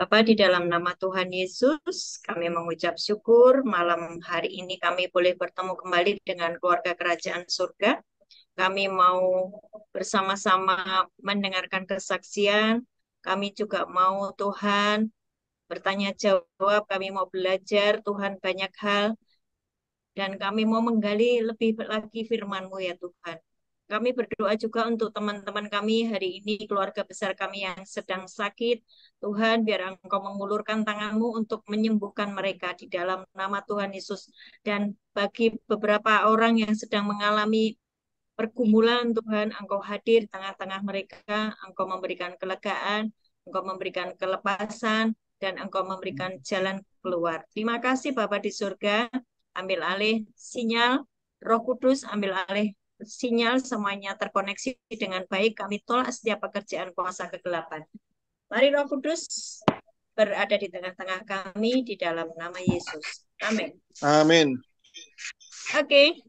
Bapak, di dalam nama Tuhan Yesus, kami mengucap syukur malam hari ini kami boleh bertemu kembali dengan keluarga kerajaan surga. Kami mau bersama-sama mendengarkan kesaksian. Kami juga mau Tuhan bertanya jawab, kami mau belajar Tuhan banyak hal. Dan kami mau menggali lebih lagi firman-Mu ya Tuhan. Kami berdoa juga untuk teman-teman kami hari ini, keluarga besar kami yang sedang sakit. Tuhan, biar Engkau mengulurkan tangan-Mu untuk menyembuhkan mereka di dalam nama Tuhan Yesus. Dan bagi beberapa orang yang sedang mengalami pergumulan, Tuhan, Engkau hadir di tengah-tengah mereka, Engkau memberikan kelegaan, Engkau memberikan kelepasan, dan Engkau memberikan jalan keluar. Terima kasih Bapak di surga, ambil alih sinyal, Roh Kudus ambil alih sinyal, semuanya terkoneksi dengan baik, kami tolak setiap pekerjaan kuasa kegelapan. Mari Roh Kudus berada di tengah-tengah kami di dalam nama Yesus. Amin. Amin. Oke,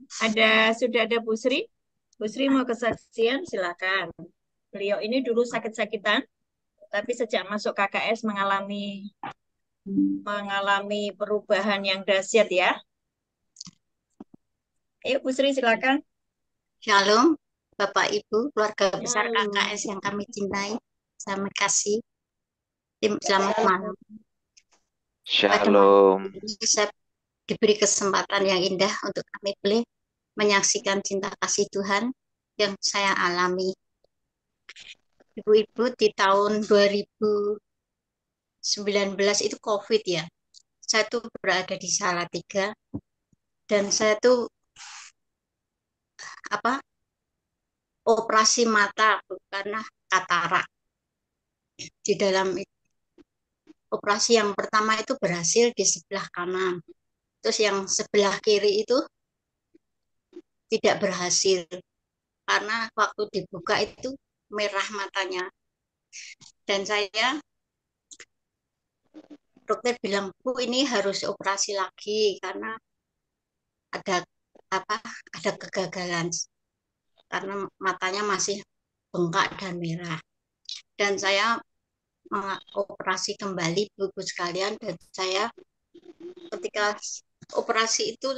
sudah ada Bu Sri. Bu Sri mau kesaksian, silakan. Beliau ini dulu sakit-sakitan, tapi sejak masuk KKS mengalami perubahan yang dahsyat ya. Ayo Bu Sri silakan. Shalom, Bapak Ibu, keluarga besar Halo. KKS yang kami cintai. Selamat kasih. Selamat malam. Pada malam Shalom. ini saya diberi kesempatan yang indah untuk kami boleh menyaksikan cinta kasih Tuhan yang saya alami. Ibu-ibu, di tahun 2019 itu COVID ya. Saya tuh berada di Salatiga dan saya tuh operasi mata karena katarak. Di dalam operasi yang pertama itu berhasil di sebelah kanan. Terus yang sebelah kiri itu tidak berhasil karena waktu dibuka itu merah matanya. Dan dokter bilang, Bu, ini harus operasi lagi karena ada ada kegagalan karena matanya masih bengkak dan merah. Dan saya mengoperasi kembali buku sekalian, dan saya ketika operasi itu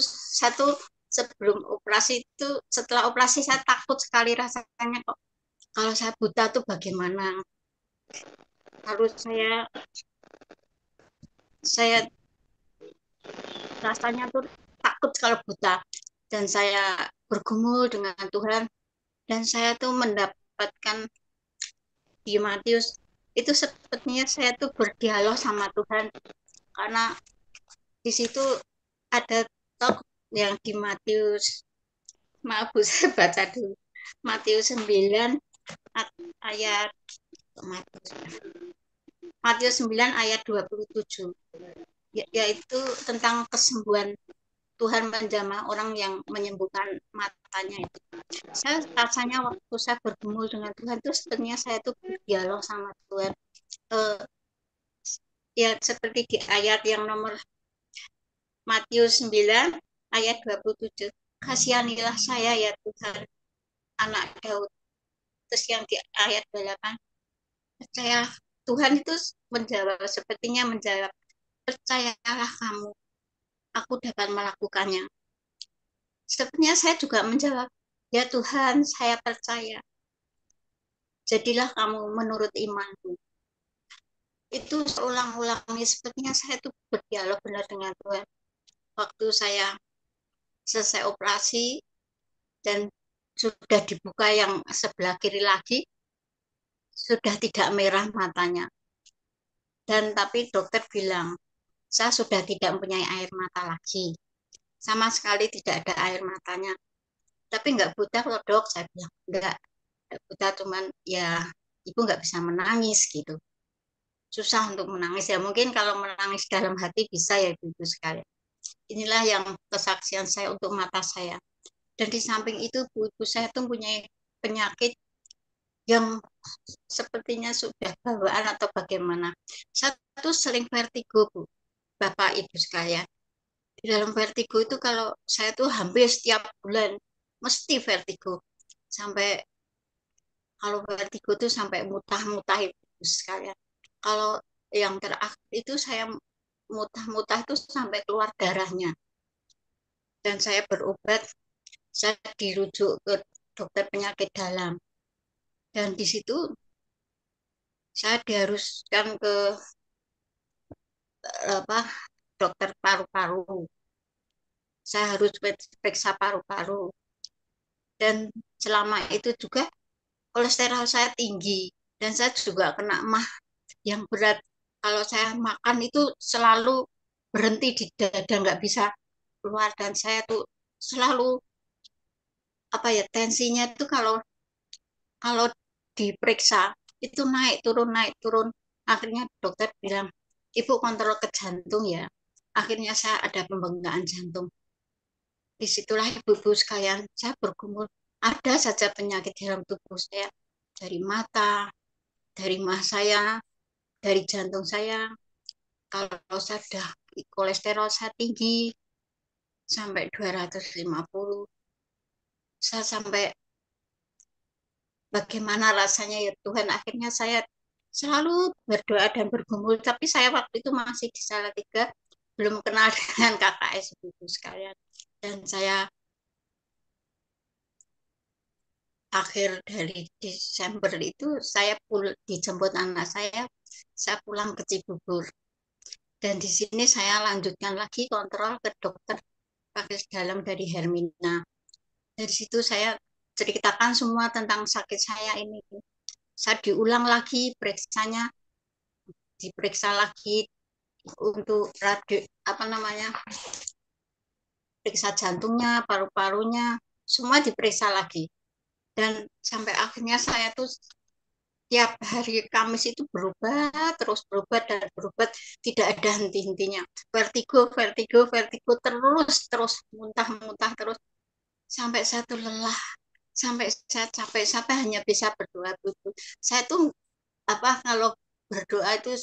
setelah operasi saya takut sekali rasanya, kok kalau saya buta tuh bagaimana. Lalu saya rasanya tuh takut kalau buta, dan saya bergumul dengan Tuhan, dan saya tuh mendapatkan di Matius itu sepertinya saya tuh berdialog sama Tuhan, karena di situ ada talk yang di Matius, maaf Bu, saya baca dulu. Matius 9 ayat Matius 9 ayat 27, yaitu tentang kesembuhan. Tuhan menjamah orang yang menyembuhkan matanya itu. Saya rasanya waktu saya bergumul dengan Tuhan itu sebenarnya saya tuh berdialog sama Tuhan. Ya seperti di ayat yang nomor Matius 9 ayat 27. Kasihanilah saya ya Tuhan, anak Daud. Terus yang di ayat 8, percaya Tuhan itu sepertinya menjawab, percayalah kamu, aku dapat melakukannya. Sepertinya saya juga menjawab, ya Tuhan, saya percaya. Jadilah kamu menurut imanmu. Itu seulang-ulangnya, sepertinya saya tuh berdialog benar dengan Tuhan. Waktu saya selesai operasi dan sudah dibuka yang sebelah kiri lagi, sudah tidak merah matanya. Dan tapi dokter bilang, saya sudah tidak mempunyai air mata lagi. Sama sekali tidak ada air matanya. Tapi nggak buta kok dok, saya bilang. Nggak buta, cuman ya ibu nggak bisa menangis gitu. Susah untuk menangis ya, mungkin kalau menangis dalam hati bisa ya ibu sekalian. Inilah yang kesaksian saya untuk mata saya. Dan di samping itu ibu saya tuh punya penyakit yang sepertinya sudah bawaan atau bagaimana. Saya tuh sering vertigo, Bu, Bapak Ibu sekalian. Di dalam vertigo itu kalau saya tuh hampir setiap bulan mesti vertigo. Kalau vertigo tuh sampai mutah-mutah Ibu sekalian. Kalau yang terakhir itu saya muntah-muntah itu sampai keluar darahnya. Dan saya berobat, saya dirujuk ke dokter penyakit dalam. Dan di situ saya diharuskan ke apa dokter paru-paru. Saya harus periksa paru-paru. Dan selama itu juga kolesterol saya tinggi. Dan saya juga kena mah yang berat. Kalau saya makan itu selalu berhenti di dada, nggak bisa keluar. Dan saya tuh selalu apa ya, tensinya itu kalau kalau diperiksa itu naik turun naik turun. Akhirnya dokter bilang, ibu kontrol ke jantung ya. Akhirnya saya ada pembengkakan jantung. Disitulah ibu-ibu sekalian saya bergumul, ada saja penyakit dalam tubuh saya, dari mata, dari mah saya, dari jantung saya. Kalau saya sudah kolesterol saya tinggi sampai 250, saya sampai bagaimana rasanya ya Tuhan. Akhirnya saya selalu berdoa dan bergumul, tapi saya waktu itu masih di Salatiga, belum kenal dengan KKS ibu sekalian. Dan saya akhir dari Desember itu saya dijemput anak saya pulang ke Cibubur. Dan di sini saya lanjutkan lagi kontrol ke dokter pakai dalam dari Hermina. Dari situ saya ceritakan semua tentang sakit saya ini. Saya diulang lagi periksanya, diperiksa lagi untuk radio apa namanya, periksa jantungnya, paru-parunya, semua diperiksa lagi. Dan sampai akhirnya saya tuh tiap hari Kamis itu berubah, terus berubah dan berubah, tidak ada henti-hentinya. Vertigo, vertigo, vertigo, terus, terus, muntah-muntah, terus. Sampai saya tuh lelah, sampai saya capek, sampai hanya bisa berdoa. Saya tuh, apa, kalau berdoa itu,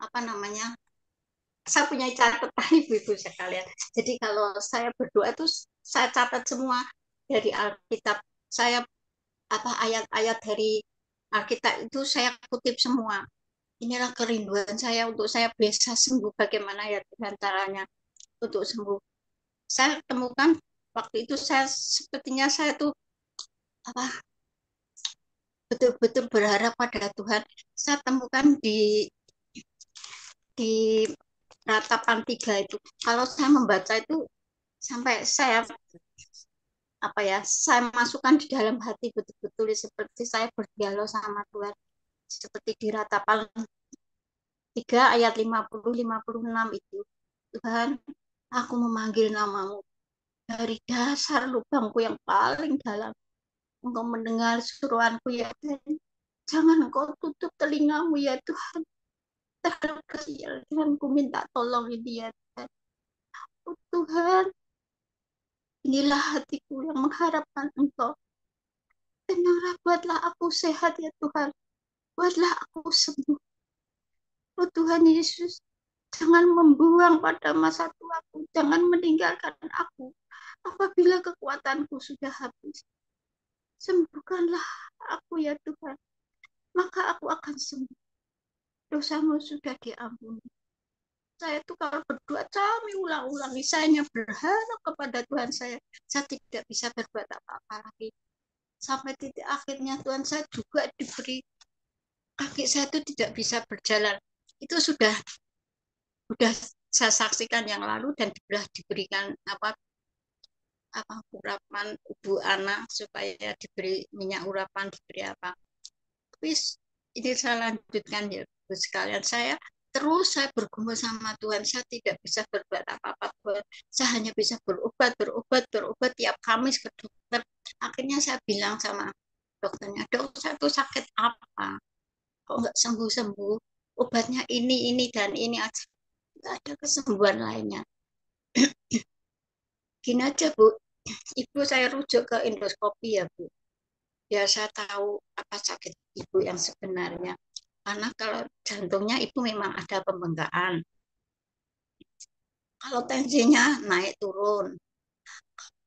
apa namanya, saya punya catatan ibu-ibu sekalian. Jadi kalau saya berdoa itu, saya catat semua dari Alkitab. Saya apa ayat-ayat dari Alkitab itu saya kutip semua. Inilah kerinduan saya untuk saya bisa sembuh. Bagaimana ya Tuhan caranya untuk sembuh? Saya temukan waktu itu saya sepertinya saya tuh apa betul-betul berharap pada Tuhan. Saya temukan di ratapan 3 itu. Kalau saya membaca itu sampai saya apa ya, saya masukkan di dalam hati betul-betul seperti saya berdialog sama Tuhan, seperti di ratapan 3 ayat 50-56 itu. Tuhan, aku memanggil namamu dari dasar lubangku yang paling dalam. Engkau mendengar seruanku ya Tuhan. Jangan engkau tutup telingamu ya Tuhan. Terhadap kesial Tuhan, ku minta tolong ini ya Tuhan. Oh Tuhan, inilah hatiku yang mengharapkan engkau. Tenanglah, buatlah aku sehat ya Tuhan. Buatlah aku sembuh. Oh Tuhan Yesus, jangan membuang pada masa tuaku. Jangan meninggalkan aku apabila kekuatanku sudah habis. Sembuhkanlah aku ya Tuhan. Maka aku akan sembuh. Dosamu sudah diampuni. Saya tuh kalau berdoa kami ulang-ulangi. Saya berharap kepada Tuhan saya. Saya tidak bisa berbuat apa-apa lagi. Sampai titik akhirnya Tuhan saya juga diberi, kaki saya itu tidak bisa berjalan. Itu sudah saya saksikan yang lalu dan sudah diberikan apa urapan ibu anak supaya diberi minyak urapan, diberi apa. Tapi ini saya lanjutkan ya Bu sekalian, saya bergumul sama Tuhan, saya tidak bisa berbuat apa-apa Tuhan. Saya hanya bisa berobat tiap Kamis ke dokter. Akhirnya saya bilang sama dokternya, dok saya tuh sakit apa, kok nggak sembuh-sembuh, obatnya ini dan ini aja, nggak ada kesembuhan lainnya. Gini aja Bu, ibu saya rujuk ke endoskopi ya Bu, ya saya tahu apa sakit ibu yang sebenarnya. Karena kalau jantungnya ibu memang ada pembengkakan, kalau tensinya naik turun,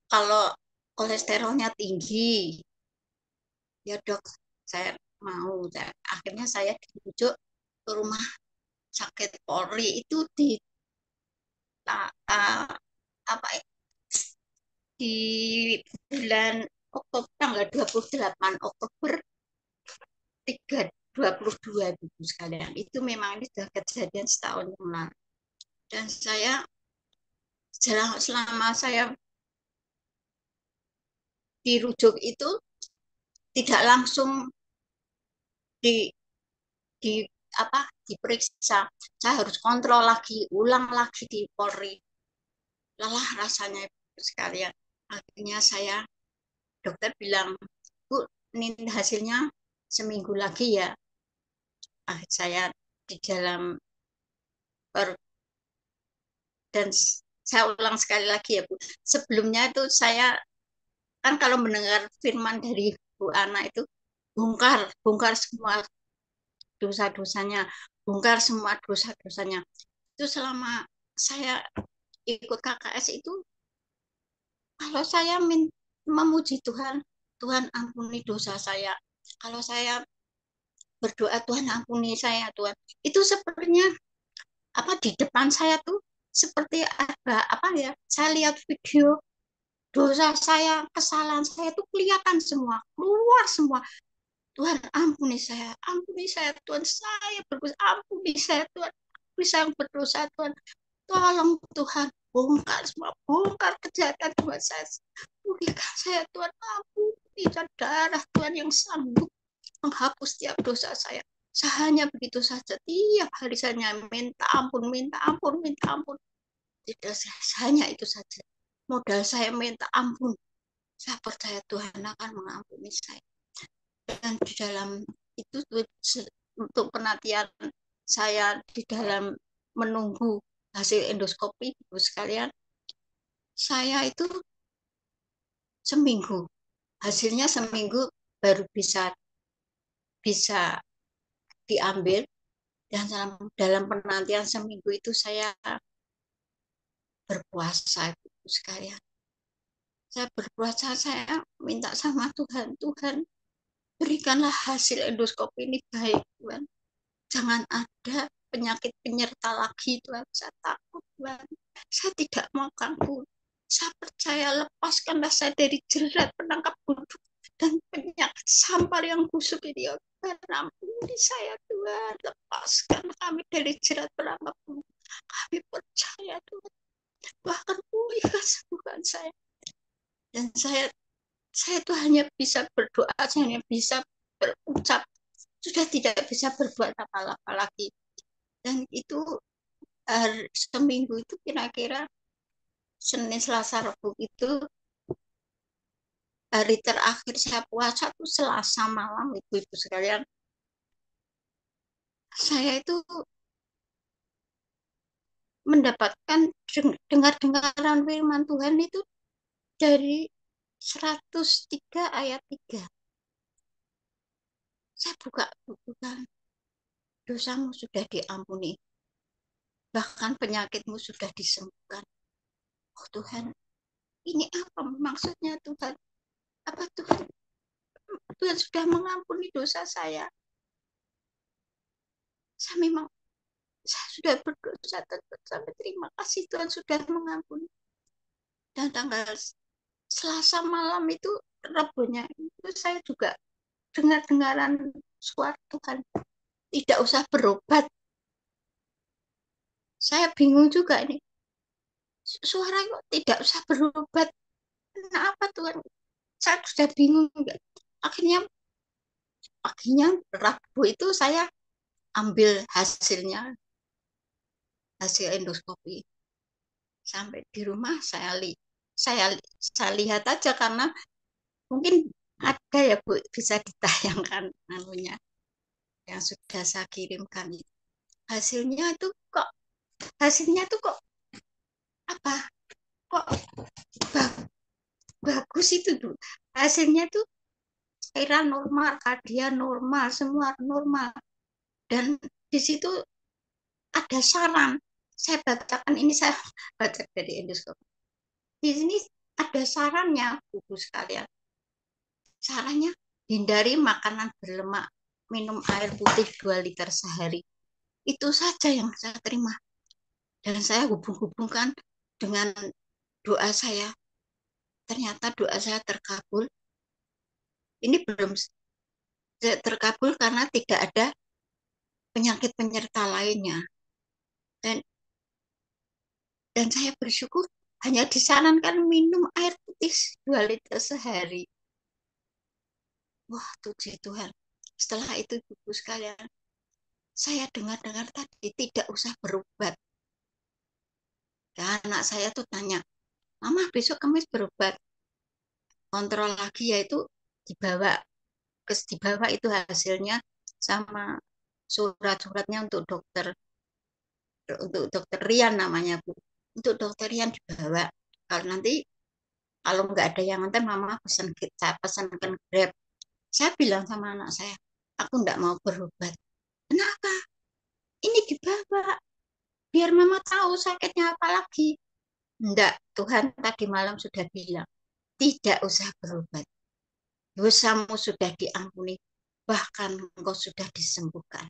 kalau kolesterolnya tinggi, ya dok saya mau. Akhirnya saya dirujuk ke rumah sakit Polri itu di apa di bulan Oktober, tanggal 28 Oktober 2022 Ibu sekalian. Itu memang ini sudah kejadian setahun yang lalu. Dan saya selama saya dirujuk itu tidak langsung di di apa diperiksa. Saya harus kontrol lagi, ulang lagi di Polri. Lelah rasanya Ibu sekalian. Akhirnya dokter bilang, Bu, ini hasilnya seminggu lagi ya. Saya di dalam dan saya ulang sekali lagi ya Bu. Sebelumnya itu saya kan kalau mendengar firman dari Bu Ana itu bongkar semua dosa-dosanya, bongkar semua dosa-dosanya. Itu selama saya ikut KKS itu, kalau saya memuji Tuhan, Tuhan ampuni dosa saya. Kalau saya berdoa, Tuhan ampuni saya, Tuhan. Itu sepertinya apa di depan saya tuh seperti ada apa ya? Saya lihat video dosa saya, kesalahan saya tuh kelihatan semua, keluar semua. Tuhan ampuni saya Tuhan, saya berdosa, ampuni saya Tuhan, ampuni saya yang berdosa Tuhan, tolong Tuhan, bongkar kejahatan Tuhan saya, pulihkan saya Tuhan, ampuni darah Tuhan yang sanggup menghapus setiap dosa saya. Saya hanya begitu saja, tiap hari saya minta ampun, minta ampun, minta ampun. Tidak, hanya itu saja. Modal saya minta ampun. Saya percaya Tuhan akan mengampuni saya. Dan di dalam itu untuk penantian saya di dalam menunggu hasil endoskopi, Ibu sekalian, saya itu seminggu. Hasilnya seminggu baru bisa diambil. Dan dalam penantian seminggu itu saya berpuasa, Ibu sekalian. Saya berpuasa, saya minta sama Tuhan, Tuhan berikanlah hasil endoskopi ini baik, Tuhan. Jangan ada penyakit penyerta lagi, Tuhan. Saya takut, Tuhan. Saya tidak mau ganggu. Saya percaya, lepaskanlah saya dari jerat penangkap buruk dan penyakit sampar yang busuk ini, ya Tuhan. Ampuni saya, Tuhan. Lepaskan kami dari jerat penangkap buruk. Kami percaya, Tuhan. Bahkan pulihkan sembuhan saya. Dan saya itu hanya bisa berdoa, saya hanya bisa berucap, sudah tidak bisa berbuat apa-apa lagi. Dan itu seminggu itu kira-kira Senin, Selasa, Rabu itu hari terakhir saya puasa itu Selasa malam, Ibu-ibu sekalian. Saya itu mendapatkan dengar-dengaran firman Tuhan itu dari 103 ayat 3. Saya bukan dosamu sudah diampuni, bahkan penyakitmu sudah disembuhkan. Oh Tuhan, ini apa maksudnya Tuhan? Apa Tuhan sudah mengampuni dosa saya? Saya sudah berdosa, sampai terima kasih Tuhan sudah mengampuni. Dan tanggal Selasa malam itu, Rabunya itu saya juga dengar-dengaran suara Tuhan. Tidak usah berobat. Saya bingung juga ini. Suara kok tidak usah berobat. Kenapa Tuhan? Saya sudah bingung. Akhirnya Rabu itu saya ambil hasil endoskopi. Sampai di rumah saya lihat aja, karena mungkin ada ya Bu, bisa ditayangkan anunya yang sudah saya kirimkan. Hasilnya tuh kok apa? Kok bagus itu tuh. Hasilnya tuh cairan normal, kardia normal, semua normal. Dan di situ ada saran. Saya bacakan ini, saya baca dari endoskopi. Di sini ada sarannya, Ibu sekalian. Sarannya, hindari makanan berlemak, minum air putih 2 liter sehari. Itu saja yang saya terima. Dan saya hubung-hubungkan dengan doa saya. Ternyata doa saya terkabul. Ini belum terkabul karena tidak ada penyakit penyerta lainnya. Dan dan saya bersyukur hanya disarankan minum air putih 2 liter sehari. Wah, puji Tuhan. Setelah itu, ibu sekalian, saya dengar-dengar tadi tidak usah berobat. Dan anak saya tuh tanya, Mama besok Kamis berobat. Kontrol lagi, yaitu dibawa dibawa itu hasilnya sama surat-suratnya untuk dokter Rian namanya, Bu. Untuk dokter Rian dibawa. Kalau nanti kalau nggak ada yang nganter, Mama saya pesankan Grab. Saya bilang sama anak saya, aku nggak mau berobat. Kenapa? Ini dibawa. Biar Mama tahu sakitnya apa lagi. Enggak, Tuhan tadi malam sudah bilang, tidak usah berobat. Dosamu sudah diampuni, bahkan engkau sudah disembuhkan.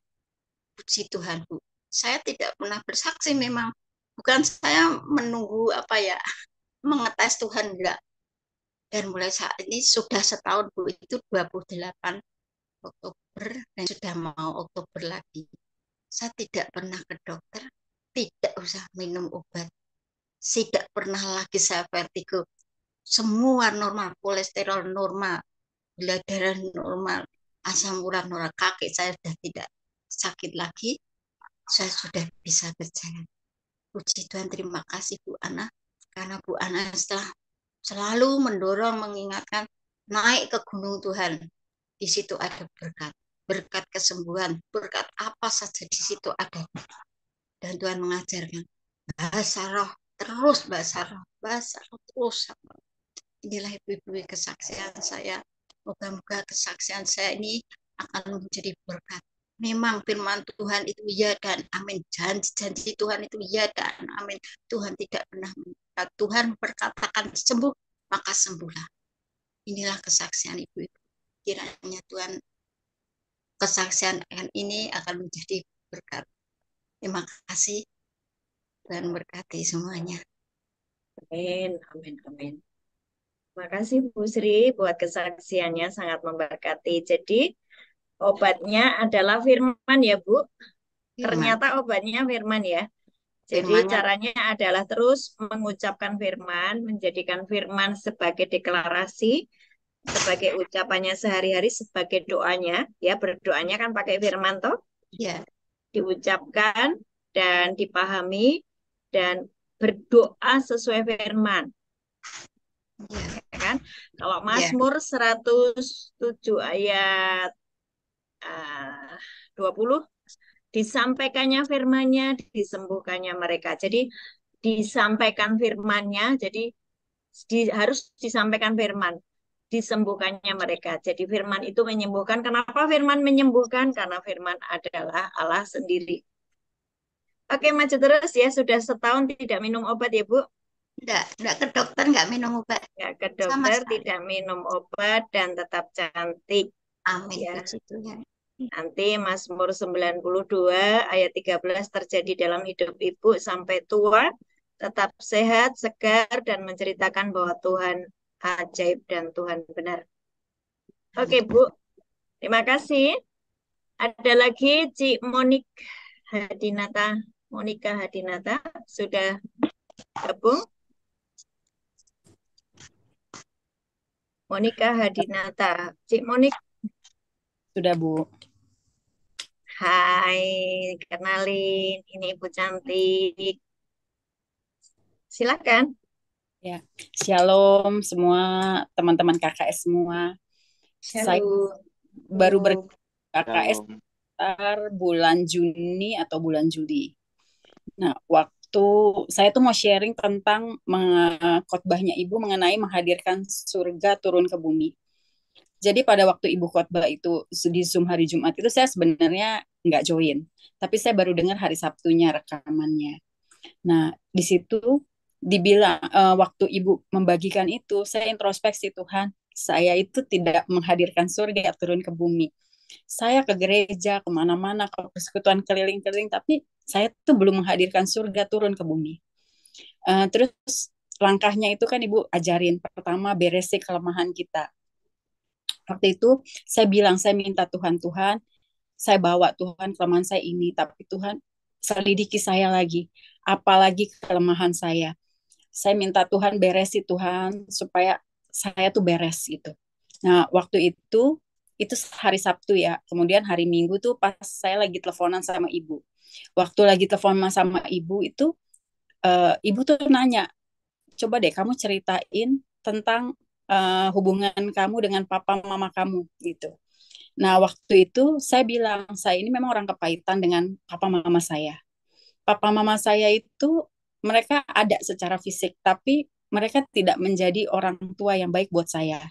Puji Tuhan, Bu. Saya tidak pernah bersaksi memang. Bukan saya menunggu mengetes Tuhan, enggak. Dan mulai saat ini sudah setahun, Bu, itu 28 Oktober dan sudah mau Oktober lagi. Saya tidak pernah ke dokter, tidak usah minum obat. Tidak pernah lagi saya vertigo. Semua normal, kolesterol normal, gula darah normal, asam urat normal, kaki saya sudah tidak sakit lagi, saya sudah bisa berjalan. Puji Tuhan, terima kasih Bu Ana, karena Bu Ana setelah selalu mendorong, mengingatkan, naik ke gunung Tuhan. Di situ ada berkat, berkat kesembuhan, berkat apa saja di situ ada. Dan Tuhan mengajarkan, bahasa roh, terus bahasa roh terus. Inilah ibu-ibu kesaksian saya. Moga-moga kesaksian saya ini akan menjadi berkat. Memang firman Tuhan itu ya dan amin. Janji-janji Tuhan itu ya dan amin. Tuhan tidak pernah meninggal. Tuhan berkatakan sembuh, maka sembuhlah. Inilah kesaksian ibu-ibu. Kiranya Tuhan kesaksian ini akan menjadi berkat. Terima kasih. Tuhan berkati semuanya. Amin, amin, amin. Terima kasih Bu Sri buat kesaksiannya sangat memberkati. Jadi obatnya adalah firman ya Bu. Firman. Ternyata obatnya firman ya. Jadi Firmannya caranya adalah terus mengucapkan firman, menjadikan firman sebagai deklarasi, sebagai ucapannya sehari-hari, sebagai doanya. Ya, berdoanya kan pakai firman toh, ya, diucapkan dan dipahami dan berdoa sesuai firman. ya, Ya kan? Kalau ya, Mazmur 107 ayat 20, disampaikannya firman-Nya, disembuhkannya mereka. Jadi disampaikan firman-Nya, jadi harus disampaikan firman, disembuhkannya mereka. Jadi firman itu menyembuhkan. Kenapa firman menyembuhkan? Karena firman adalah Allah sendiri. Oke, maju terus ya. Sudah setahun tidak minum obat ya, Bu. enggak ke dokter, enggak minum obat Ya, ke sama dokter, sekali. tidak minum obat, dan tetap cantik. Amin, Ya, puji Tuhan. nanti Mazmur 92 ayat 13 terjadi dalam hidup Ibu sampai tua, tetap sehat, segar, dan menceritakan bahwa Tuhan ajaib dan Tuhan benar. Oke, Amin. Bu. Terima kasih. Ada lagi Cik Hadinata. Monika Hadinata sudah gabung. Monika Hadinata. Cik Monik, Sudah, Bu. hai, kenalin. Ini Ibu cantik. Silakan. Ya. Shalom semua teman-teman KKS semua. Saya Shalom. baru KKS Shalom. sekitar bulan Juni atau bulan Juli. Nah, waktu saya tuh mau sharing tentang khotbahnya Ibu mengenai menghadirkan surga turun ke bumi. Jadi pada waktu Ibu khotbah itu di Zoom hari Jumat itu saya sebenarnya nggak join, tapi saya baru dengar hari Sabtunya rekamannya. Nah, di situ dibilang waktu Ibu membagikan itu, saya introspeksi Tuhan, saya itu tidak menghadirkan surga turun ke bumi. Saya ke gereja, kemana-mana, ke persekutuan keliling-keliling, tapi saya tuh belum menghadirkan surga turun ke bumi. Terus langkahnya itu kan Ibu ajarin. Pertama, beresi kelemahan kita. Waktu itu saya bilang, saya minta Tuhan, Tuhan, saya bawa Tuhan kelemahan saya ini, tapi Tuhan selidiki saya lagi, apalagi kelemahan saya. Saya minta Tuhan beresi Tuhan, supaya saya tuh beres gitu. Nah, waktu itu hari Sabtu ya. Kemudian hari Minggu tuh pas saya lagi teleponan sama ibu. Waktu lagi teleponan sama ibu itu, ibu tuh nanya, coba deh kamu ceritain tentang hubungan kamu dengan papa mama kamu gitu. Nah, waktu itu saya bilang, saya ini memang orang kepahitan dengan papa mama saya. Papa mama saya itu mereka ada secara fisik, tapi mereka tidak menjadi orang tua yang baik buat saya.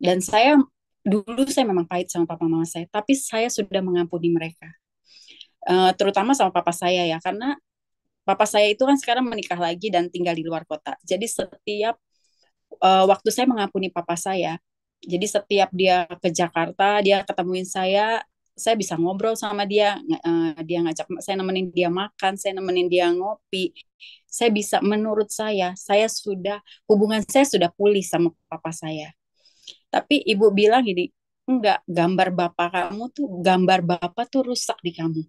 Dan saya dulu saya memang pahit sama papa mama saya, tapi saya sudah mengampuni mereka. Terutama sama papa saya ya, karena papa saya itu kan sekarang menikah lagi dan tinggal di luar kota. Jadi setiap waktu saya mengampuni papa saya, jadi setiap dia ke Jakarta, dia ketemuin saya bisa ngobrol sama dia, dia ngajak saya nemenin dia makan, saya nemenin dia ngopi. Saya bisa, menurut saya sudah, hubungan saya sudah pulih sama papa saya. Tapi ibu bilang gini, enggak, gambar bapak tuh rusak di kamu.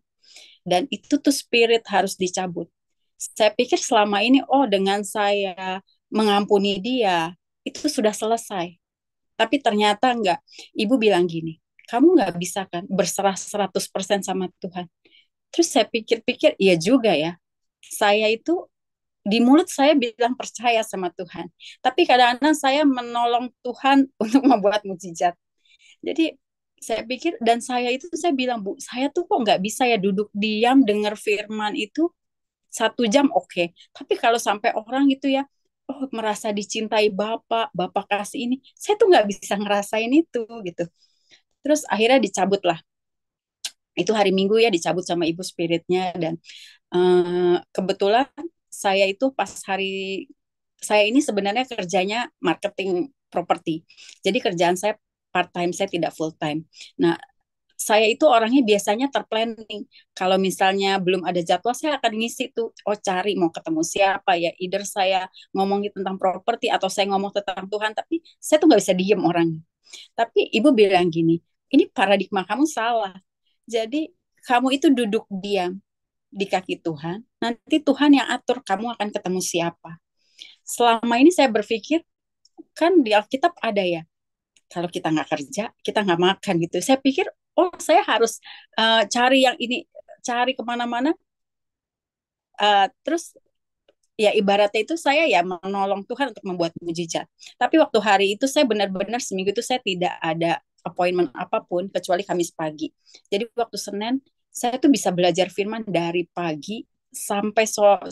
Dan itu tuh spirit harus dicabut. Saya pikir selama ini, oh dengan saya mengampuni dia, itu sudah selesai. Tapi ternyata enggak. Ibu bilang gini, kamu nggak bisa kan berserah 100% sama Tuhan. Terus saya pikir-pikir, iya juga ya. Saya itu di mulut saya bilang percaya sama Tuhan. Tapi kadang-kadang saya menolong Tuhan untuk membuat mujizat. Jadi saya pikir, dan saya itu saya bilang, Bu, saya tuh kok nggak bisa ya duduk diam dengar firman itu 1 jam oke. Tapi kalau sampai orang itu ya, oh merasa dicintai Bapak, Bapak kasih ini, saya tuh nggak bisa ngerasain itu gitu. Terus akhirnya dicabut lah. Itu hari Minggu ya dicabut sama ibu spiritnya dan kebetulan saya itu pas hari saya ini sebenarnya kerjanya marketing properti. Jadi kerjaan saya part time, saya tidak full time. Nah, saya itu orangnya biasanya terplanning. Kalau misalnya belum ada jadwal, saya akan ngisi tuh, oh cari mau ketemu siapa ya. Either saya ngomongin tentang properti atau saya ngomong tentang Tuhan, tapi saya tuh nggak bisa diem orangnya. Tapi ibu bilang gini, ini paradigma kamu salah. Jadi kamu itu duduk diam di kaki Tuhan, nanti Tuhan yang atur kamu akan ketemu siapa. Selama ini saya berpikir, kan di Alkitab ada ya, kalau kita nggak kerja, kita nggak makan gitu. Saya pikir, oh saya harus cari yang ini, cari kemana-mana. Terus ya ibaratnya itu saya ya menolong Tuhan untuk membuat mujizat. Tapi waktu hari itu saya benar-benar seminggu itu saya tidak ada appointment apapun kecuali Kamis pagi. Jadi waktu Senin saya tuh bisa belajar firman dari pagi sampai sore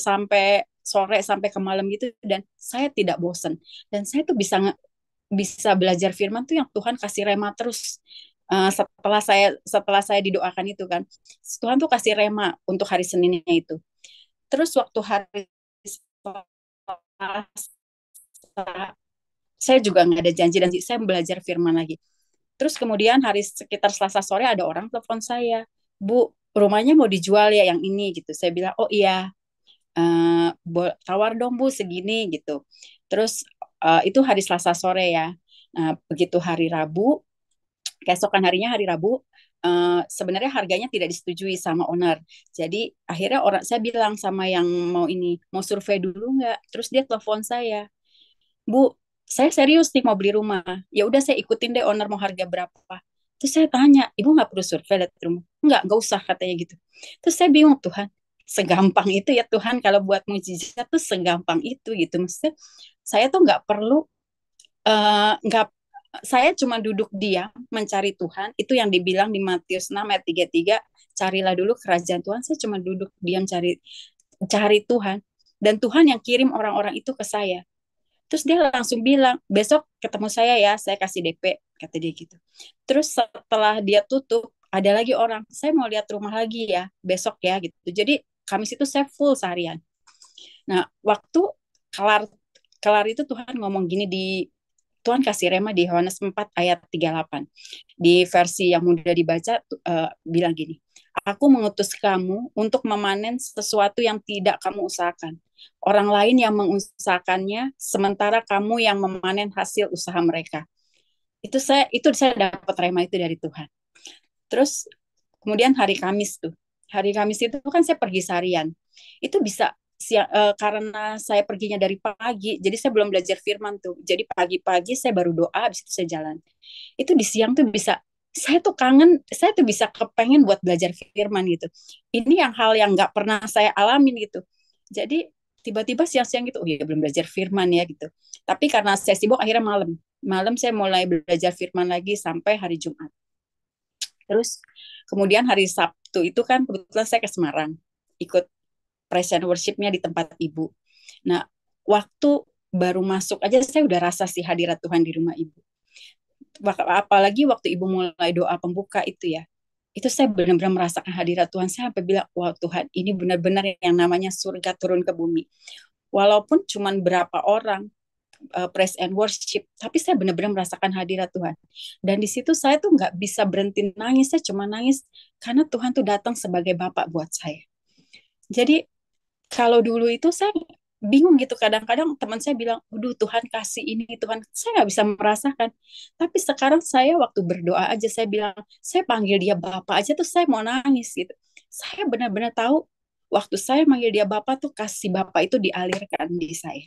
sampai ke malam gitu dan saya tidak bosan. Dan saya tuh bisa belajar firman tuh yang Tuhan kasih rema terus. Setelah saya didoakan itu kan Tuhan tuh kasih rema untuk hari Seninnya itu. Terus waktu hari saya juga nggak ada janji dan saya belajar firman lagi. Terus kemudian hari sekitar Selasa sore ada orang telepon saya, Bu, rumahnya mau dijual ya yang ini gitu. Saya bilang, oh iya, tawar dong Bu segini gitu. Terus itu hari Selasa sore ya. Nah, begitu hari Rabu, keesokan harinya hari Rabu, sebenarnya harganya tidak disetujui sama owner. Jadi akhirnya saya bilang sama yang mau survei dulu nggak? Terus dia telepon saya, Bu, saya serius nih mau beli rumah. Ya udah saya ikutin deh owner mau harga berapa. Terus saya tanya, Ibu nggak perlu survei lihat rumah? Nggak usah katanya gitu. Terus saya bingung, Tuhan, segampang itu ya Tuhan kalau buat mujizat tuh segampang itu gitu. Maksudnya saya tuh nggak perlu, nggak saya cuma duduk diam mencari Tuhan. Itu yang dibilang di Matius 6 ayat 33, carilah dulu kerajaan Tuhan. Saya cuma duduk diam cari cari Tuhan. Dan Tuhan yang kirim orang-orang itu ke saya. Terus dia langsung bilang, besok ketemu saya kasih DP, kata dia gitu. Terus setelah dia tutup, ada lagi orang, saya mau lihat rumah lagi ya, besok ya gitu. Jadi Kamis itu saya full seharian. Nah, waktu kelar kelar itu Tuhan ngomong gini Tuhan kasih rema di Yohanes 4 ayat 38. Di versi yang mudah dibaca bilang gini, aku mengutus kamu untuk memanen sesuatu yang tidak kamu usahakan. Orang lain yang mengusahakannya, sementara kamu yang memanen hasil usaha mereka. Itu saya dapat rema itu dari Tuhan. Terus kemudian hari Kamis tuh. Hari Kamis itu kan saya pergi seharian. Itu bisa karena saya perginya dari pagi, jadi saya belum belajar firman tuh. Jadi pagi-pagi saya baru doa, habis itu saya jalan. Itu di siang tuh bisa, saya tuh kangen, saya tuh bisa kepengen buat belajar firman gitu. Ini hal yang nggak pernah saya alamin gitu. Jadi tiba-tiba siang-siang gitu, oh ya belum belajar firman ya gitu. Tapi karena saya sibuk akhirnya malam. Malam saya mulai belajar firman lagi sampai hari Jumat. Terus kemudian hari Sabtu itu kan kebetulan saya ke Semarang, ikut praise and worship-nya di tempat ibu. Nah, waktu baru masuk aja saya udah rasa sih hadirat Tuhan di rumah ibu. Apalagi waktu ibu mulai doa pembuka itu ya, itu saya benar-benar merasakan hadirat Tuhan. Saya sampai bilang, wah Tuhan, ini benar-benar yang namanya surga turun ke bumi. Walaupun cuman berapa orang, praise and worship, tapi saya benar-benar merasakan hadirat Tuhan. Dan di situ saya tuh nggak bisa berhenti nangis, saya cuma nangis karena Tuhan tuh datang sebagai Bapak buat saya. Jadi kalau dulu itu saya bingung gitu, kadang-kadang teman saya bilang, "Aduh Tuhan kasih ini, Tuhan," saya nggak bisa merasakan. Tapi sekarang saya waktu berdoa aja saya bilang, saya panggil dia Bapak aja tuh saya mau nangis gitu. Saya benar-benar tahu waktu saya manggil dia Bapak tuh kasih Bapak itu dialirkan di saya.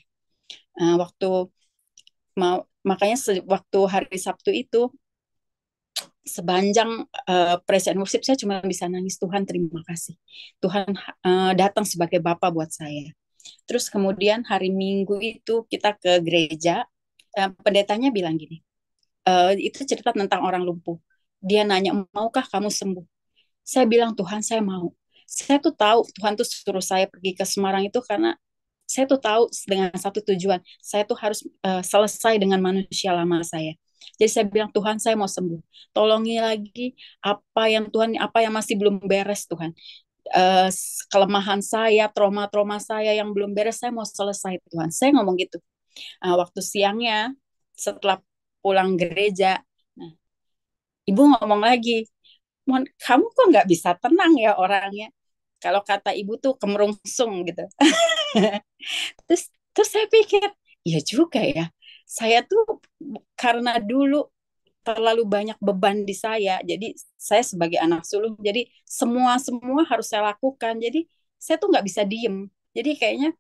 Waktu makanya waktu hari Sabtu itu sepanjang praise and worship saya cuma bisa nangis, Tuhan terima kasih. Tuhan datang sebagai Bapa buat saya. Terus kemudian hari Minggu itu kita ke gereja, pendetanya bilang gini, itu cerita tentang orang lumpuh. Dia nanya, maukah kamu sembuh? Saya bilang, Tuhan saya mau. Saya tuh tahu Tuhan tuh suruh saya pergi ke Semarang itu karena saya tuh tahu dengan satu tujuan, saya tuh harus selesai dengan manusia lama saya. Jadi saya bilang, Tuhan saya mau sembuh. Tolongi lagi apa yang masih belum beres Tuhan. Uh, Kelemahan saya, trauma-trauma saya yang belum beres, saya mau selesai Tuhan. Saya ngomong gitu. Waktu siangnya setelah pulang gereja, nah, ibu ngomong lagi, kamu kok nggak bisa tenang ya orangnya? Kalau kata ibu tuh kemerungsung gitu. terus saya pikir, ya juga ya. Saya tuh karena dulu terlalu banyak beban di saya. Jadi saya sebagai anak sulung, jadi semua harus saya lakukan. Jadi saya tuh nggak bisa diem. Jadi kayaknya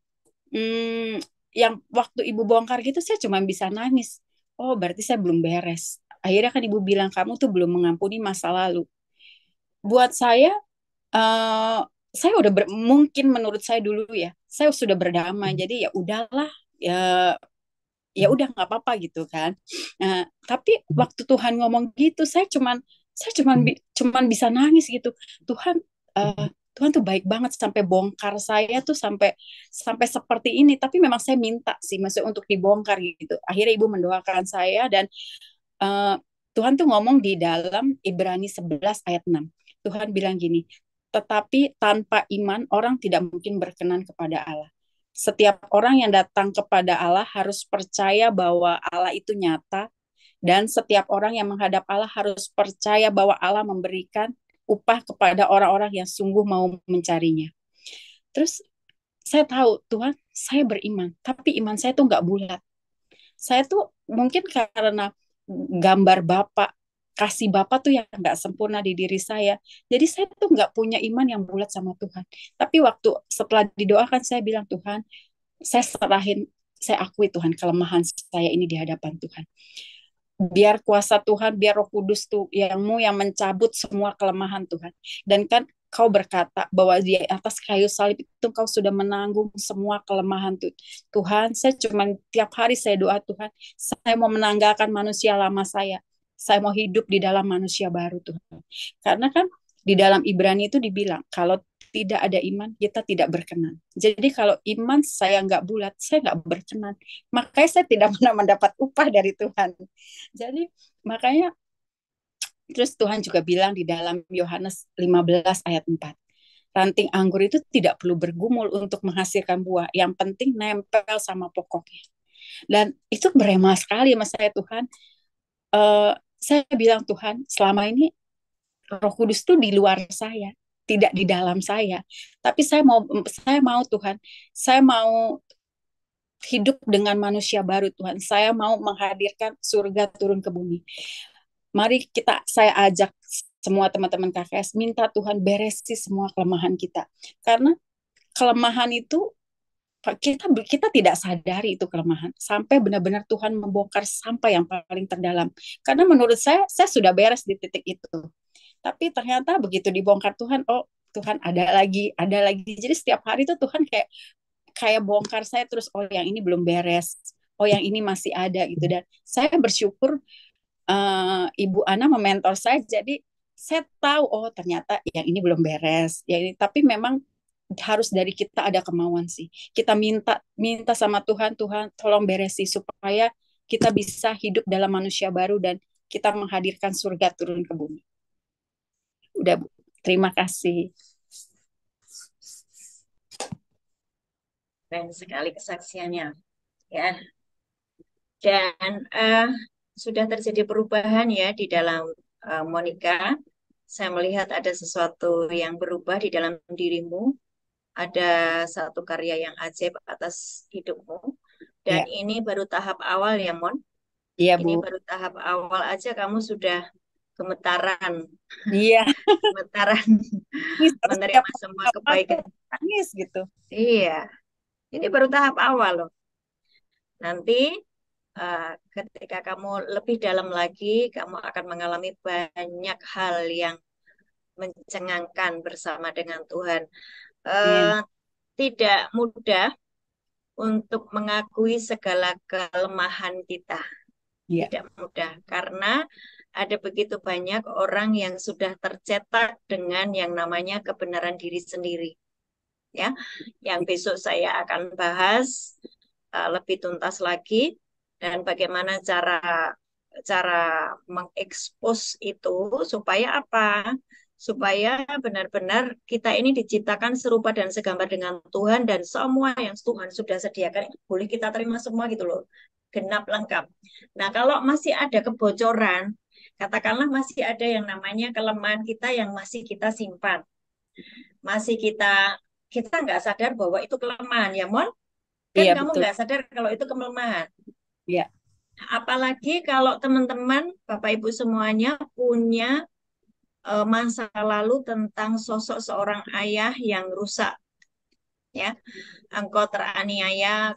yang waktu ibu bongkar gitu saya cuma bisa nangis. Oh berarti saya belum beres. Akhirnya kan ibu bilang kamu tuh belum mengampuni masa lalu. Buat uh, saya udah mungkin menurut saya dulu ya, saya sudah berdamai. Jadi ya udahlah, ya udah nggak apa-apa gitu kan. Nah, tapi waktu Tuhan ngomong gitu, saya cuman bisa nangis gitu. Tuhan, uh, Tuhan tuh baik banget sampai bongkar saya tuh sampai sampai seperti ini. Tapi memang saya minta sih, maksudnya untuk dibongkar gitu. Akhirnya ibu mendoakan saya dan uh, Tuhan tuh ngomong di dalam Ibrani 11 ayat 6. Tuhan bilang gini, tetapi tanpa iman orang tidak mungkin berkenan kepada Allah. Setiap orang yang datang kepada Allah harus percaya bahwa Allah itu nyata, dan setiap orang yang menghadap Allah harus percaya bahwa Allah memberikan upah kepada orang-orang yang sungguh mau mencarinya. Terus saya tahu Tuhan, saya beriman, tapi iman saya tuh nggak bulat. Saya tuh mungkin karena gambar Bapak, kasih Bapak tuh yang nggak sempurna di diri saya. Jadi saya tuh nggak punya iman yang bulat sama Tuhan. Tapi waktu setelah didoakan saya bilang, Tuhan, saya serahin, saya akui Tuhan kelemahan saya ini di hadapan Tuhan. Biar kuasa Tuhan, biar Roh Kudus tuh yang mencabut semua kelemahan Tuhan. Dan kan kau berkata bahwa di atas kayu salib itu kau sudah menanggung semua kelemahan Tuhan. Saya cuma tiap hari saya doa, Tuhan, saya mau menanggalkan manusia lama saya mau hidup di dalam manusia baru Tuhan. Karena kan di dalam Ibrani itu dibilang kalau tidak ada iman kita tidak berkenan. Jadi kalau iman saya nggak bulat, saya nggak berkenan. Makanya saya tidak pernah mendapat upah dari Tuhan. Jadi makanya terus Tuhan juga bilang di dalam Yohanes 15 ayat 4. Ranting anggur itu tidak perlu bergumul untuk menghasilkan buah. Yang penting nempel sama pokoknya. Dan itu berema sekali sama saya, Tuhan. Saya bilang, Tuhan, selama ini Roh Kudus itu di luar saya, tidak di dalam saya. Tapi saya mau Tuhan, saya mau hidup dengan manusia baru, Tuhan. Saya mau menghadirkan surga turun ke bumi. Mari saya ajak semua teman-teman KKS, minta Tuhan beresi semua kelemahan kita. Karena kelemahan itu kita tidak sadari itu kelemahan sampai benar-benar Tuhan membongkar sampai yang paling terdalam. Karena menurut saya sudah beres di titik itu. Tapi ternyata begitu dibongkar Tuhan, oh Tuhan ada lagi, ada lagi. Jadi setiap hari itu Tuhan kayak kayak bongkar saya terus, oh yang ini belum beres, oh yang ini masih ada gitu. Dan saya bersyukur Ibu Ana mementor saya, jadi saya tahu oh ternyata yang ini belum beres, ya ini. Tapi memang harus dari kita ada kemauan sih. Kita minta minta sama Tuhan, Tuhan tolong beresi supaya kita bisa hidup dalam manusia baru dan kita menghadirkan surga turun ke bumi. Udah Bu, terima kasih. Keren sekali kesaksiannya, ya. Dan sudah terjadi perubahan ya di dalam Monica. Saya melihat ada sesuatu yang berubah di dalam dirimu. Ada satu karya yang ajaib atas hidupmu. Dan Ya, ini baru tahap awal ya, Mon. iya Ini Bu. baru tahap awal aja kamu sudah gemetaran, Iya, gemetaran ini setiap menerima semua apa tuh kebaikan. nangis gitu. Iya, ini baru tahap awal loh. Nanti ketika kamu lebih dalam lagi, kamu akan mengalami banyak hal yang mencengangkan bersama dengan Tuhan. Eh, Amin. Tidak mudah untuk mengakui segala kelemahan kita. Iya, Tidak mudah karena ada begitu banyak orang yang sudah tercetak dengan yang namanya kebenaran diri sendiri. Ya, yang besok saya akan bahas lebih tuntas lagi dan bagaimana cara cara mengekspos itu supaya apa? Supaya benar-benar kita ini diciptakan serupa dan segambar dengan Tuhan dan semua yang Tuhan sudah sediakan boleh kita terima semua gitu loh. Genap lengkap. Nah, kalau masih ada kebocoran, katakanlah masih ada yang namanya kelemahan kita yang masih kita simpan. Masih kita nggak sadar bahwa itu kelemahan ya, Mon. Kan iya kamu betul. nggak sadar kalau itu kelemahan. Iya, Apalagi kalau teman-teman, Bapak Ibu semuanya punya masa lalu tentang sosok seorang ayah yang rusak, ya. Engkau teraniaya,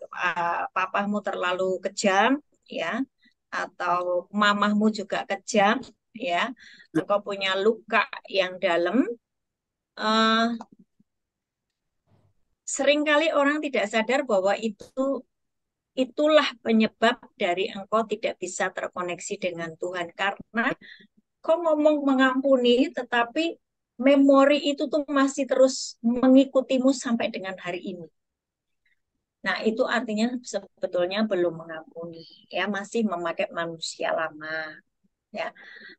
papamu terlalu kejam, ya, atau mamahmu juga kejam, ya. Engkau punya luka yang dalam. eh, Seringkali orang tidak sadar bahwa itulah penyebab dari engkau tidak bisa terkoneksi dengan Tuhan karena kau ngomong mengampuni tetapi memori itu tuh masih terus mengikutimu sampai dengan hari ini. Nah, itu artinya sebetulnya belum mengampuni, ya masih memakai manusia lama, ya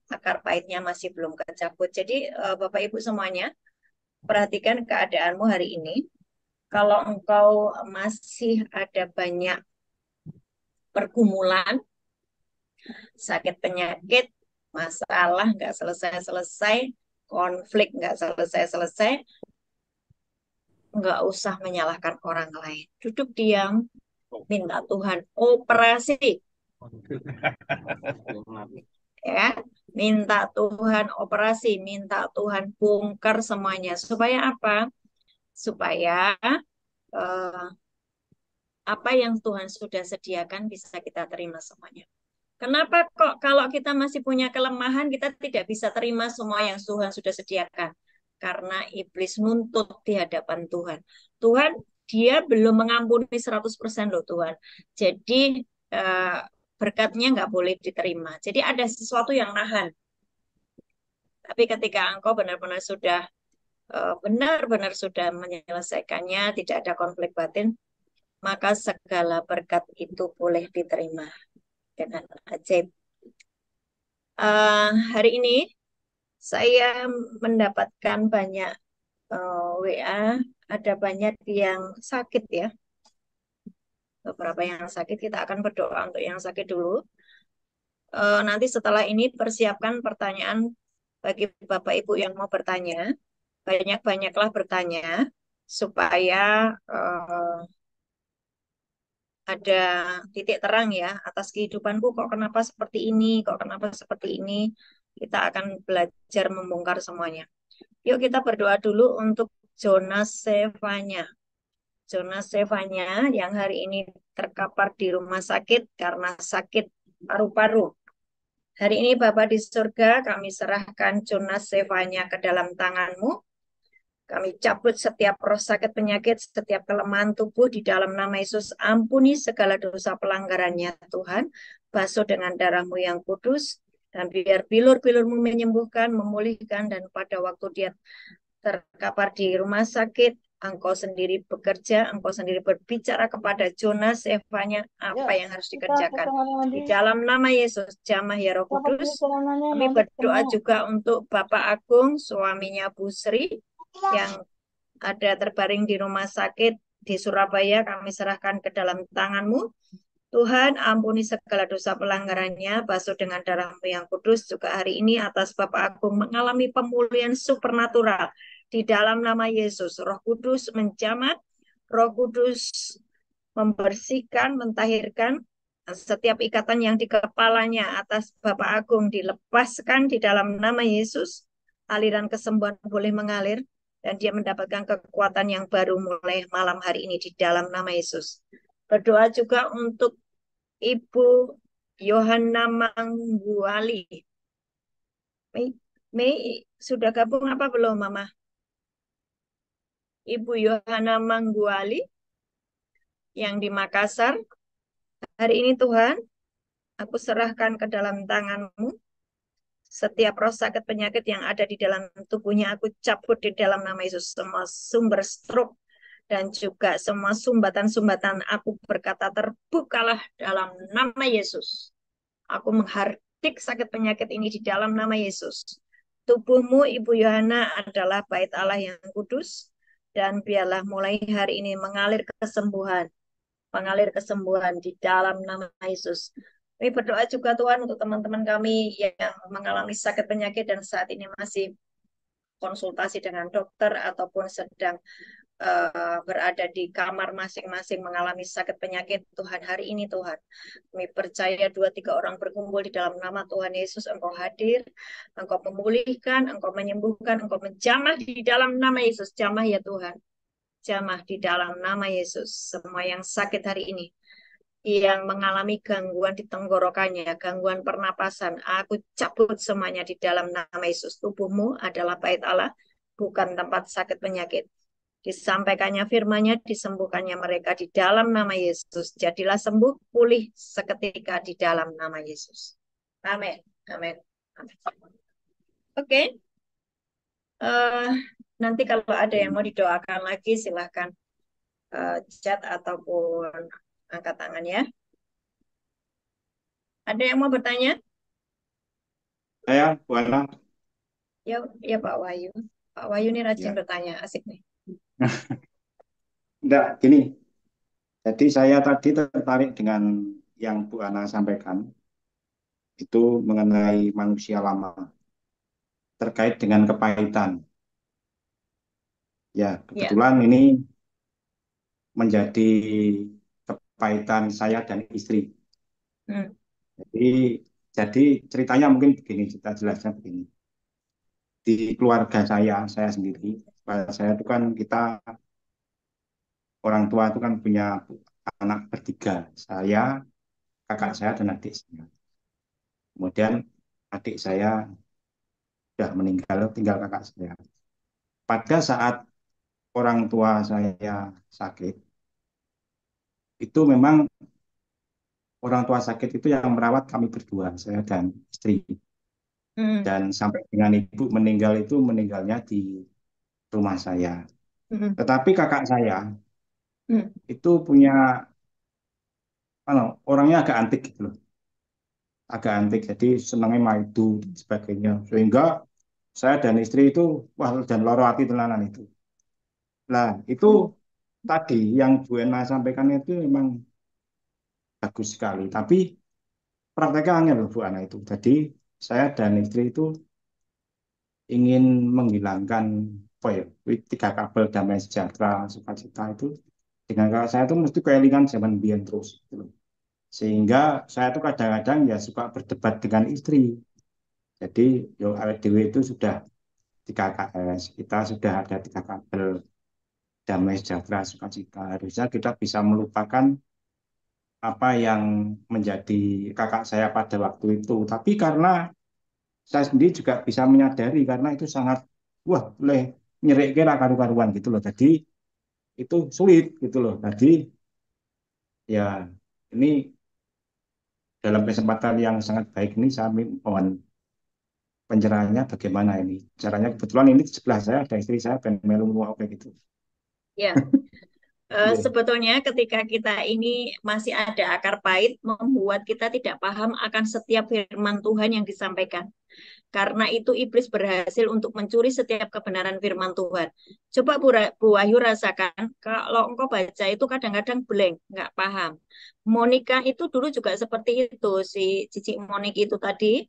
akar pahitnya masih belum kecabut. Jadi Bapak Ibu semuanya, perhatikan keadaanmu hari ini. Kalau engkau masih ada banyak pergumulan, sakit penyakit, masalah nggak selesai-selesai, konflik nggak selesai-selesai, nggak usah menyalahkan orang lain. Duduk diam, minta Tuhan operasi, ya. Minta Tuhan operasi, minta Tuhan bongkar semuanya. Supaya apa? Supaya eh, apa yang Tuhan sudah sediakan bisa kita terima semuanya. Kenapa kok kalau kita masih punya kelemahan, kita tidak bisa terima semua yang Tuhan sudah sediakan? Karena iblis nuntut di hadapan Tuhan. Tuhan, dia belum mengampuni 100% loh Tuhan. Jadi eh, berkatnya nggak boleh diterima. Jadi ada sesuatu yang nahan. Tapi ketika engkau benar-benar sudah benar-benar sudah menyelesaikannya, tidak ada konflik batin, maka segala berkat itu boleh diterima dengan ajaib. Hari ini saya mendapatkan banyak WA, ada banyak yang sakit ya. beberapa yang sakit. Kita akan berdoa untuk yang sakit dulu. Nanti setelah ini persiapkan pertanyaan bagi Bapak Ibu yang mau bertanya. Banyak-banyaklah bertanya supaya eh, ada titik terang ya atas kehidupanku kok kenapa seperti ini, kok kenapa seperti ini. Kita akan belajar membongkar semuanya. Yuk kita berdoa dulu untuk Jonas Sevanya. Jonas Sevanya yang hari ini terkapar di rumah sakit karena sakit paru-paru. Hari ini Bapa di surga, kami serahkan Jonas Sevanya ke dalam tangan-Mu. Kami cabut setiap roh sakit penyakit, setiap kelemahan tubuh di dalam nama Yesus. Ampuni segala dosa pelanggarannya Tuhan. Basuh dengan darah-Mu yang kudus. Dan biar bilur-bilur-Mu menyembuhkan, memulihkan. Dan pada waktu dia terkapar di rumah sakit, Engkau sendiri bekerja, Engkau sendiri berbicara kepada Jonas, Evanya, apa Ya, yang harus kita dikerjakan. potong mandi. Di dalam nama Yesus, jamah ya Roh Kita Kudus, pakai celananya kami nanti berdoa kena. juga untuk Bapak Agung, suaminya Bu Sri, yang ada terbaring di rumah sakit di Surabaya. Kami serahkan ke dalam tangan-Mu. Tuhan, ampuni segala dosa pelanggarannya, basuh dengan darah-Mu yang kudus. Juga hari ini atas Bapak Agung mengalami pemulihan supernatural di dalam nama Yesus. Roh Kudus menjamat, Roh Kudus membersihkan, mentahirkan setiap ikatan yang di kepalanya atas Bapak Agung dilepaskan di dalam nama Yesus. Aliran kesembuhan boleh mengalir dan dia mendapatkan kekuatan yang baru mulai malam hari ini di dalam nama Yesus. Berdoa juga untuk Ibu Yohana Mangguali. Mei, Mei sudah gabung apa belum, Mama? Ibu Yohana Mangguali yang di Makassar. Hari ini Tuhan, aku serahkan ke dalam tangan-Mu. Setiap roh sakit penyakit yang ada di dalam tubuhnya, aku cabut di dalam nama Yesus. Semua sumber stroke dan juga semua sumbatan-sumbatan, aku berkata terbukalah dalam nama Yesus. Aku menghardik sakit penyakit ini di dalam nama Yesus. Tubuhmu, Ibu Yohana, adalah bait Allah yang kudus, dan biarlah mulai hari ini mengalir kesembuhan di dalam nama Yesus. Kami berdoa juga Tuhan untuk teman-teman kami yang mengalami sakit penyakit dan saat ini masih konsultasi dengan dokter ataupun sedang berada di kamar masing-masing mengalami sakit penyakit. Tuhan, hari ini Tuhan, kami percaya 2-3 orang berkumpul di dalam nama Tuhan Yesus, Engkau hadir, Engkau memulihkan, Engkau menyembuhkan, Engkau menjamah di dalam nama Yesus. Jamah ya Tuhan, jamah di dalam nama Yesus. Semua yang sakit hari ini, yang mengalami gangguan di tenggorokannya, gangguan pernapasan, aku cabut semuanya di dalam nama Yesus. Tubuhmu adalah bait Allah, bukan tempat sakit penyakit. Disampaikannya firman-Nya, disembuhkannya mereka di dalam nama Yesus. Jadilah sembuh, pulih seketika di dalam nama Yesus. Amin. Amin. Amin. Oke. Eh, nanti kalau ada yang mau didoakan lagi, silahkan chat ataupun angkat tangan ya. Ada yang mau bertanya? Saya, Bu Ana, Ya, ya Pak Wahyu. Pak Wahyu ini rajin ya. bertanya, asik nih. Enggak, gini. Jadi saya tadi tertarik dengan yang Bu Ana sampaikan, itu mengenai manusia lama, terkait dengan kepahitan. Ya, Ya. kebetulan ini menjadi kepahitan saya dan istri. Hmm. Jadi, jadi ceritanya mungkin begini, kita jelasnya begini. Di keluarga saya sendiri, saya itu kan kita orang tua itu kan punya anak bertiga, saya, kakak saya dan adik saya. Kemudian adik saya sudah meninggal, tinggal kakak saya. Pada saat orang tua saya sakit, itu memang orang tua sakit itu yang merawat kami berdua, saya dan istri. Hmm. Dan sampai dengan ibu meninggal itu meninggalnya di rumah saya. Hmm. Tetapi kakak saya Hmm. itu punya, orangnya agak antik gitu loh. Agak antik, jadi senangnya maidu dan sebagainya. Sehingga saya dan istri itu, wah dan loro hati tenanan itu. Nah, itu tadi yang Bu Ena sampaikan itu memang bagus sekali. Tapi prakteknya angin loh Bu Ana itu. Jadi saya dan istri itu ingin menghilangkan apa ya, tiga kabel damai sejahtera sukacita itu dengan kakak saya itu mesti keelingan zaman biyen terus gitu loh. Sehingga saya tuh kadang-kadang ya suka berdebat dengan istri. Jadi yo awet dewe itu sudah 3 KS, kita sudah ada 3 kabel damai sejahtera sukacita. Harusnya kita bisa melupakan apa yang menjadi kakak saya pada waktu itu. Tapi karena saya sendiri juga bisa menyadari karena itu sangat wah boleh nyerek kira karu-karuan gitu loh. Jadi itu sulit gitu loh. Jadi ya ini dalam kesempatan yang sangat baik ini saya mohon pencerahannya bagaimana ini. Caranya kebetulan ini di sebelah saya ada istri saya pengen melu kayak gitu. Ya, Iya. sebetulnya ketika kita ini masih ada akar pahit, membuat kita tidak paham akan setiap firman Tuhan yang disampaikan. Karena itu iblis berhasil untuk mencuri setiap kebenaran firman Tuhan. Coba Bu Wahyu rasakan, kalau engkau baca itu kadang-kadang blank, nggak paham. Monica itu dulu juga seperti itu, si Cici Monik itu tadi,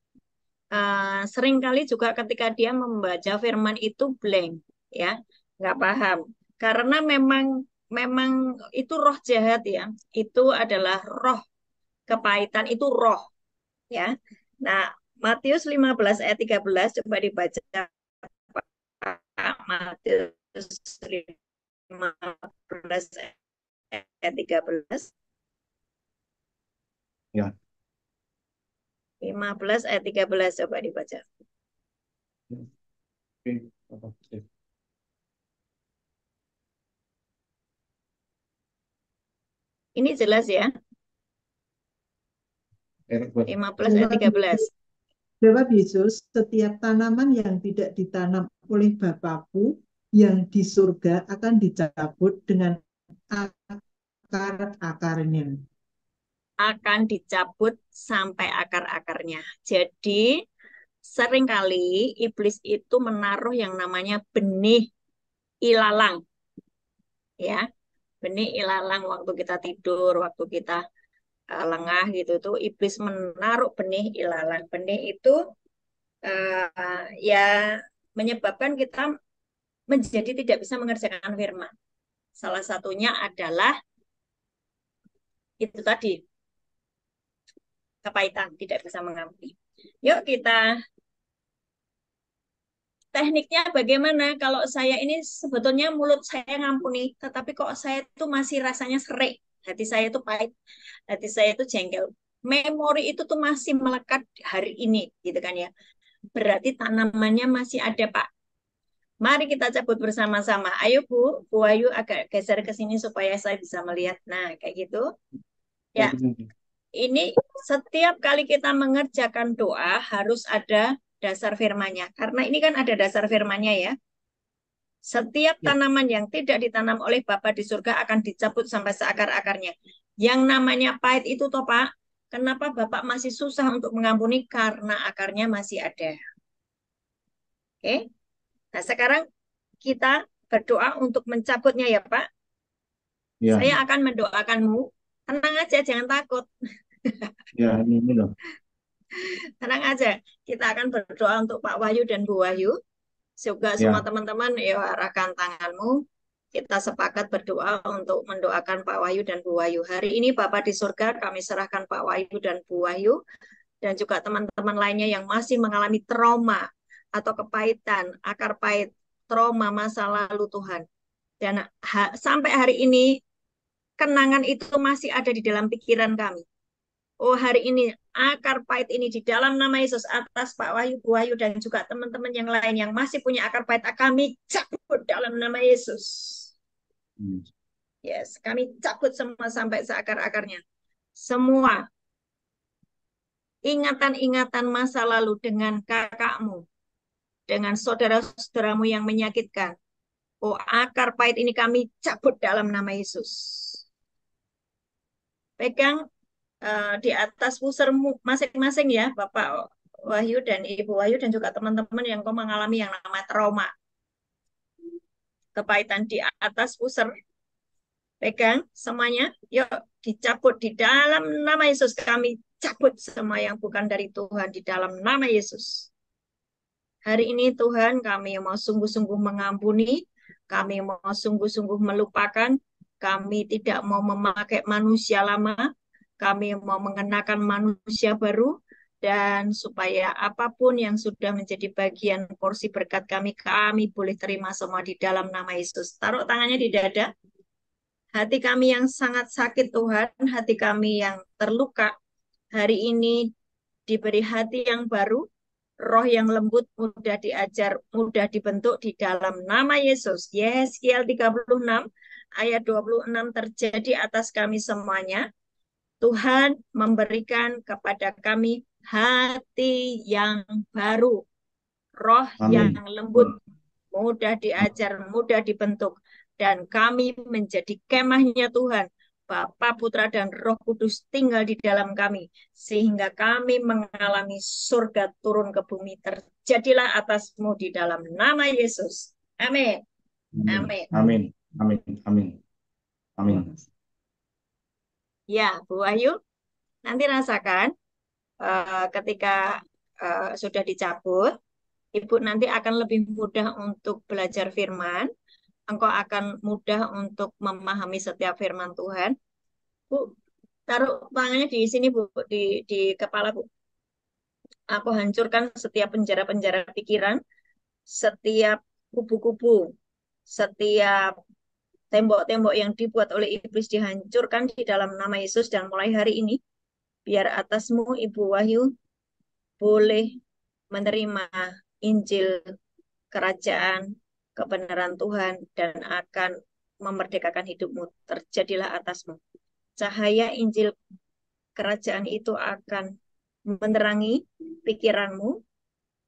seringkali juga ketika dia membaca firman itu blank, ya, nggak paham. Karena memang memang itu roh jahat ya, itu adalah roh kepahitan, itu roh ya. Nah, Matius 15 ayat 13 coba dibaca Pak. Matius 15 ayat 13. Ya. 15 ayat 13 coba dibaca. Oke. Ini jelas ya, 15 ayat Jawab 13. Yesus, jawab Yesus, setiap tanaman yang tidak ditanam oleh Bapakku yang di surga akan dicabut dengan akar-akarnya. Akan dicabut sampai akar-akarnya. Jadi seringkali iblis itu menaruh yang namanya benih ilalang, ya, benih ilalang waktu kita tidur, waktu kita lengah gitu tuh iblis menaruh benih ilalang. Benih itu ya menyebabkan kita menjadi tidak bisa mengerjakan firman. Salah satunya adalah itu tadi, kepahitan, tidak bisa mengampuni. Yuk kita tekniknya bagaimana? Kalau saya ini sebetulnya mulut saya ngampuni, tetapi kok saya itu masih rasanya serik. Hati saya itu pahit, hati saya itu jengkel. Memori itu tuh masih melekat hari ini, gitu kan ya. Berarti tanamannya masih ada, Pak. Mari kita cabut bersama-sama. Ayo Bu Ayu agak geser ke sini supaya saya bisa melihat. Nah, kayak gitu. Ya, ini setiap kali kita mengerjakan doa harus ada dasar firmannya. Karena ini kan ada dasar firmannya ya. Setiap Ya. tanaman yang tidak ditanam oleh Bapa di surga akan dicabut sampai seakar-akarnya. Yang namanya pahit itu toh Pak, kenapa Bapak masih susah untuk mengampuni? Karena akarnya masih ada. Oke. Nah, sekarang kita berdoa untuk mencabutnya ya Pak. Ya, Saya akan mendoakanmu. Tenang aja, jangan takut. ya ini loh. Tenang aja. Kita akan berdoa untuk Pak Wahyu dan Bu Wahyu. Juga semua Ya, teman-teman, ya arahkan tanganmu. Kita sepakat berdoa untuk mendoakan Pak Wahyu dan Bu Wahyu. Hari ini Bapak di surga, kami serahkan Pak Wahyu dan Bu Wahyu. Dan juga teman-teman lainnya yang masih mengalami trauma atau kepahitan, akar pahit, trauma masa lalu Tuhan. Dan sampai hari ini, kenangan itu masih ada di dalam pikiran kami. Oh, hari ini akar pahit ini di dalam nama Yesus atas Pak Wahyu, Bu Wahyu dan juga teman-teman yang lain yang masih punya akar pahit kami cabut dalam nama Yesus. Yes, kami cabut semua sampai seakar-akarnya. Semua ingatan-ingatan masa lalu dengan kakakmu, dengan saudara-saudaramu yang menyakitkan. Oh, akar pahit ini kami cabut dalam nama Yesus. Pegang di atas pusarmu masing-masing ya, Bapak Wahyu dan Ibu Wahyu dan juga teman-teman yang kau mengalami yang namanya trauma. Kepahitan di atas pusar. Pegang semuanya. Yuk dicabut di dalam nama Yesus. Kami cabut semua yang bukan dari Tuhan di dalam nama Yesus. Hari ini Tuhan kami mau sungguh-sungguh mengampuni. Kami mau sungguh-sungguh melupakan. Kami tidak mau memakai manusia lama. Kami mau mengenakan manusia baru. Dan supaya apapun yang sudah menjadi bagian porsi berkat kami, kami boleh terima semua di dalam nama Yesus. Taruh tangannya di dada. Hati kami yang sangat sakit Tuhan, hati kami yang terluka, hari ini diberi hati yang baru, roh yang lembut, mudah diajar, mudah dibentuk di dalam nama Yesus. Yeskiel 36 ayat 26 terjadi atas kami semuanya. Tuhan memberikan kepada kami hati yang baru, roh yang Amin. lembut, mudah diajar, mudah dibentuk. Dan kami menjadi kemahnya Tuhan. Bapa, Putra, dan Roh Kudus tinggal di dalam kami. Sehingga kami mengalami surga turun ke bumi. Terjadilah atasmu di dalam nama Yesus. Amin. Amin. Amin. Amin. Amin. Amin. Ya, Bu Wahyu, nanti rasakan ketika sudah dicabut, Ibu nanti akan lebih mudah untuk belajar firman. Engkau akan mudah untuk memahami setiap firman Tuhan. Bu, taruh tangannya di sini, Bu, di kepala, Bu. Aku hancurkan setiap penjara-penjara pikiran, setiap kubu-kubu, setiap tembok-tembok yang dibuat oleh iblis dihancurkan di dalam nama Yesus. Dan mulai hari ini, biar atasmu, Ibu Wahyu, boleh menerima Injil kerajaan, kebenaran Tuhan, dan akan memerdekakan hidupmu. Terjadilah atasmu. Cahaya Injil kerajaan itu akan menerangi pikiranmu,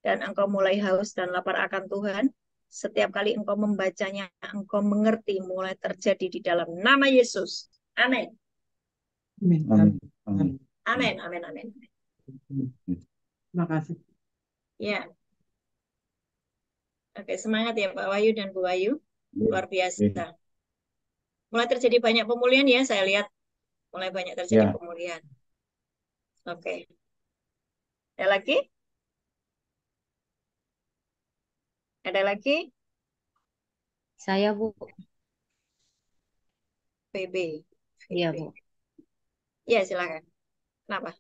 dan engkau mulai haus dan lapar akan Tuhan. Setiap kali engkau membacanya, engkau mengerti mulai terjadi di dalam nama Yesus. Amin. Amin. Amin. Amin. Amin. Amin. Amin. Terima kasih. Ya. Oke, semangat ya Pak Wahyu dan Bu Wahyu. Luar biasa. Mulai terjadi banyak pemulihan ya, saya lihat. Mulai banyak terjadi Ya. pemulihan. Oke. Ada lagi? Ada lagi? Saya, Bu. PB. Iya, PB. Bu. Ya, silakan. Kenapa?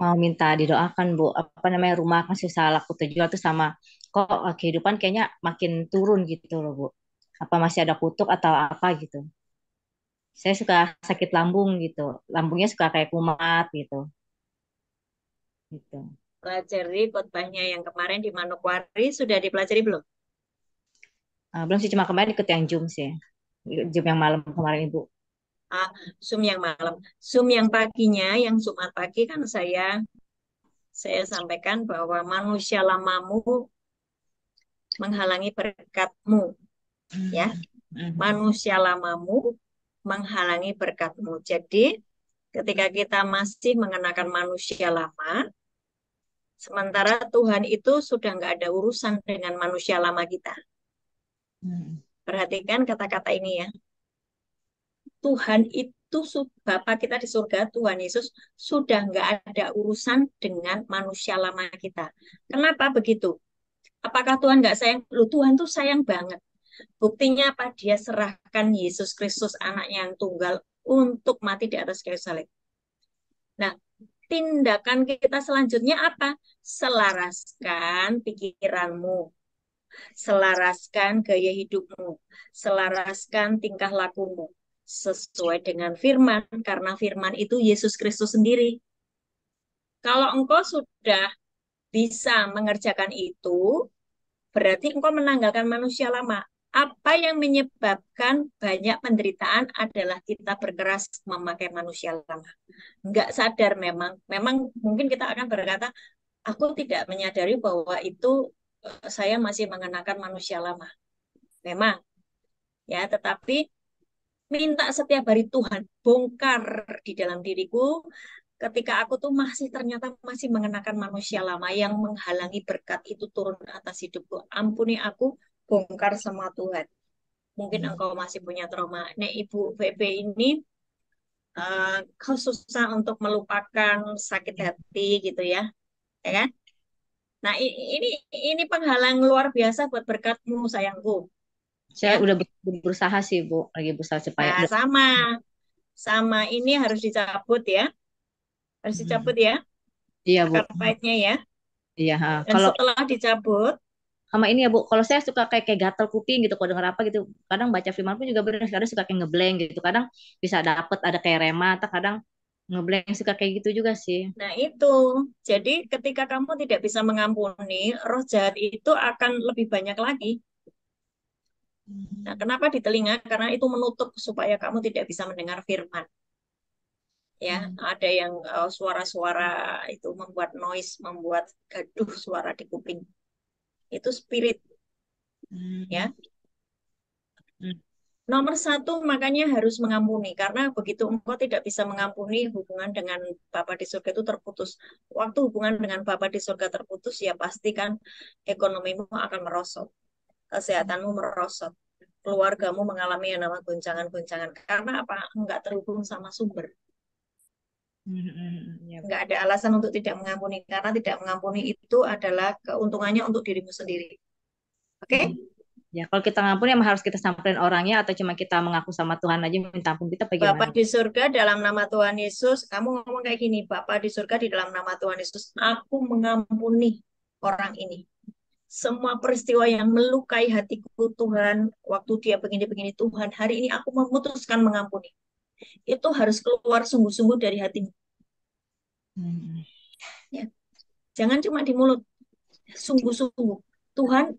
Mau minta didoakan, Bu. Apa namanya, rumah kan susah laku terjual tuh sama kok kehidupan kayaknya makin turun gitu loh, Bu. Apa masih ada kutuk atau apa gitu. Saya suka sakit lambung gitu. Lambungnya suka kayak kumat gitu. Gitu. Pelajari khotbahnya yang kemarin di Manokwari sudah dipelajari belum? Belum sih, cuma kemarin ikut yang Zoom sih. Zoom yang malam kemarin, Ibu. Zoom yang malam. Zoom yang paginya, yang Jumat pagi kan saya sampaikan bahwa manusia lamamu menghalangi berkatmu, ya. Manusia lamamu menghalangi berkatmu. Jadi, ketika kita masih mengenakan manusia lama, sementara Tuhan itu sudah nggak ada urusan dengan manusia lama kita. Perhatikan kata-kata ini ya. Tuhan itu, Bapa kita di surga, Tuhan Yesus, sudah nggak ada urusan dengan manusia lama kita. Kenapa begitu? Apakah Tuhan nggak sayang? Loh, Tuhan tuh sayang banget. Buktinya apa? Dia serahkan Yesus Kristus anaknya yang tunggal untuk mati di atas kayu salib. Nah, tindakan kita selanjutnya apa? Selaraskan pikiranmu, selaraskan gaya hidupmu, selaraskan tingkah lakumu sesuai dengan firman, karena firman itu Yesus Kristus sendiri. Kalau engkau sudah bisa mengerjakan itu, berarti engkau menanggalkan manusia lama. Apa yang menyebabkan banyak penderitaan adalah kita berkeras memakai manusia lama. Enggak sadar memang mungkin kita akan berkata, aku tidak menyadari bahwa itu saya masih mengenakan manusia lama. Memang, ya, tetapi minta setiap hari Tuhan bongkar di dalam diriku ketika aku tuh ternyata masih mengenakan manusia lama yang menghalangi berkat itu turun atas hidupku. Ampuni aku, bongkar semua Tuhan. Mungkin engkau masih punya trauma. Nek Ibu VP ini kau susah untuk melupakan sakit hati gitu ya, ya kan? Nah, ini penghalang luar biasa buat berkatmu, sayangku, Saya ya. udah berusaha sih, Bu. Lagi berusaha supaya Nah, sama ini harus dicabut ya, harus dicabut ya, Iya, Bu. akar pahitnya ya. Iya, Dan kalau setelah dicabut, sama ini ya, Bu. Kalau saya suka kayak gatal kuping gitu kalau dengar apa gitu. Kadang baca firman pun juga benar, kadang suka kayak ngeblank gitu. Kadang bisa dapet ada kayak rema, atau kadang ngeblank suka kayak gitu juga sih. nah itu, jadi ketika kamu tidak bisa mengampuni, roh jahat itu akan lebih banyak lagi. Nah, kenapa di telinga? Karena itu menutup supaya kamu tidak bisa mendengar firman. Ya, ada yang suara-suara itu membuat noise, membuat gaduh suara di kuping. Itu spirit, ya. Nomor satu, makanya harus mengampuni. Karena begitu engkau tidak bisa mengampuni, hubungan dengan Bapa di surga itu terputus. Waktu hubungan dengan Bapa di surga terputus, ya pastikan ekonomimu akan merosot. Kesehatanmu merosot. Keluargamu mengalami yang namanya goncangan-goncangan. Karena apa? Enggak terhubung sama sumber. Ya, Enggak ada alasan untuk tidak mengampuni. Karena tidak mengampuni itu adalah keuntungannya untuk dirimu sendiri. Oke? ya, kalau kita ngampuni emang harus kita samperin orangnya atau cuma kita mengaku sama Tuhan aja minta ampun kita Bapa bagaimana? di surga dalam nama Tuhan Yesus, kamu ngomong kayak gini, Bapa di surga di dalam nama Tuhan Yesus, aku mengampuni orang ini. Semua peristiwa yang melukai hatiku Tuhan, waktu dia begini-begini Tuhan, hari ini aku memutuskan mengampuni. Itu harus keluar sungguh-sungguh dari hatimu. Ya. Jangan cuma di mulut, sungguh-sungguh. Tuhan,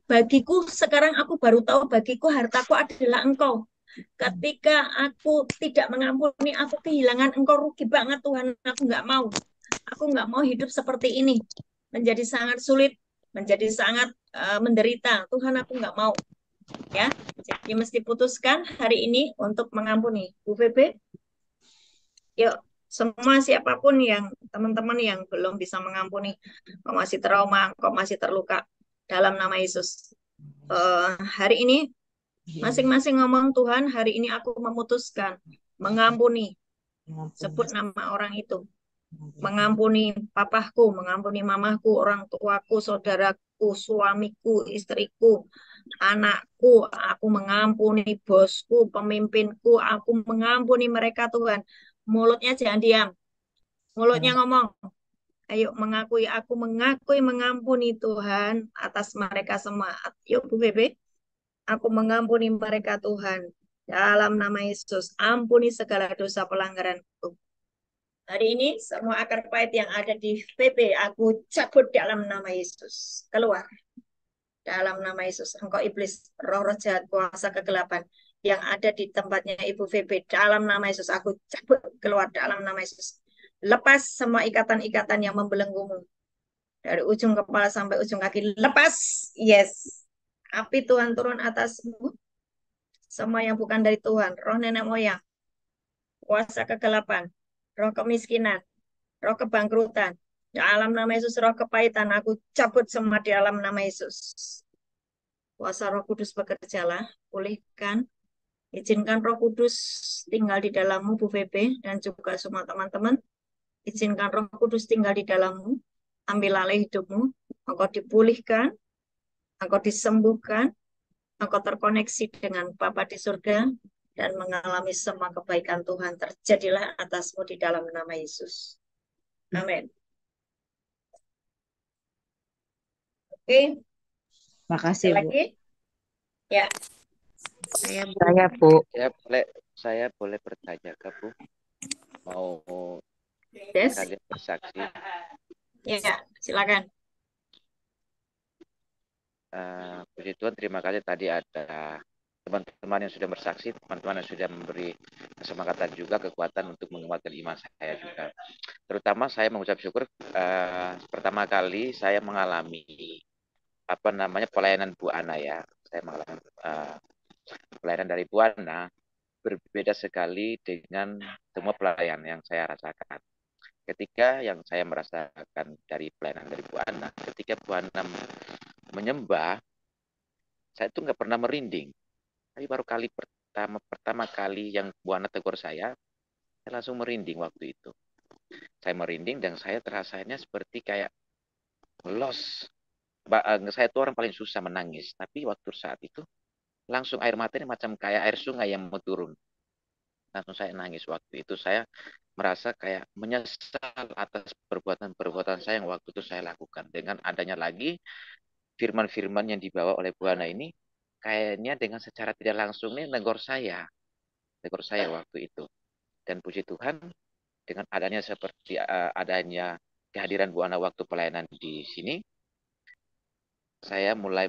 bagiku sekarang aku baru tahu bagiku hartaku adalah Engkau. Ketika aku tidak mengampuni, aku kehilangan Engkau, rugi banget Tuhan. Aku nggak mau. Aku nggak mau hidup seperti ini. Menjadi sangat sulit, menjadi sangat menderita. Tuhan, aku nggak mau. Ya, jadi mesti putuskan hari ini untuk mengampuni. Bu Febe, yuk semua siapapun yang teman-teman yang belum bisa mengampuni, kau masih trauma, kau masih terluka, dalam nama Yesus. Hari ini masing-masing ngomong, Tuhan, hari ini aku memutuskan mengampuni. Sebut nama orang itu. Mengampuni papaku, mengampuni mamaku, orang tuaku, saudaraku, suamiku, istriku, anakku. Aku mengampuni bosku, pemimpinku. Aku mengampuni mereka, Tuhan. Mulutnya jangan diam. Mulutnya ngomong. Ayo mengakui, aku mengakui mengampuni Tuhan atas mereka semua. Yuk Bu Bebe. Aku mengampuni mereka Tuhan. Dalam nama Yesus, ampuni segala dosa pelanggaranku. Hari ini semua akar pahit yang ada di PP, aku cabut dalam nama Yesus. Keluar. Dalam nama Yesus, engkau iblis, roh-roh jahat, kuasa kegelapan yang ada di tempatnya Ibu VP. Dalam nama Yesus, aku cabut keluar dalam nama Yesus. Lepas semua ikatan-ikatan yang membelenggumu. Dari ujung kepala sampai ujung kaki. Lepas. Yes. Api Tuhan turun atasmu. Semua yang bukan dari Tuhan. Roh nenek moyang. Kuasa kegelapan. Roh kemiskinan. Roh kebangkrutan. Dalam nama Yesus, roh kepahitan. Aku cabut semua di dalam nama Yesus. Kuasa Roh Kudus bekerjalah. Pulihkan. Izinkan Roh Kudus tinggal di dalammu, Bu Febe, dan juga semua teman-teman. Izinkan Roh Kudus tinggal di dalammu. Ambil alih hidupmu. Engkau dipulihkan. Engkau disembuhkan. Engkau terkoneksi dengan Bapa di surga dan mengalami semua kebaikan Tuhan terjadilah atasmu di dalam nama Yesus. Amin. Oke, Makasih, Bu. lagi? Ya, Saya, Bu. Saya boleh bertanya ke Bu? Mau Des. kalian bersaksi? Ya, silakan. Puji Tuhan, terima kasih tadi ada teman-teman yang sudah bersaksi, teman-teman yang sudah memberi kesemangatan juga, kekuatan untuk menguatkan iman saya juga. Terutama saya mengucap syukur pertama kali saya mengalami pelayanan Bu Ana ya. Saya mengalami pelayanan dari Bu Ana berbeda sekali dengan semua pelayanan yang saya rasakan. Ketika yang saya merasakan dari pelayanan dari Bu Ana, ketika Bu Ana menyembah, saya tuh nggak pernah merinding. Tapi baru pertama kali yang Bu Ana tegur saya langsung merinding waktu itu. Saya merinding dan saya terasanya seperti kayak los. Saya tuh orang paling susah menangis. Tapi waktu saat itu langsung air mata ini macam kayak air sungai yang mau turun. Langsung saya nangis waktu itu. Saya merasa kayak menyesal atas perbuatan-perbuatan saya yang waktu itu saya lakukan. Dengan adanya lagi firman-firman yang dibawa oleh Bu Ana ini, kayaknya dengan secara tidak langsung nih negor saya waktu itu. Dan puji Tuhan, dengan adanya seperti adanya kehadiran Bu Ana waktu pelayanan di sini, saya mulai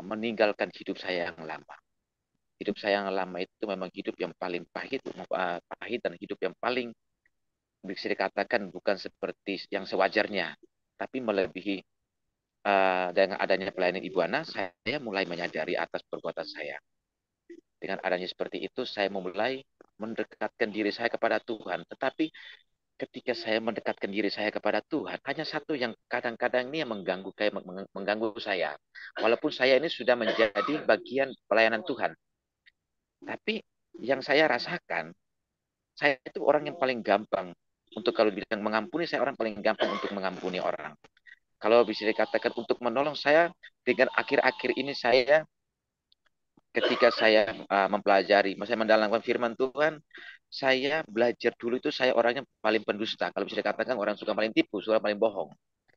meninggalkan hidup saya yang lama. Hidup saya yang lama itu memang hidup yang paling pahit dan hidup yang paling bisa dikatakan bukan seperti yang sewajarnya, tapi melebihi. Dengan adanya pelayanan Ibu Ana, saya mulai menyadari atas perbuatan saya. Dengan adanya seperti itu, saya mulai mendekatkan diri saya kepada Tuhan. Tetapi ketika saya mendekatkan diri saya kepada Tuhan, hanya satu yang kadang-kadang ini yang mengganggu saya. Walaupun saya ini sudah menjadi bagian pelayanan Tuhan. Tapi yang saya rasakan, saya itu orang yang paling gampang. Untuk kalau bilang mengampuni, saya orang paling gampang untuk mengampuni orang. Kalau bisa dikatakan untuk menolong saya, dengan akhir-akhir ini saya ketika saya mempelajari, saya mendalamkan firman Tuhan, saya belajar dulu itu saya orangnya paling pendusta. Kalau bisa dikatakan orang suka paling tipu, suka paling bohong.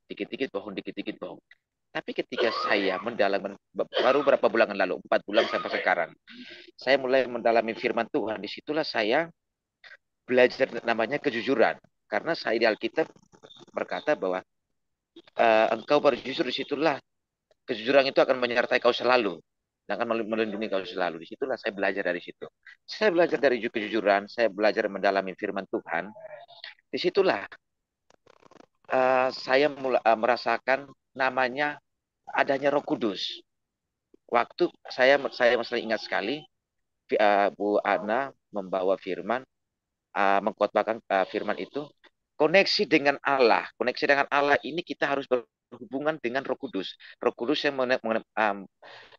Dikit-dikit bohong, dikit-dikit bohong. Tapi ketika saya mendalami, baru berapa bulan lalu, 4 bulan sampai sekarang, saya mulai mendalami firman Tuhan. Disitulah saya belajar namanya kejujuran. Karena saya di Alkitab berkata bahwa engkau berjujur, disitulah kejujuran itu akan menyertai kau selalu dan akan melindungi kau selalu. Disitulah saya belajar dari situ. Saya belajar dari kejujuran, saya belajar mendalami firman Tuhan. Disitulah saya mulai merasakan namanya adanya Roh Kudus. Waktu saya masih ingat sekali Bu Ana membawa firman, mengkhotbahkan firman itu, koneksi dengan Allah. Koneksi dengan Allah ini kita harus berhubungan dengan Roh Kudus. Roh Kudus yang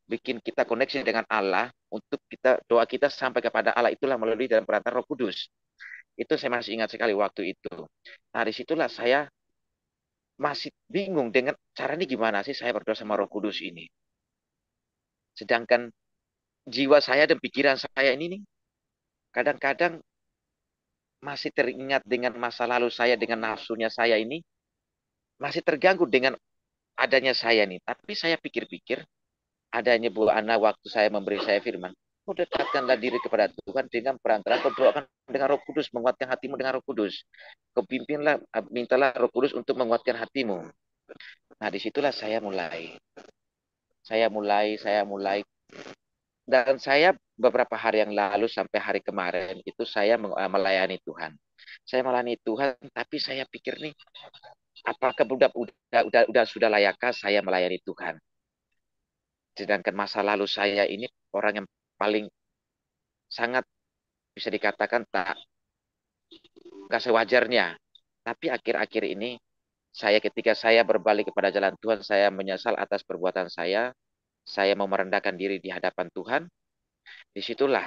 bikin kita koneksi dengan Allah untuk doa kita sampai kepada Allah, itulah melalui dalam perantara Roh Kudus. Itu saya masih ingat sekali waktu itu. Nah, disitulah saya masih bingung dengan cara ini gimana sih saya berdoa sama Roh Kudus ini. Sedangkan jiwa saya dan pikiran saya ini nih, kadang-kadang masih teringat dengan masa lalu saya, dengan nafsunya saya ini, masih terganggu dengan adanya saya nih. Tapi saya pikir-pikir, adanya Bu Ana waktu saya memberi saya firman, dekatkanlah diri kepada Tuhan dengan perantara kau doakan dengan Roh Kudus, menguatkan hatimu dengan Roh Kudus. Kau pimpinlah, mintalah Roh Kudus untuk menguatkan hatimu. Nah, disitulah saya mulai. Dan saya beberapa hari yang lalu sampai hari kemarin itu saya melayani Tuhan. Saya melayani Tuhan, tapi saya pikir nih, apakah udah sudah layakkah saya melayani Tuhan? Sedangkan masa lalu saya ini orang yang paling sangat bisa dikatakan tak sewajarnya. Tapi akhir-akhir ini ketika saya berbalik kepada jalan Tuhan, saya menyesal atas perbuatan saya mau merendahkan diri di hadapan Tuhan. Disitulah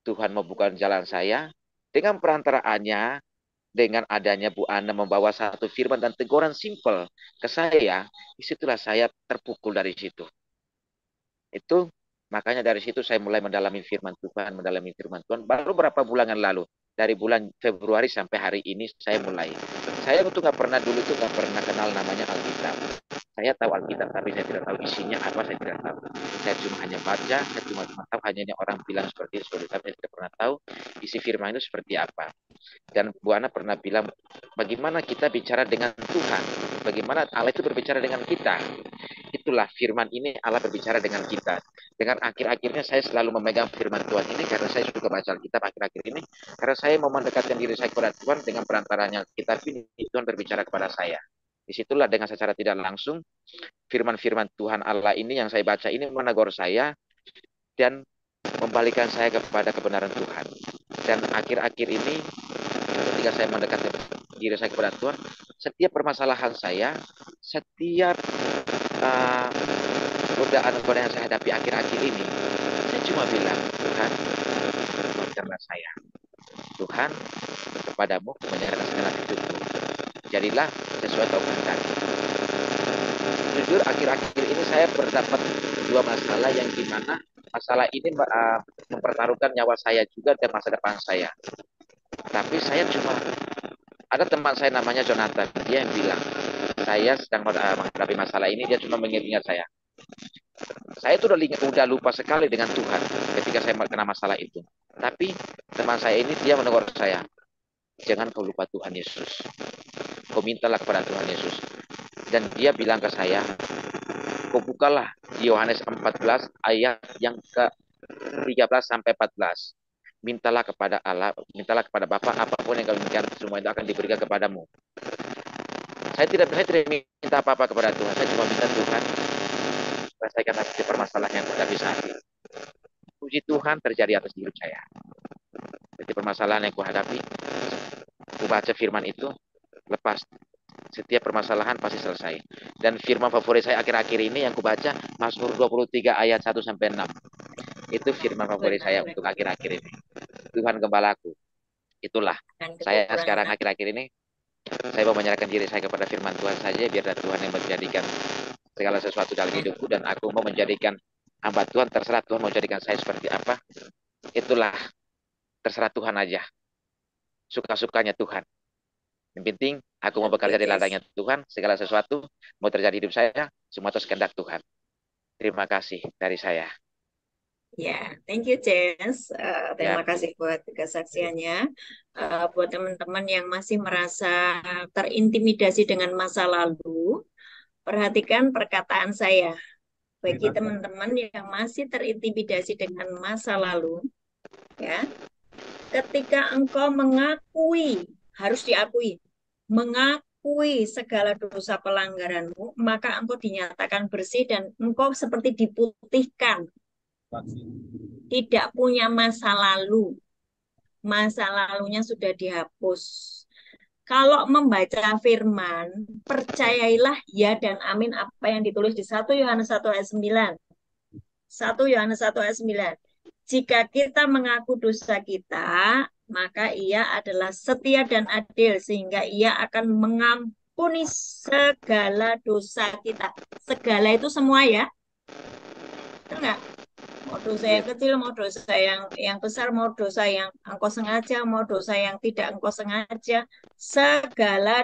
Tuhan membuka jalan saya dengan perantaraannya, dengan adanya Bu Ana membawa satu firman dan teguran simpel ke saya. Disitulah saya terpukul dari situ. Itu makanya dari situ saya mulai mendalami firman Tuhan. Baru berapa bulan yang lalu, dari bulan Februari sampai hari ini saya mulai. Saya itu nggak pernah kenal namanya Alkitab. Saya tahu Alkitab, tapi saya tidak tahu isinya apa, saya tidak tahu. Saya cuma hanya baca, saya cuma tahu hanya orang bilang seperti itu, tapi saya tidak pernah tahu isi firman itu seperti apa. Dan Bu Ana pernah bilang, bagaimana kita bicara dengan Tuhan, bagaimana Allah itu berbicara dengan kita. Itulah firman ini, Allah berbicara dengan kita. Dengan akhir-akhirnya saya selalu memegang firman Tuhan ini karena saya suka baca Alkitab akhir-akhir ini, karena saya mau mendekatkan diri saya kepada Tuhan dengan perantaranya kitab ini, Tuhan berbicara kepada saya. Disitulah dengan secara tidak langsung firman-firman Tuhan Allah ini yang saya baca ini menegur saya dan membalikan saya kepada kebenaran Tuhan. Dan akhir-akhir ini ketika saya mendekatkan diri saya kepada Tuhan, setiap permasalahan saya, setiap godaan-godaan yang saya hadapi akhir-akhir ini, saya cuma bilang, Tuhan, kuatkanlah saya. Tuhan, kepadamu menyerahkan segala hidupku. Jadilah sesuai kau kehendaki. Jujur, akhir-akhir ini saya berdapat dua masalah yang dimana masalah ini mempertaruhkan nyawa saya juga dan masa depan saya. Tapi saya cuma, ada teman saya namanya Jonathan, dia yang bilang, saya sedang menghadapi masalah ini, dia cuma mengingat saya. Saya itu udah lupa sekali dengan Tuhan ketika saya kena masalah itu. Tapi teman saya ini, dia menegur saya, jangan kau lupa Tuhan Yesus. Kau mintalah kepada Tuhan Yesus. Dan dia bilang ke saya, kau bukalah Yohanes 14 ayat yang ke-13 sampai 14. Mintalah kepada Allah, mintalah kepada Bapa, apapun yang kau inginkan, semua itu akan diberikan kepadamu. Saya tidak minta apa-apa kepada Tuhan. Saya cuma minta Tuhan selesaikan hati permasalahan yang hadapi saat ini. Puji Tuhan terjadi atas hidup saya. Jadi permasalahan yang kuhadapi, ku baca firman itu, lepas setiap permasalahan pasti selesai. Dan firman favorit saya akhir-akhir ini yang kubaca, Mazmur 23 ayat 1 sampai 6. Itu firman favorit saya untuk akhir-akhir ini. Tuhan gembalaku. Itulah. Saya sekarang akhir-akhir ini, saya mau menyerahkan diri saya kepada firman Tuhan saja, biar Tuhan yang menjadikan segala sesuatu dalam hidupku, dan aku mau menjadikan hamba Tuhan. Terserah Tuhan mau jadikan saya seperti apa. Itulah, terserah Tuhan aja. Suka-sukanya Tuhan. Yang penting aku mau bekerja di ladangnya Tuhan. Segala sesuatu mau terjadi hidup saya, semua atas kehendak Tuhan. Terima kasih dari saya. Ya, thank you, Jens. Terima kasih buat kesaksiannya. Buat teman-teman yang masih merasa terintimidasi dengan masa lalu, perhatikan perkataan saya. Bagi teman-teman yang masih terintimidasi dengan masa lalu, ya, ketika engkau mengakui, harus diakui, mengakui segala dosa pelanggaranmu, maka engkau dinyatakan bersih dan engkau seperti diputihkan. Tidak punya masa lalu. Masa lalunya sudah dihapus. Kalau membaca firman, percayailah ya dan amin apa yang ditulis di 1 Yohanes 1 ayat 9. 1 Yohanes 1 ayat 9. Jika kita mengaku dosa kita, maka ia adalah setia dan adil, sehingga ia akan mengampuni segala dosa kita. Segala itu semua ya. Enggak? Mau dosa yang kecil, mau dosa yang besar, mau dosa yang engkau sengaja, mau dosa yang tidak engkau sengaja, segala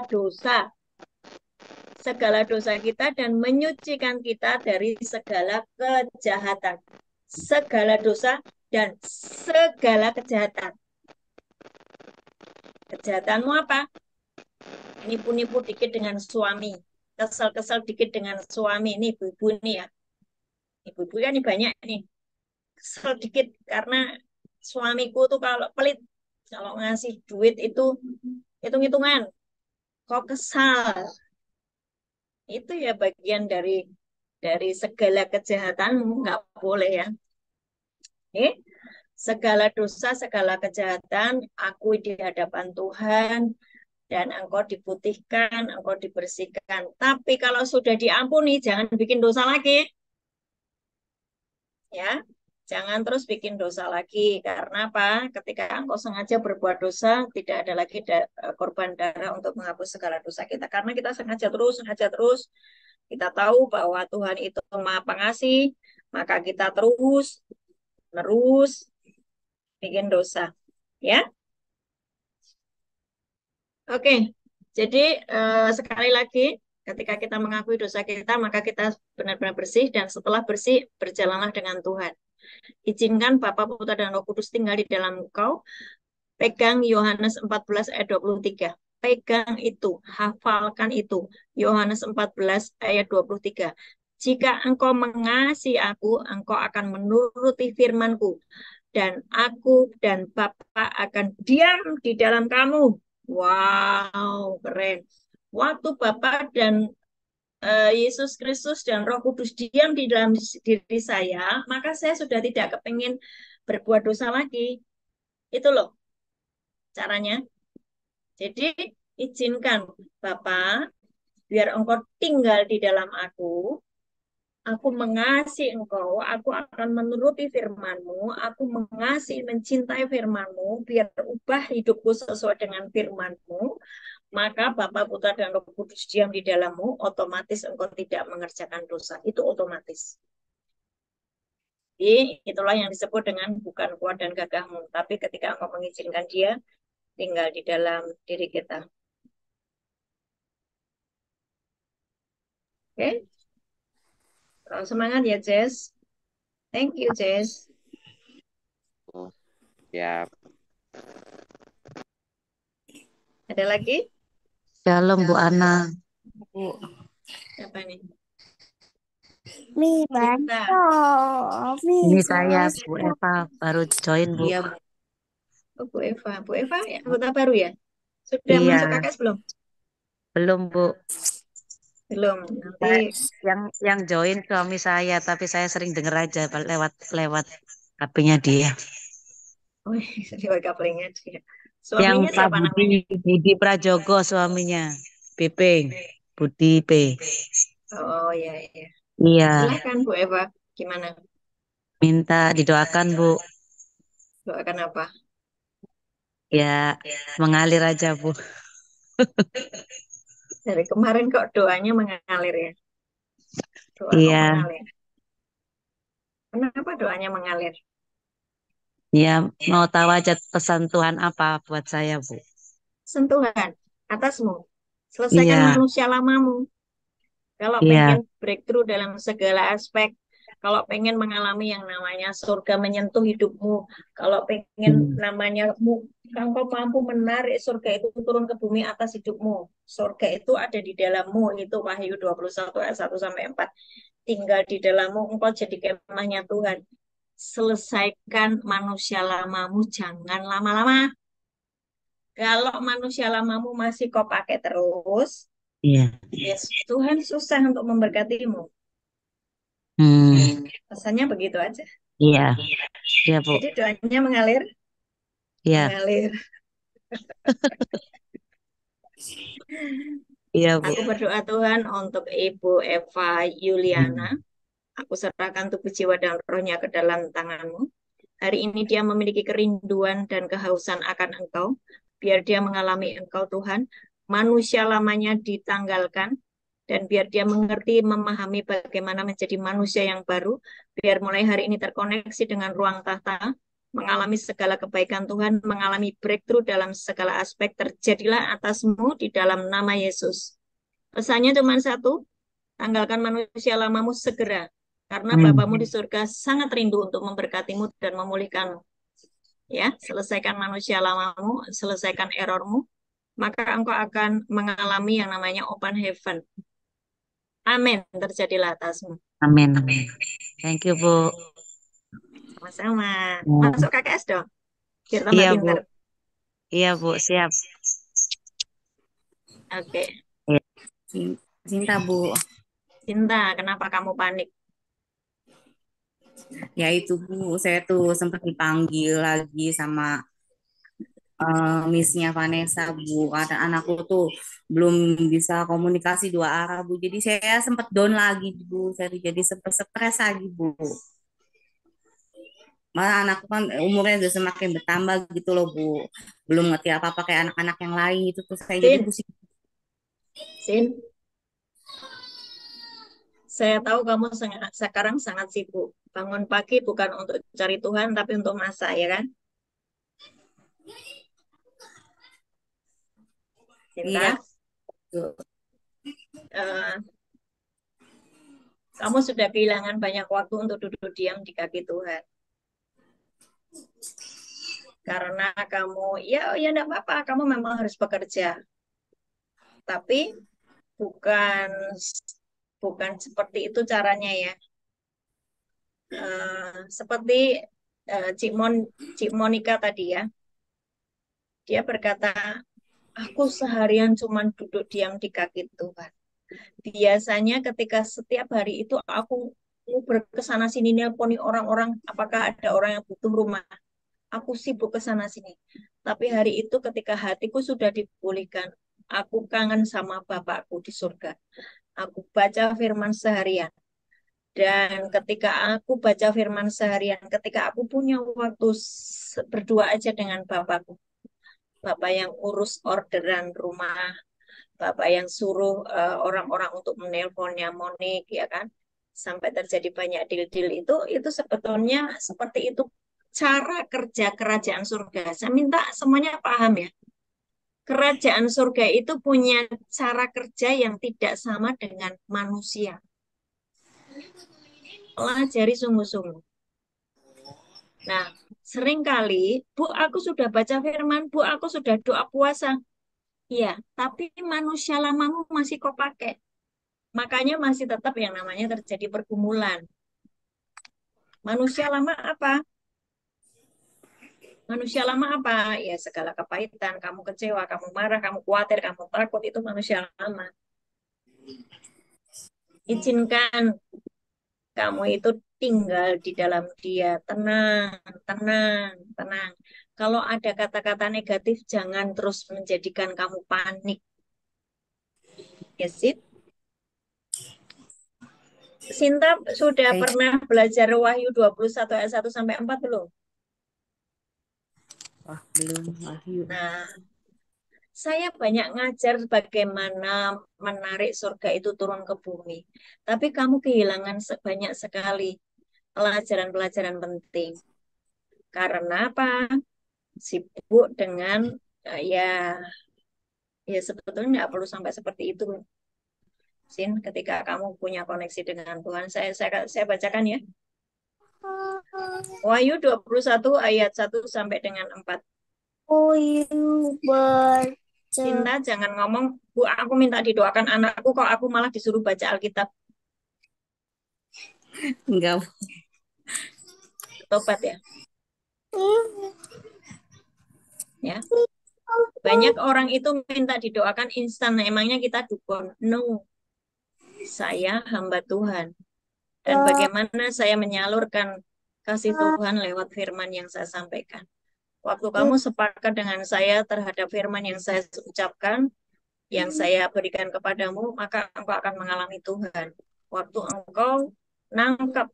dosa kita dan menyucikan kita dari segala kejahatan. Segala dosa dan segala kejahatan. Kejahatanmu apa? Nipu-nipu dikit dengan suami, kesel-kesel dikit dengan suami. Ini ibu-ibu nih ya. Ibu-ibu kan ini banyak nih. Kesel dikit karena suamiku tuh kalau pelit, kalau ngasih duit itu hitung-hitungan. Kok kesal? Itu ya bagian dari segala kejahatanmu, nggak boleh ya. Oke? Segala dosa, segala kejahatan, akui di hadapan Tuhan, dan engkau diputihkan, engkau dibersihkan. Tapi kalau sudah diampuni, jangan bikin dosa lagi. Ya, jangan terus bikin dosa lagi. Karena apa? Ketika engkau sengaja berbuat dosa, tidak ada lagi korban darah untuk menghapus segala dosa kita. Karena kita sengaja terus. Kita tahu bahwa Tuhan itu Maha Pengasih, maka kita terus bikin dosa. Ya. Oke. Jadi sekali lagi, ketika kita mengakui dosa kita, maka kita benar-benar bersih, dan setelah bersih, berjalanlah dengan Tuhan. Izinkan Bapa, Putra, dan Roh Kudus tinggal di dalam engkau. Pegang Yohanes 14 ayat 23. Pegang itu, hafalkan itu. Yohanes 14 ayat 23. Jika engkau mengasihi aku, engkau akan menuruti firman-Ku. Dan aku dan Bapa akan diam di dalam kamu. Wow, keren. Waktu Bapa dan Yesus Kristus dan Roh Kudus diam di dalam diri saya, maka saya sudah tidak kepingin berbuat dosa lagi. Itu loh caranya. Jadi izinkan Bapa, biar engkau tinggal di dalam aku Aku mengasihi engkau, aku akan menuruti firman-Mu, aku mengasihi, mencintai firman-Mu, biar ubah hidupku sesuai dengan firman-Mu, maka Bapa, Putra, dan Roh Kudus diam di dalammu, otomatis engkau tidak mengerjakan dosa. Itu otomatis. Jadi, itulah yang disebut dengan bukan kuat dan gagahmu, tapi ketika engkau mengizinkan dia tinggal di dalam diri kita. Oke? Okay? Semangat ya, Jess. Thank you, Jess. Oh, ya. Ada lagi? Shalom Bu Ana. Bu. Apa nih? Cinta. Ini saya Bu Eva baru join Bu. Iya, Bu. Oh, Bu Eva. Bu Eva ya, anggota baru ya? Sudah Iya. masuk KKS belum? Belum Bu. Belum. Nanti Yang join suami saya, tapi saya sering dengar aja lewat HP-nya dia. oh, lewat couplingnya dia. Yang Suaminya Pak siapa namanya? Budi Prajogo suaminya. BP. Budi P. Oh ya, ya. Iya. Silakan Bu Eva. Gimana? Minta didoakan Bu. Doakan apa? Ya mengalir aja Bu. Dari kemarin kok doanya mengalir ya? Doa kok Iya. mengalir. Kenapa doanya mengalir? Ya mau tahu aja pesan Tuhan apa buat saya Bu. Sentuhan atasmu. Selesaikan Iya. manusia lamamu. Kalau Iya. pengen breakthrough dalam segala aspek, kalau pengen mengalami yang namanya surga menyentuh hidupmu, kalau pengen namanya engkau mampu menarik surga itu turun ke bumi atas hidupmu. Surga itu ada di dalammu, itu Wahyu 21 ayat 1 sampai 4. Tinggal di dalammu, engkau jadi kemahnya Tuhan. Selesaikan manusia lamamu, jangan lama-lama. Kalau manusia lamamu masih kau pakai terus, Iya. yes, Tuhan susah untuk memberkatimu. Rasanya begitu aja. Iya. Iya Bu. Jadi doanya mengalir. Iya. Mengalir. Iya Bu. Aku berdoa Tuhan untuk Ibu Eva Yuliana. Aku serahkan tubuh jiwa dan rohnya ke dalam tangan-Mu. Hari ini dia memiliki kerinduan dan kehausan akan Engkau. Biar dia mengalami Engkau Tuhan. Manusia lamanya ditanggalkan. Dan biar dia mengerti, memahami bagaimana menjadi manusia yang baru. Biar mulai hari ini terkoneksi dengan ruang tahta. Mengalami segala kebaikan Tuhan. Mengalami breakthrough dalam segala aspek. Terjadilah atasmu di dalam nama Yesus. Pesannya cuma satu. Tanggalkan manusia lamamu segera. Karena Bapamu di surga sangat rindu untuk memberkatimu dan memulihkanmu. Ya, selesaikan manusia lamamu, selesaikan errormu, maka engkau akan mengalami yang namanya open heaven. Amin, terjadilah atasmu. Amin. Amin. Thank you Bu. Sama-sama. Masuk KKS dong, biar tambah Iya pintar. Bu. Iya Bu, siap. Oke. Cinta Bu. Cinta, kenapa kamu panik? Ya itu Bu, saya tuh sempat dipanggil lagi sama Missnya Vanessa Bu, karena anakku tuh belum bisa komunikasi dua arah Bu, jadi saya sempat down lagi Bu, saya jadi sempat stres lagi Bu. Malah anakku kan umurnya udah semakin bertambah gitu loh Bu, belum ngerti apa-apa kayak anak-anak yang lain itu tuh saya jadi pusing. Sin, saya tahu kamu sekarang sangat sibuk. Bangun pagi bukan untuk cari Tuhan, tapi untuk masak, ya kan? Cinta, kamu sudah kehilangan banyak waktu untuk duduk diam di kaki Tuhan. Karena kamu, ya enggak apa-apa, kamu memang harus bekerja. Tapi bukan seperti itu caranya ya. Seperti Cik Monica tadi ya. Dia berkata, aku seharian cuma duduk diam di kaki Tuhan. Biasanya ketika setiap hari itu aku berkesana sini nelponi orang-orang, apakah ada orang yang butuh rumah. Aku sibuk kesana sini. Tapi hari itu ketika hatiku sudah dipulihkan, aku kangen sama Bapakku di surga. Aku baca firman seharian. Dan ketika aku baca firman seharian, ketika aku punya waktu berdua aja dengan Bapakku, Bapak yang urus orderan rumah, Bapak yang suruh orang-orang untuk menelponnya Monik, ya kan, sampai terjadi banyak deal-deal itu sebetulnya seperti itu cara kerja kerajaan surga. Saya minta semuanya paham ya. Kerajaan surga itu punya cara kerja yang tidak sama dengan manusia. Pelajari sungguh-sungguh. Nah, seringkali, Bu, aku sudah baca firman, Bu, aku sudah doa puasa. Iya, tapi manusia lamamu masih kau pakai. Makanya masih tetap yang namanya terjadi pergumulan. Manusia lama apa? Manusia lama apa? Ya segala kepahitan, kamu kecewa, kamu marah, kamu khawatir, kamu takut, itu manusia lama. Izinkan kamu itu tinggal di dalam dia, tenang, tenang, tenang. Kalau ada kata-kata negatif, jangan terus menjadikan kamu panik. Yes, it. Sinta sudah Baik. pernah belajar Wahyu 21 ayat 1 sampai 4 belum? Wah, belum. Wahyu. Nah, saya banyak ngajar bagaimana menarik surga itu turun ke bumi. Tapi kamu kehilangan banyak sekali pelajaran-pelajaran penting. Karena apa? Sibuk dengan ya sebetulnya nggak perlu sampai seperti itu. Sin, ketika kamu punya koneksi dengan Tuhan, saya bacakan ya. Wahyu 21 ayat 1 sampai dengan 4. Cinta jangan ngomong, Bu, aku minta didoakan anakku, kok aku malah disuruh baca Alkitab. Enggak. Tobat ya. Ya. Banyak orang itu minta didoakan instan, emangnya kita dukun? No. Saya hamba Tuhan. Dan bagaimana saya menyalurkan kasih Tuhan lewat firman yang saya sampaikan. Waktu kamu sepakat dengan saya terhadap firman yang saya ucapkan, yang saya berikan kepadamu, maka engkau akan mengalami Tuhan. Waktu engkau nangkap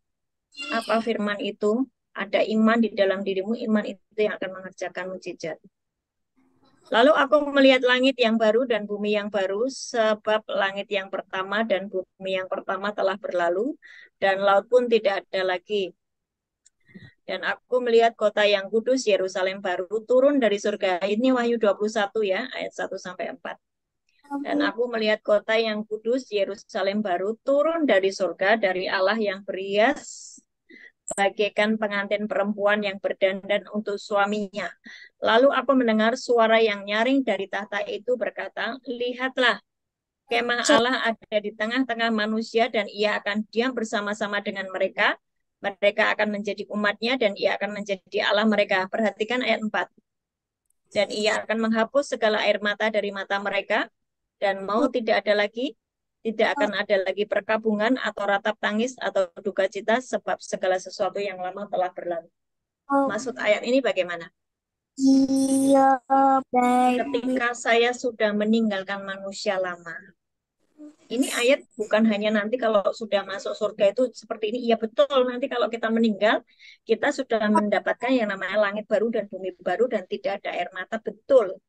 apa firman itu, ada iman di dalam dirimu, iman itu yang akan mengerjakan mujizat. Lalu aku melihat langit yang baru dan bumi yang baru, sebab langit yang pertama dan bumi yang pertama telah berlalu, dan laut pun tidak ada lagi. Dan aku melihat kota yang kudus, Yerusalem baru, turun dari surga. Ini Wahyu 21 ya, ayat 1 sampai 4. Dan aku melihat kota yang kudus, Yerusalem baru, turun dari surga, dari Allah yang berhias bagaikan pengantin perempuan yang berdandan untuk suaminya. Lalu aku mendengar suara yang nyaring dari tahta itu berkata, lihatlah, kemah Allah ada di tengah-tengah manusia dan ia akan diam bersama-sama dengan mereka. Mereka akan menjadi umatnya dan ia akan menjadi Allah mereka. Perhatikan ayat 4. Dan ia akan menghapus segala air mata dari mata mereka dan mau tidak ada lagi, tidak akan ada lagi perkabungan atau ratap tangis atau duka cita sebab segala sesuatu yang lama telah berlalu. Maksud ayat ini bagaimana? Iya, baik. Ketika saya sudah meninggalkan manusia lama. Ini ayat bukan hanya nanti kalau sudah masuk surga itu seperti ini. Iya betul, nanti kalau kita meninggal, kita sudah mendapatkan yang namanya langit baru dan bumi baru dan tidak ada air mata, betul.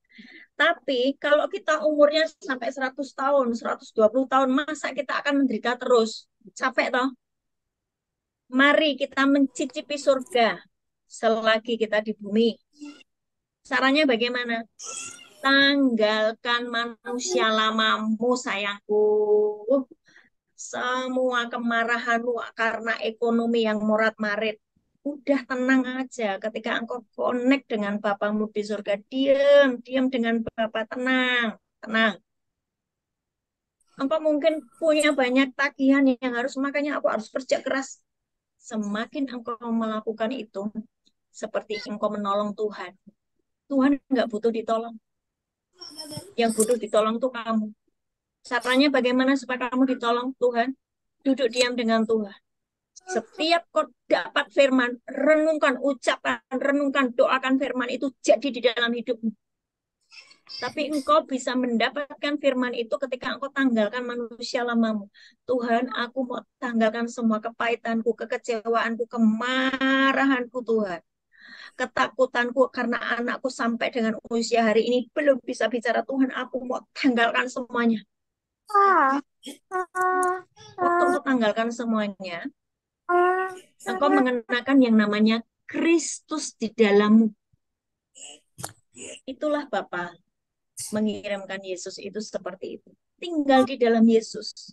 Tapi kalau kita umurnya sampai 100 tahun, 120 tahun, masa kita akan menderita terus? Capek toh? Mari kita mencicipi surga selagi kita di bumi. Caranya bagaimana? Tanggalkan manusia lamamu, sayangku. Semua kemarahanmu karena ekonomi yang morat-marit. Udah tenang aja ketika engkau connect dengan Bapamu di surga. Diam dengan Bapa, tenang, tenang. Engkau mungkin punya banyak tagihan yang harus, makanya aku harus kerja keras. Semakin engkau melakukan itu, seperti engkau menolong Tuhan. Tuhan nggak butuh ditolong. Yang butuh ditolong tuh kamu. Caranya bagaimana supaya kamu ditolong Tuhan? Duduk diam dengan Tuhan. Setiap kau dapat firman, renungkan, ucapkan, renungkan, doakan firman itu jadi di dalam hidupmu. Tapi engkau bisa mendapatkan firman itu ketika engkau tanggalkan manusia lamamu. Tuhan, aku mau tanggalkan semua kepahitanku, kekecewaanku, kemarahanku Tuhan. Ketakutanku karena anakku sampai dengan usia hari ini belum bisa bicara. Tuhan, aku mau tanggalkan semuanya. Waktu engkau tanggalkan semuanya, engkau mengenakan yang namanya Kristus di dalammu. Itulah Bapa mengirimkan Yesus itu seperti itu. Tinggal di dalam Yesus.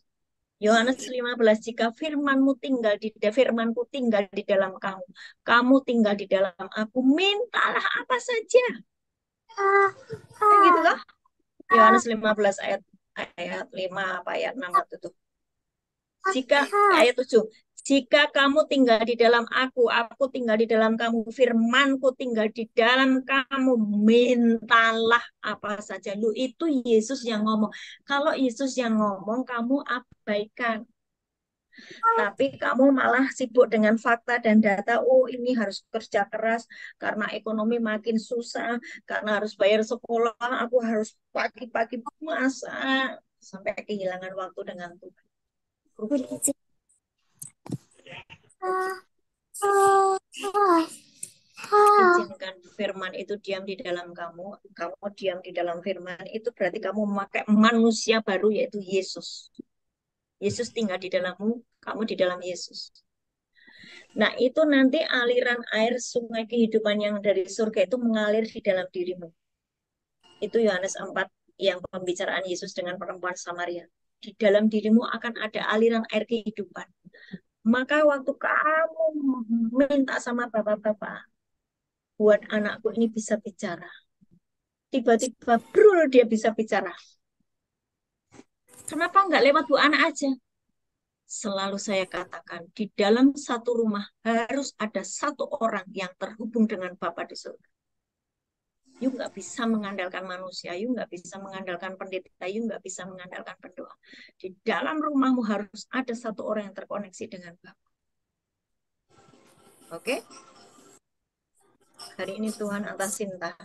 Yohanes 15, jika firmanmu tinggal firmanku tinggal di dalam kamu, kamu tinggal di dalam aku, mintalah apa saja. Kan gitu kah? Yohanes 15 ayat 5 apa ayat 6 itu. Jika ayat 7, jika kamu tinggal di dalam aku tinggal di dalam kamu, firmanku tinggal di dalam kamu, mintalah apa saja. Lu itu Yesus yang ngomong. Kalau Yesus yang ngomong, kamu abaikan. Tapi kamu malah sibuk dengan fakta dan data. Oh, ini harus kerja keras karena ekonomi makin susah, karena harus bayar sekolah, aku harus pagi-pagi masak sampai kehilangan waktu dengan Tuhan. Izinkan firman itu diam di dalam kamu, kamu diam di dalam firman itu berarti kamu memakai manusia baru yaitu Yesus. Yesus tinggal di dalammu, kamu di dalam Yesus. Nah, itu nanti aliran air sungai kehidupan yang dari surga itu mengalir di dalam dirimu. Itu Yohanes 4 yang pembicaraan Yesus dengan perempuan Samaria. Di dalam dirimu akan ada aliran air kehidupan. Maka waktu kamu minta sama Bapak-bapak, buat anakku ini bisa bicara. Tiba-tiba brul dia bisa bicara. Kenapa nggak lewat bu anak aja? Selalu saya katakan, di dalam satu rumah harus ada satu orang yang terhubung dengan Bapa di surga. You nggak bisa mengandalkan manusia, you nggak bisa mengandalkan pendeta, you nggak bisa mengandalkan pendoa. Di dalam rumahmu harus ada satu orang yang terkoneksi dengan Bapa. Oke? Hari ini Tuhan atas cinta,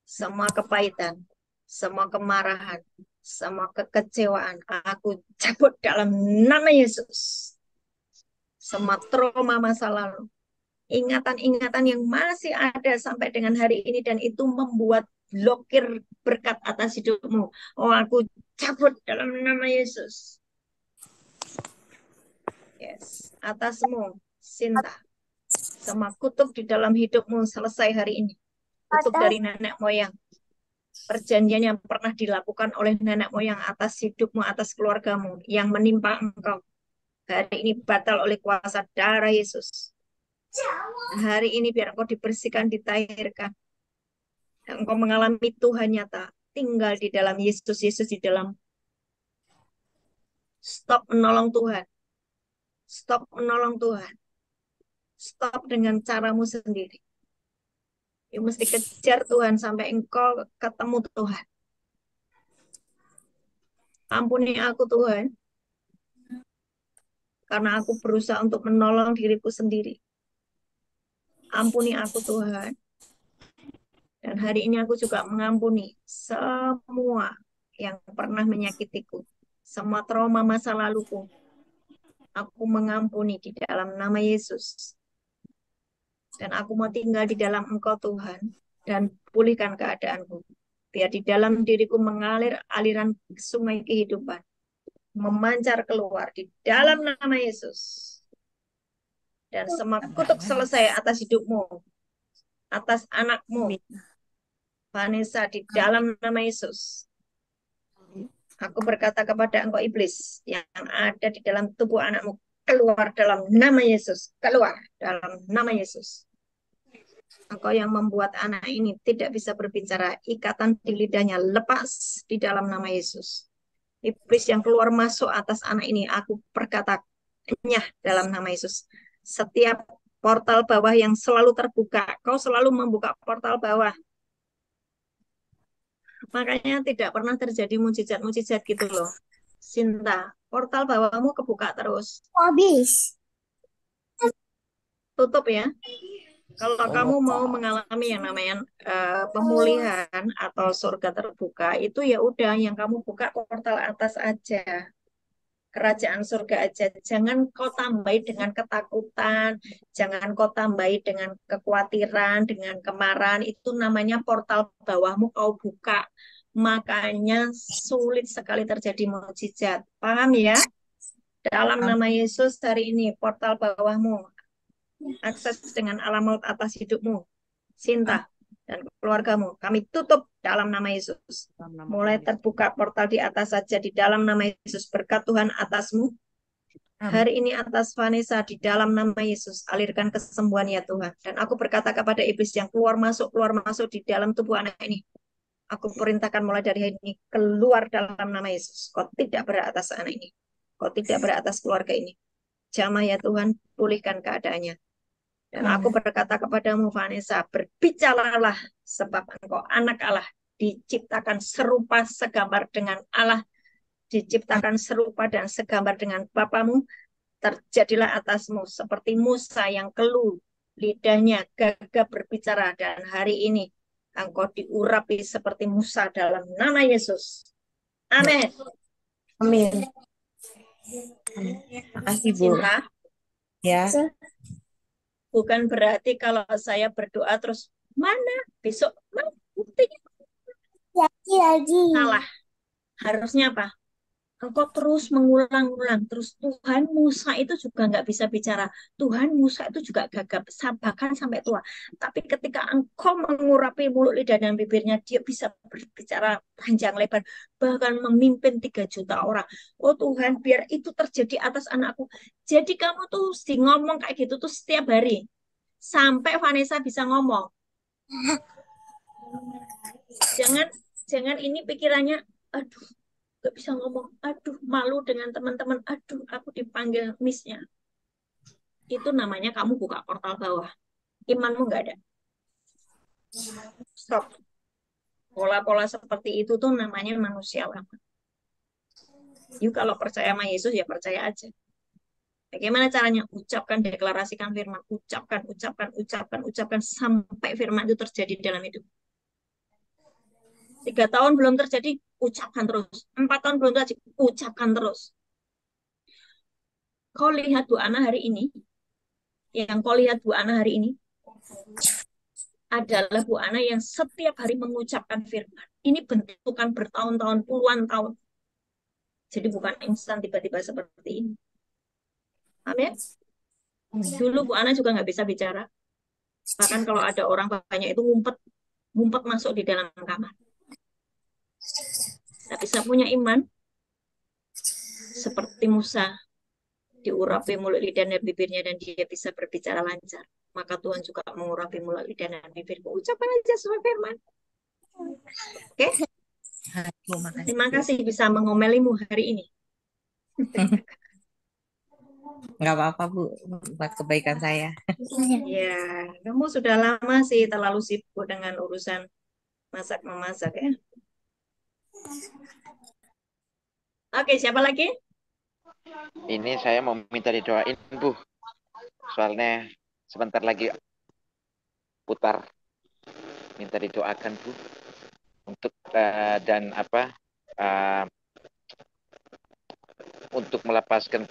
semua kepahitan, semua kemarahan, semua kekecewaan, aku cabut dalam nama Yesus. Semua trauma masa lalu, ingatan-ingatan yang masih ada sampai dengan hari ini dan itu membuat blokir berkat atas hidupmu. Oh, aku cabut dalam nama Yesus. Yes, atasmu, Sinta. Semua kutuk di dalam hidupmu selesai hari ini. Kutuk dari nenek moyang. Perjanjian yang pernah dilakukan oleh nenek moyang atas hidupmu, atas keluargamu, yang menimpa engkau. Hari ini batal oleh kuasa darah Yesus. Hari ini biar engkau dibersihkan, ditahirkan. Dan engkau mengalami Tuhan nyata. Tinggal di dalam Yesus, Yesus di dalam. Stop menolong Tuhan. Stop menolong Tuhan. Stop dengan caramu sendiri. You mesti kejar Tuhan sampai engkau ketemu Tuhan. Ampuni aku Tuhan. Karena aku berusaha untuk menolong diriku sendiri. Ampuni aku Tuhan. Dan hari ini aku juga mengampuni semua yang pernah menyakitiku. Semua trauma masa laluku. Aku mengampuni di dalam nama Yesus. Dan aku mau tinggal di dalam Engkau Tuhan. Dan pulihkan keadaanku. Biar di dalam diriku mengalir aliran sungai kehidupan. Memancar keluar di dalam nama Yesus. Dan semua kutuk selesai atas hidupmu. Atas anakmu. Vanessa, di dalam nama Yesus. Aku berkata kepada engkau iblis yang ada di dalam tubuh anakmu. Keluar dalam nama Yesus. Keluar dalam nama Yesus. Engkau yang membuat anak ini tidak bisa berbicara. Ikatan di lidahnya lepas di dalam nama Yesus. Iblis yang keluar masuk atas anak ini, aku berkata nyah dalam nama Yesus. Setiap portal bawah yang selalu terbuka, kau selalu membuka portal bawah. Makanya tidak pernah terjadi mujizat-mujizat gitu loh. Sinta, portal bawahmu kebuka terus. Habis. Tutup ya. Kalau kamu mau mengalami yang namanya pemulihan atau surga terbuka, itu ya udah yang kamu buka portal atas aja. Kerajaan surga aja. Jangan kau tambahi dengan ketakutan, jangan kau tambahi dengan kekhawatiran, dengan kemarahan. Itu namanya portal bawahmu kau buka. Makanya sulit sekali terjadi mukjizat. Paham ya? Dalam nama Yesus hari ini, portal bawahmu akses dengan alam maut atas hidupmu, Sinta dan keluargamu, kami tutup dalam nama Yesus. Mulai terbuka portal di atas saja di dalam nama Yesus. Berkat Tuhan atasmu. Hari ini atas Vanessa di dalam nama Yesus. Alirkan kesembuhan ya Tuhan. Dan aku berkata kepada iblis yang keluar masuk di dalam tubuh anak ini. Aku perintahkan mulai dari hari ini, keluar dalam nama Yesus. Kau tidak berat atas anak ini. Kau tidak berat atas keluarga ini. Jamah ya Tuhan, pulihkan keadaannya. Dan aku berkata kepadamu Vanessa, berbicaralah sebab engkau anak Allah, diciptakan serupa segambar dengan Allah, diciptakan serupa dan segambar dengan Bapamu, terjadilah atasmu seperti Musa yang keluh, lidahnya gagap berbicara, dan hari ini engkau diurapi seperti Musa dalam nama Yesus. Amin. Amin. Makasih Bu. Cinta, Ya. bukan berarti kalau saya berdoa terus mana besok mana buktinya salah. Harusnya apa? Engkau terus mengulang-ulang. Terus Tuhan Musa itu juga nggak bisa bicara. Tuhan Musa itu juga gagap bahkan sampai tua. Tapi ketika engkau mengurapi mulut, lidah, dan bibirnya, dia bisa berbicara panjang lebar. Bahkan memimpin 3 juta orang. Oh Tuhan, biar itu terjadi atas anakku. Jadi kamu tuh ngomong kayak gitu tuh setiap hari. Sampai Vanessa bisa ngomong. Jangan ini pikirannya, aduh, gak bisa ngomong, aduh, malu dengan teman-teman, aduh, aku dipanggil miss-nya. Itu namanya kamu buka portal bawah. Imanmu gak ada. Stop. Pola-pola seperti itu tuh namanya manusia lama. Yuk kalau percaya sama Yesus ya percaya aja. Bagaimana caranya? Ucapkan, deklarasikan firman. Ucapkan sampai firman itu terjadi dalam hidup. 3 tahun belum terjadi, ucapkan terus. 4 tahun belum terjadi, ucapkan terus. Kau lihat Bu Ana hari ini, adalah Bu Ana yang setiap hari mengucapkan firman. Ini bentukan bertahun-tahun, puluhan tahun. Jadi bukan instan tiba-tiba seperti ini. Amin. Dulu Bu Ana juga nggak bisa bicara. Bahkan kalau ada orang banyak itu ngumpet masuk di dalam kamar. Tapi saya punya iman seperti Musa, diurapi mulut, lidah, dan bibirnya, dan dia bisa berbicara lancar. Maka Tuhan juga mengurapi mulut, lidah, dan bibirmu. Ucapkan aja sesuai firman. Oke? Terima kasih bisa mengomelimu hari ini. Nggak apa-apa Bu, buat kebaikan saya. Ya, kamu sudah lama sih terlalu sibuk dengan urusan masak-memasak ya. Oke, siapa lagi? Ini saya mau minta didoain Bu. Soalnya sebentar lagi putar. Minta didoakan Bu. Untuk dan apa untuk melepaskan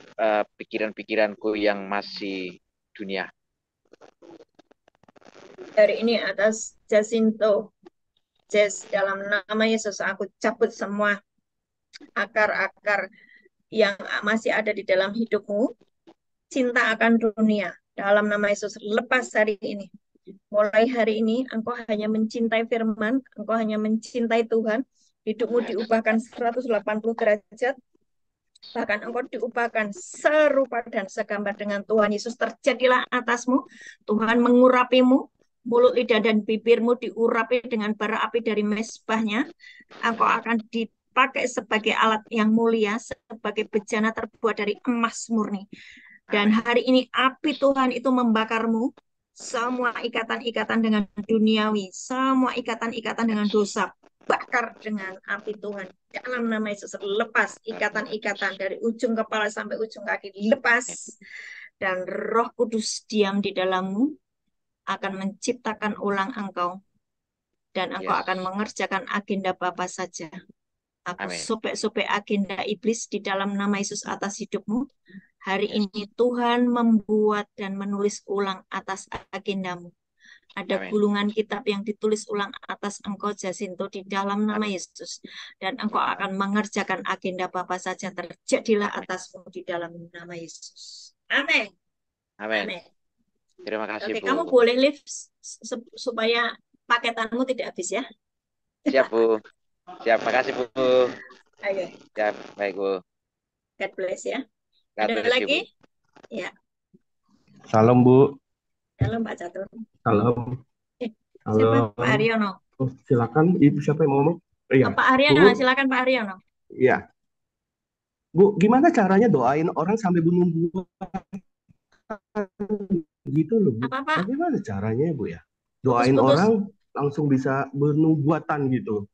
pikiran-pikiranku yang masih dunia. Hari ini atas Jacinto, Jess, dalam nama Yesus aku cabut semua akar-akar yang masih ada di dalam hidupmu. Cinta akan dunia. Dalam nama Yesus, lepas hari ini. Mulai hari ini, engkau hanya mencintai firman, engkau hanya mencintai Tuhan. Hidupmu diubahkan 180 derajat. Bahkan engkau diubahkan serupa dan segambar dengan Tuhan Yesus. Terjadilah atasmu. Tuhan mengurapimu. Mulut, lidah, dan bibirmu diurapi dengan bara api dari mezbahnya. Engkau akan dipakai sebagai alat yang mulia, sebagai bejana terbuat dari emas murni. Dan hari ini api Tuhan itu membakarmu. Semua ikatan-ikatan dengan duniawi, semua ikatan-ikatan dengan dosa, bakar dengan api Tuhan. Dalam nama Yesus, lepas ikatan-ikatan dari ujung kepala sampai ujung kaki, lepas. Dan Roh Kudus diam di dalammu. akan menciptakan ulang engkau, dan engkau Yes. akan mengerjakan agenda Bapa saja. Aku Amin. sobek-sobek agenda iblis di dalam nama Yesus atas hidupmu. Hari Yes. ini Tuhan membuat dan menulis ulang atas agendamu. Ada Amin. gulungan kitab yang ditulis ulang atas engkau, Jacinto, di dalam nama Amin. Yesus. Dan engkau akan mengerjakan agenda Bapa saja. Terjadilah Amin. atasmu di dalam nama Yesus. Amin. Amin. Amin. Terima kasih, Oke, Bu. kamu boleh live supaya paketanmu tidak habis ya. Siap, Bu. Siap. Makasih, Bu. Ayo, Siap. Baik, Bu. God bless ya. God Ada bless you, Bu. lagi? Ya, Salam Bu. dalam Pak Catur. Salam. Siapa? Halo. Pak Haryono. Oh, silakan Ibu, siapa yang mau ngomong? Iya. Pak Haryono, Bu. silakan Pak Haryono. Iya. Bu, gimana caranya doain orang sampai bunuh gitu loh Bu? Apa Pak? Bagaimana caranya Bu ya? Doain Putus-putus. orang langsung bisa bernubuatan gitu.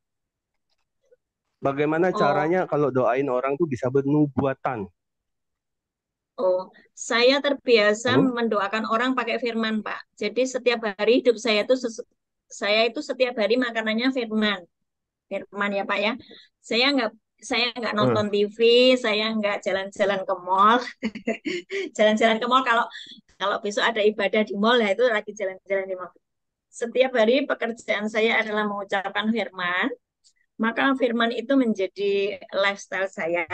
Bagaimana Oh, caranya kalau doain orang tuh bisa bernubuatan? oh, saya terbiasa Halo? mendoakan orang pakai firman, Pak. Jadi setiap hari hidup saya itu setiap hari makanannya firman. Firman ya, Pak ya. Saya nggak Eh, nonton TV, saya nggak jalan-jalan ke mall. Jalan-jalan ke mall kalau kalau besok ada ibadah di mall ya itu lagi jalan-jalan di mall. Setiap hari pekerjaan saya adalah mengucapkan firman, maka firman itu menjadi lifestyle saya.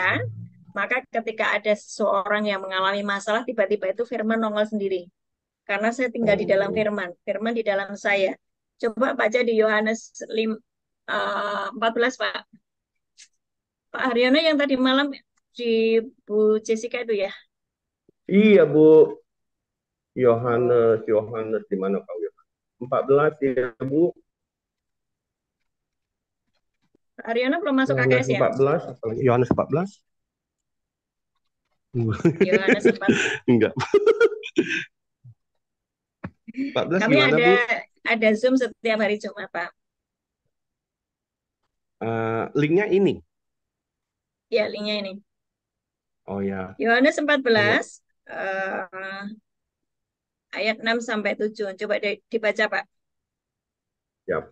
Maka ketika ada seseorang yang mengalami masalah, tiba-tiba itu firman nongol sendiri. Karena saya tinggal di dalam oh, firman, firman di dalam saya. Coba baca di Yohanes 14, Pak. Pak Haryono yang tadi malam di Bu Jessica itu ya. iya Bu. Yohanes di mana kau ya? 14 ya Bu. Pak Haryono belum masuk Yohanes KKS ya? 14, apalagi Yohanes 14? Yohanes 4. Enggak. 14 Kami gimana Bu? ada Zoom setiap hari Jumat, Pak. Linknya ini. Ya, linknya ini. Oh ya. Yohanes 14 Ayat. ayat 6 sampai 7. Coba dibaca, Pak. Ya.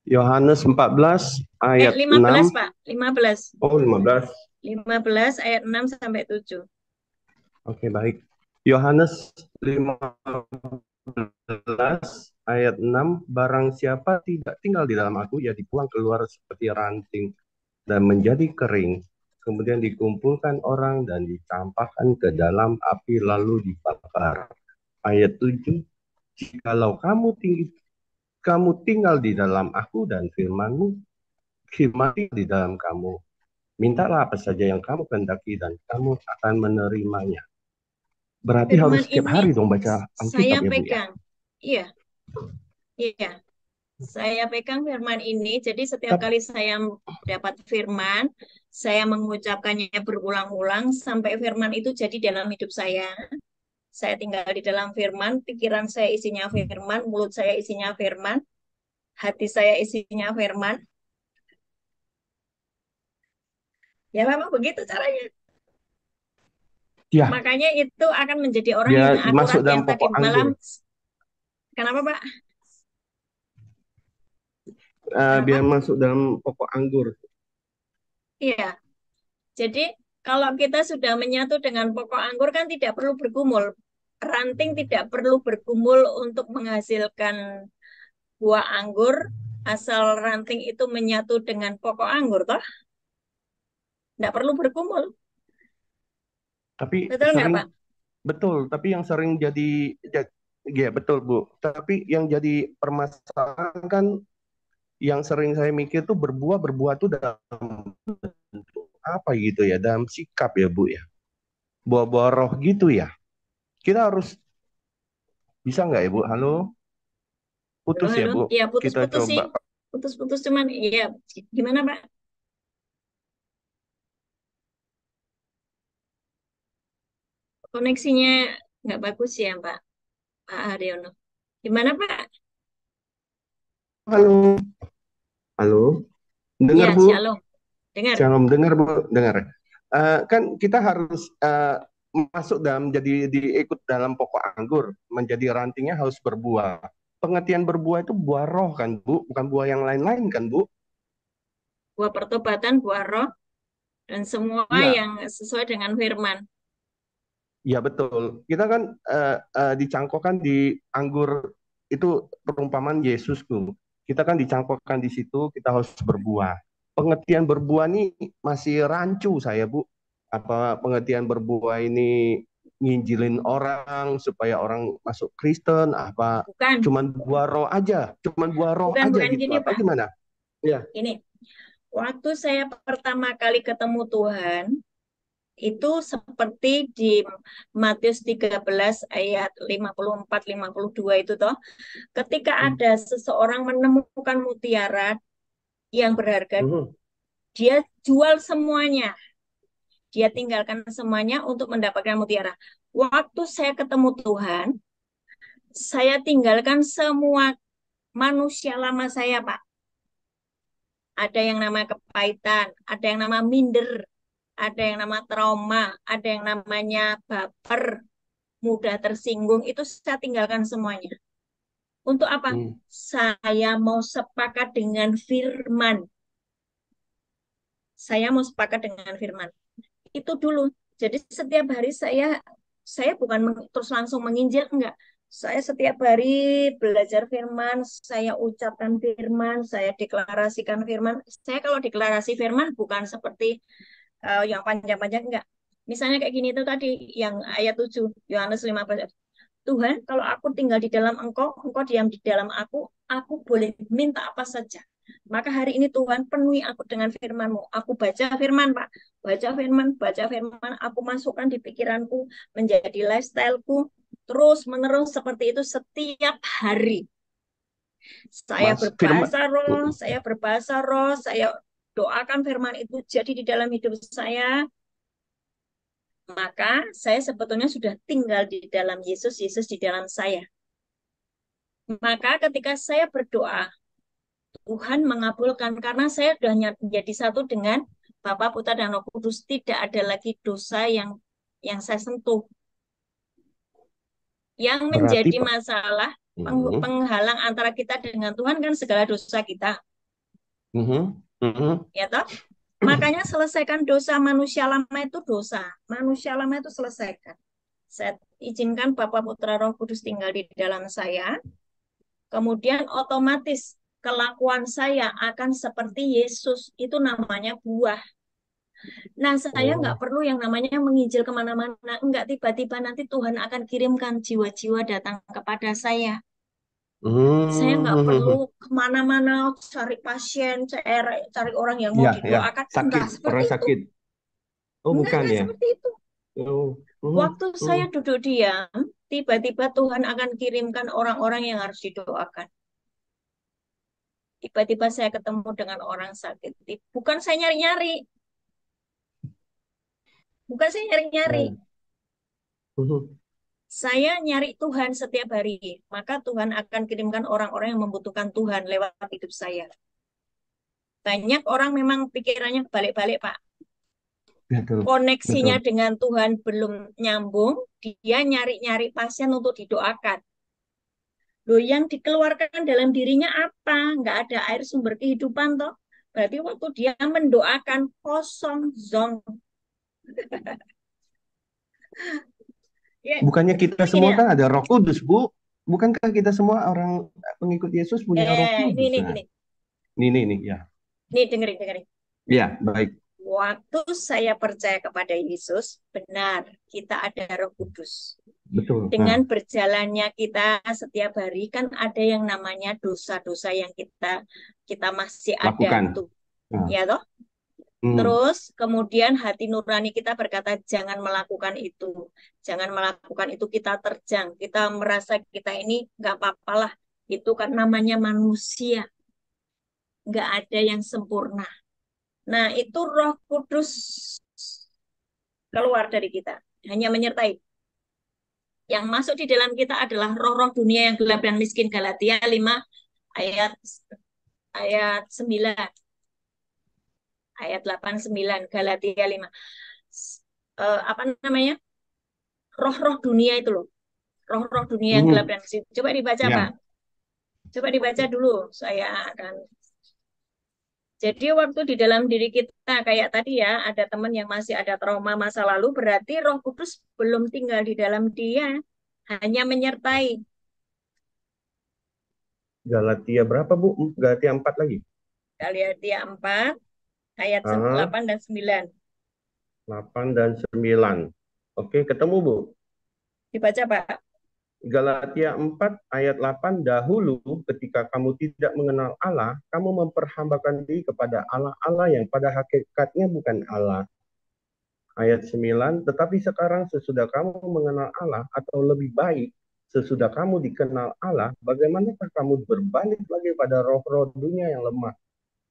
Yohanes 14 ayat 15, 6. Pak. 15. Oh, 15. 15 ayat 6 sampai 7. Oke, baik. Yohanes 15 ayat 6, barang siapa tidak tinggal di dalam aku, ia dibuang keluar seperti ranting dan menjadi kering. Kemudian dikumpulkan orang dan dicampakkan ke dalam api lalu dibakar. Ayat 7, jikalau kamu tinggal di dalam aku dan firman tinggal di dalam kamu, mintalah apa saja yang kamu kehendaki dan kamu akan menerimanya. Berarti Firman harus setiap ini hari dong baca saya Alkitab ya Bu ya? pegang. Iya, iya. Saya pegang firman ini, jadi setiap kali saya dapat firman, saya mengucapkannya berulang-ulang sampai firman itu jadi dalam hidup saya. Saya tinggal di dalam firman, pikiran saya isinya firman, mulut saya isinya firman, hati saya isinya firman. Ya memang begitu caranya. Ya, Makanya itu akan menjadi orang dia yang masuk akurat dalam yang tadi pokok malam. anggur. Kenapa, Pak? Biar Kenapa? masuk dalam pokok anggur. Iya. Jadi kalau kita sudah menyatu dengan pokok anggur kan tidak perlu bergumul. Ranting tidak perlu bergumul untuk menghasilkan buah anggur, asal ranting itu menyatu dengan pokok anggur, toh? Tidak perlu bergumul. Tapi Betul nggak, sering, Pak? betul, tapi yang sering ya betul Bu. Tapi yang jadi permasalahan kan, yang sering saya mikir tuh berbuah tuh dalam bentuk apa gitu ya, dalam sikap ya Bu ya. Buah-buah roh gitu ya. Kita harus, bisa nggak ya Bu? Halo? Putus ya Halo? Bu? Ya, Kita putus-putus sih. coba. Putus-putus cuman, iya. Gimana, Pak? Koneksinya nggak bagus ya, Pak Haryono. Gimana, Pak? Halo? Halo? Dengar Ya, Bu? shalom. Dengar. Shalom, dengar Bu? Dengar. Kan kita harus masuk dalam jadi diikut dalam pokok anggur, menjadi rantingnya harus berbuah. Pengertian berbuah itu buah roh kan Bu, bukan buah yang lain-lain kan Bu? Buah pertobatan, buah roh, dan semua Iya, yang sesuai dengan firman. iya betul. Kita kan dicangkokkan di anggur itu perumpamaan Yesus Bu. Kita kan dicangkokkan di situ, kita harus berbuah. Pengertian berbuah ini masih rancu saya Bu. Apa pengertian berbuah ini nginjilin orang supaya orang masuk Kristen? Apa Bukan, cuman buah roh aja? Cuman buah roh aja bukan gitu? gini Apa Pak. gimana? Ya. Ini, waktu saya pertama kali ketemu Tuhan, itu seperti di Matius 13 ayat 54-52 itu toh. Ketika ada seseorang menemukan mutiara yang berharga, dia jual semuanya. Dia tinggalkan semuanya untuk mendapatkan mutiara. Waktu saya ketemu Tuhan, saya tinggalkan semua manusia lama saya, Pak. Ada yang nama kepahitan, ada yang nama minder, ada yang nama trauma, ada yang namanya baper, mudah tersinggung, itu saya tinggalkan semuanya. Untuk apa? Saya mau sepakat dengan firman. Saya mau sepakat dengan firman. Itu dulu. Jadi setiap hari saya bukan terus langsung menginjil, enggak. Saya setiap hari belajar firman, saya ucapkan firman, saya deklarasikan firman. Saya kalau deklarasi firman bukan seperti yang panjang-panjang, enggak. Misalnya kayak gini itu tadi, yang ayat 7, Yohanes 15. Tuhan, kalau aku tinggal di dalam Engkau, Engkau diam di dalam aku boleh minta apa saja. Maka hari ini Tuhan penuhi aku dengan firman-Mu. Aku baca firman, Pak. Baca firman, aku masukkan di pikiranku, menjadi lifestyle-ku, terus menerus seperti itu setiap hari. Saya Mas, firman. berbahasa roh, saya doakan firman itu jadi di dalam hidup saya. Maka saya sebetulnya sudah tinggal di dalam Yesus, Yesus di dalam saya. Maka ketika saya berdoa, Tuhan mengabulkan karena saya sudah menjadi satu dengan Bapa, Putra, dan Roh Kudus. Tidak ada lagi dosa yang saya sentuh. Yang menjadi masalah penghalang antara kita dengan Tuhan kan segala dosa kita. Ya toh? Makanya selesaikan dosa manusia lama itu dosa. Manusia lama itu selesaikan. Saya izinkan Bapa, Putra, Roh Kudus tinggal di dalam saya. Kemudian otomatis kelakuan saya akan seperti Yesus. Itu namanya buah. Nah, saya nggak perlu yang namanya menginjil kemana-mana. Enggak, tiba-tiba nanti Tuhan akan kirimkan jiwa-jiwa datang kepada saya. Saya nggak perlu kemana-mana cari pasien, cari orang yang mau didoakan. Sakit, orang sakit. Oh, bukan ya? Seperti itu. Waktu saya duduk diam, tiba-tiba Tuhan akan kirimkan orang-orang yang harus didoakan. Tiba-tiba saya ketemu dengan orang sakit. Bukan saya nyari-nyari. Bukan saya nyari-nyari. Saya nyari Tuhan setiap hari. Maka Tuhan akan kirimkan orang-orang yang membutuhkan Tuhan lewat hidup saya. Banyak orang memang pikirannya balik-balik, Pak. Koneksinya dengan Tuhan belum nyambung, dia nyari-nyari pasien untuk didoakan. Loh, yang dikeluarkan dalam dirinya apa? Nggak ada air sumber kehidupan, toh. Berarti waktu dia mendoakan kosong, zong. Bukannya kita semua kan ada Roh Kudus, Bu? Bukankah kita semua orang pengikut Yesus punya Roh Kudus? Ini, ya. Nih, dengerin. Ya, baik. Waktu saya percaya kepada Yesus, benar, kita ada Roh Kudus. Betul. Dengan berjalannya kita setiap hari kan ada yang namanya dosa-dosa yang kita masih lakukan. Ada tuh. Ya toh? Terus kemudian hati nurani kita berkata jangan melakukan itu. Jangan melakukan itu, kita terjang. Kita merasa kita ini nggak apa-apalah. Itu kan namanya manusia. Nggak ada yang sempurna. Nah, itu Roh Kudus keluar dari kita. Hanya menyertai. Yang masuk di dalam kita adalah roh-roh dunia yang gelap dan miskin. Galatia 5 ayat 9. Ayat 8-9 Galatia 5. Apa namanya? roh-roh dunia itu loh. Roh-roh dunia yang gelap dan miskin. Coba dibaca, Pak. Ya, Coba dibaca dulu. Saya akan. Jadi waktu di dalam diri kita, kayak tadi ya, ada teman yang masih ada trauma masa lalu, berarti Roh Kudus belum tinggal di dalam dia, hanya menyertai. Galatia berapa, Bu? Galatia 4 lagi. Galatia 4, ayat 8 dan 9. 8 dan 9. Oke, ketemu, Bu. Dibaca, Pak. Galatia 4 ayat 8, dahulu ketika kamu tidak mengenal Allah, kamu memperhambakan diri kepada Allah-Allah yang pada hakikatnya bukan Allah. Ayat 9, tetapi sekarang sesudah kamu mengenal Allah, atau lebih baik, sesudah kamu dikenal Allah, bagaimanakah kamu berbalik lagi pada roh-roh dunia yang lemah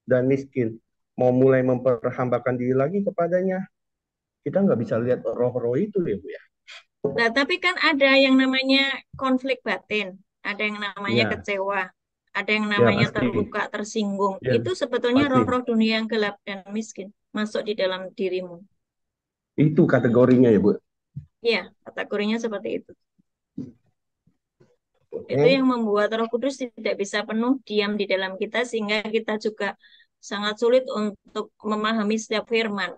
dan miskin, mau mulai memperhambakan diri lagi kepadanya? Kita nggak bisa lihat roh-roh itu ya, Bu ya. Nah, tapi kan ada yang namanya konflik batin, ada yang namanya Ya, kecewa, ada yang ya namanya pasti. terluka, tersinggung. Ya, Itu sebetulnya pasti. roh-roh dunia yang gelap dan miskin masuk di dalam dirimu. Itu kategorinya ya, Bu. Iya, kategorinya seperti itu. Oke. Itu yang membuat Roh Kudus tidak bisa penuh diam di dalam kita, sehingga kita juga sangat sulit untuk memahami setiap firman.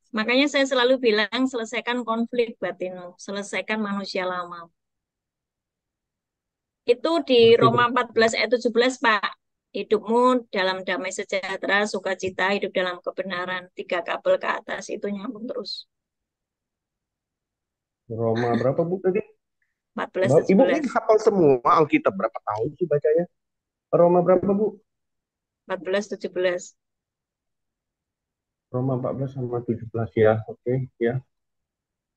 Makanya saya selalu bilang, selesaikan konflik batinmu, selesaikan manusia lama. Itu di Roma 14 ayat 17, Pak. Hidupmu dalam damai sejahtera, sukacita, hidup dalam kebenaran. 3 kabel ke atas, itu nyambung terus. Roma berapa, Bu, tadi? 14, Ibu ini 17. hafal semua Alkitab, berapa tahun sih bacanya? Roma berapa, Bu? 14, 17. Roma 14 sama 17 ya. Oke, ya.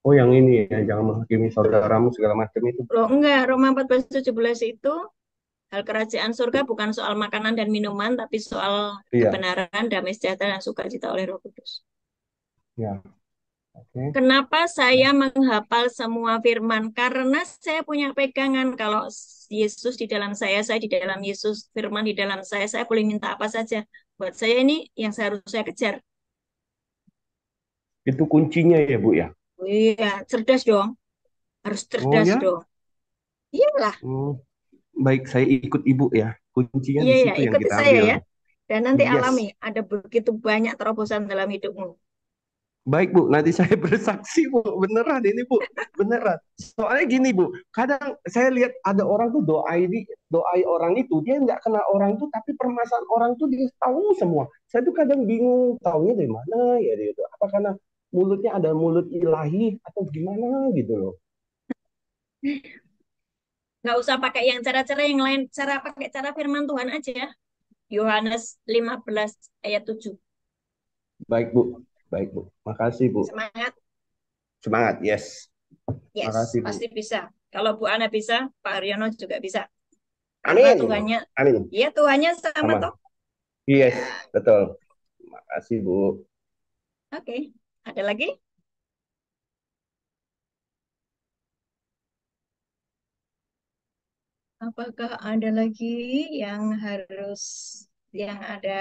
Oh, yang ini ya, jangan menghakimi saudaramu segala macam itu. Loh, enggak, Roma 14, 17 itu hal kerajaan surga bukan soal makanan dan minuman, tapi soal Iya, kebenaran, damai sejahtera, dan sukacita oleh Roh Kudus. ya. Oke. Kenapa saya menghafal semua firman? Karena saya punya pegangan kalau Yesus di dalam saya di dalam Yesus, firman di dalam saya boleh minta apa saja. Buat saya ini yang harus saya kejar. Itu kuncinya ya, Bu ya? Oh iya, cerdas dong. Harus Oh cerdas ya? dong. Iyalah. Baik, saya ikut Ibu ya. Kuncinya Iya, di ya, situ yang ikuti kita saya ambil. ya. Dan nanti Yes. alami, ada begitu banyak terobosan dalam hidupmu. Baik, Bu, nanti saya bersaksi, Bu. Beneran ini, Bu. Beneran. Soalnya gini, Bu. Kadang saya lihat ada orang tuh doai orang itu, dia nggak kenal orang tuh, tapi permasalahan orang tuh dia tahu semua. Saya tuh kadang bingung, taunya dari mana ya dia itu. Apa karena mulutnya ada mulut ilahi atau gimana gitu loh. Nggak usah pakai yang cara-cara yang lain, pakai cara firman Tuhan aja. Yohanes 15 ayat 7. Baik, Bu. Baik, Bu. Makasih, Bu. Semangat. Semangat, yes. Yes, Makasih, Bu. pasti bisa. Kalau Bu Ana bisa, Pak Haryono juga bisa. Karena Amin. Tuhannya, Amin. ya Tuhannya sama toh. Yes, Ya. betul. Makasih, Bu. Oke, ada lagi? Apakah ada lagi yang ada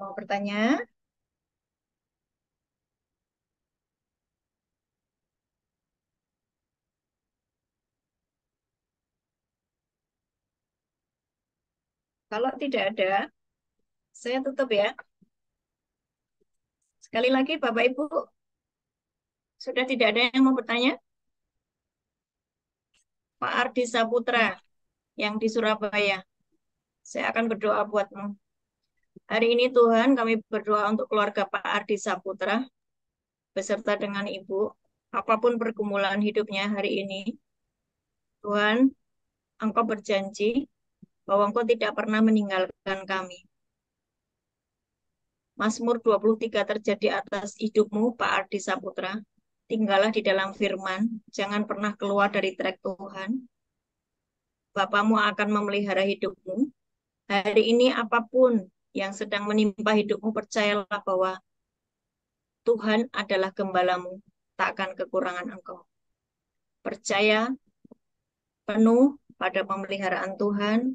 mau bertanya? Kalau tidak ada, saya tutup ya. Sekali lagi, Bapak Ibu, sudah tidak ada yang mau bertanya? Pak Ardi Saputra yang di Surabaya, saya akan berdoa buatmu. Hari ini Tuhan, kami berdoa untuk keluarga Pak Ardi Saputra, beserta dengan Ibu, apapun pergumulan hidupnya hari ini. Tuhan, Engkau berjanji bahwa Engkau tidak pernah meninggalkan kami. Mazmur 23 terjadi atas hidupmu, Pak Ardi Saputra. Tinggallah di dalam firman, jangan pernah keluar dari track Tuhan. Bapamu akan memelihara hidupmu. Hari ini apapun yang sedang menimpa hidupmu, percayalah bahwa Tuhan adalah gembalamu, tak akan kekurangan engkau. Percaya penuh pada pemeliharaan Tuhan,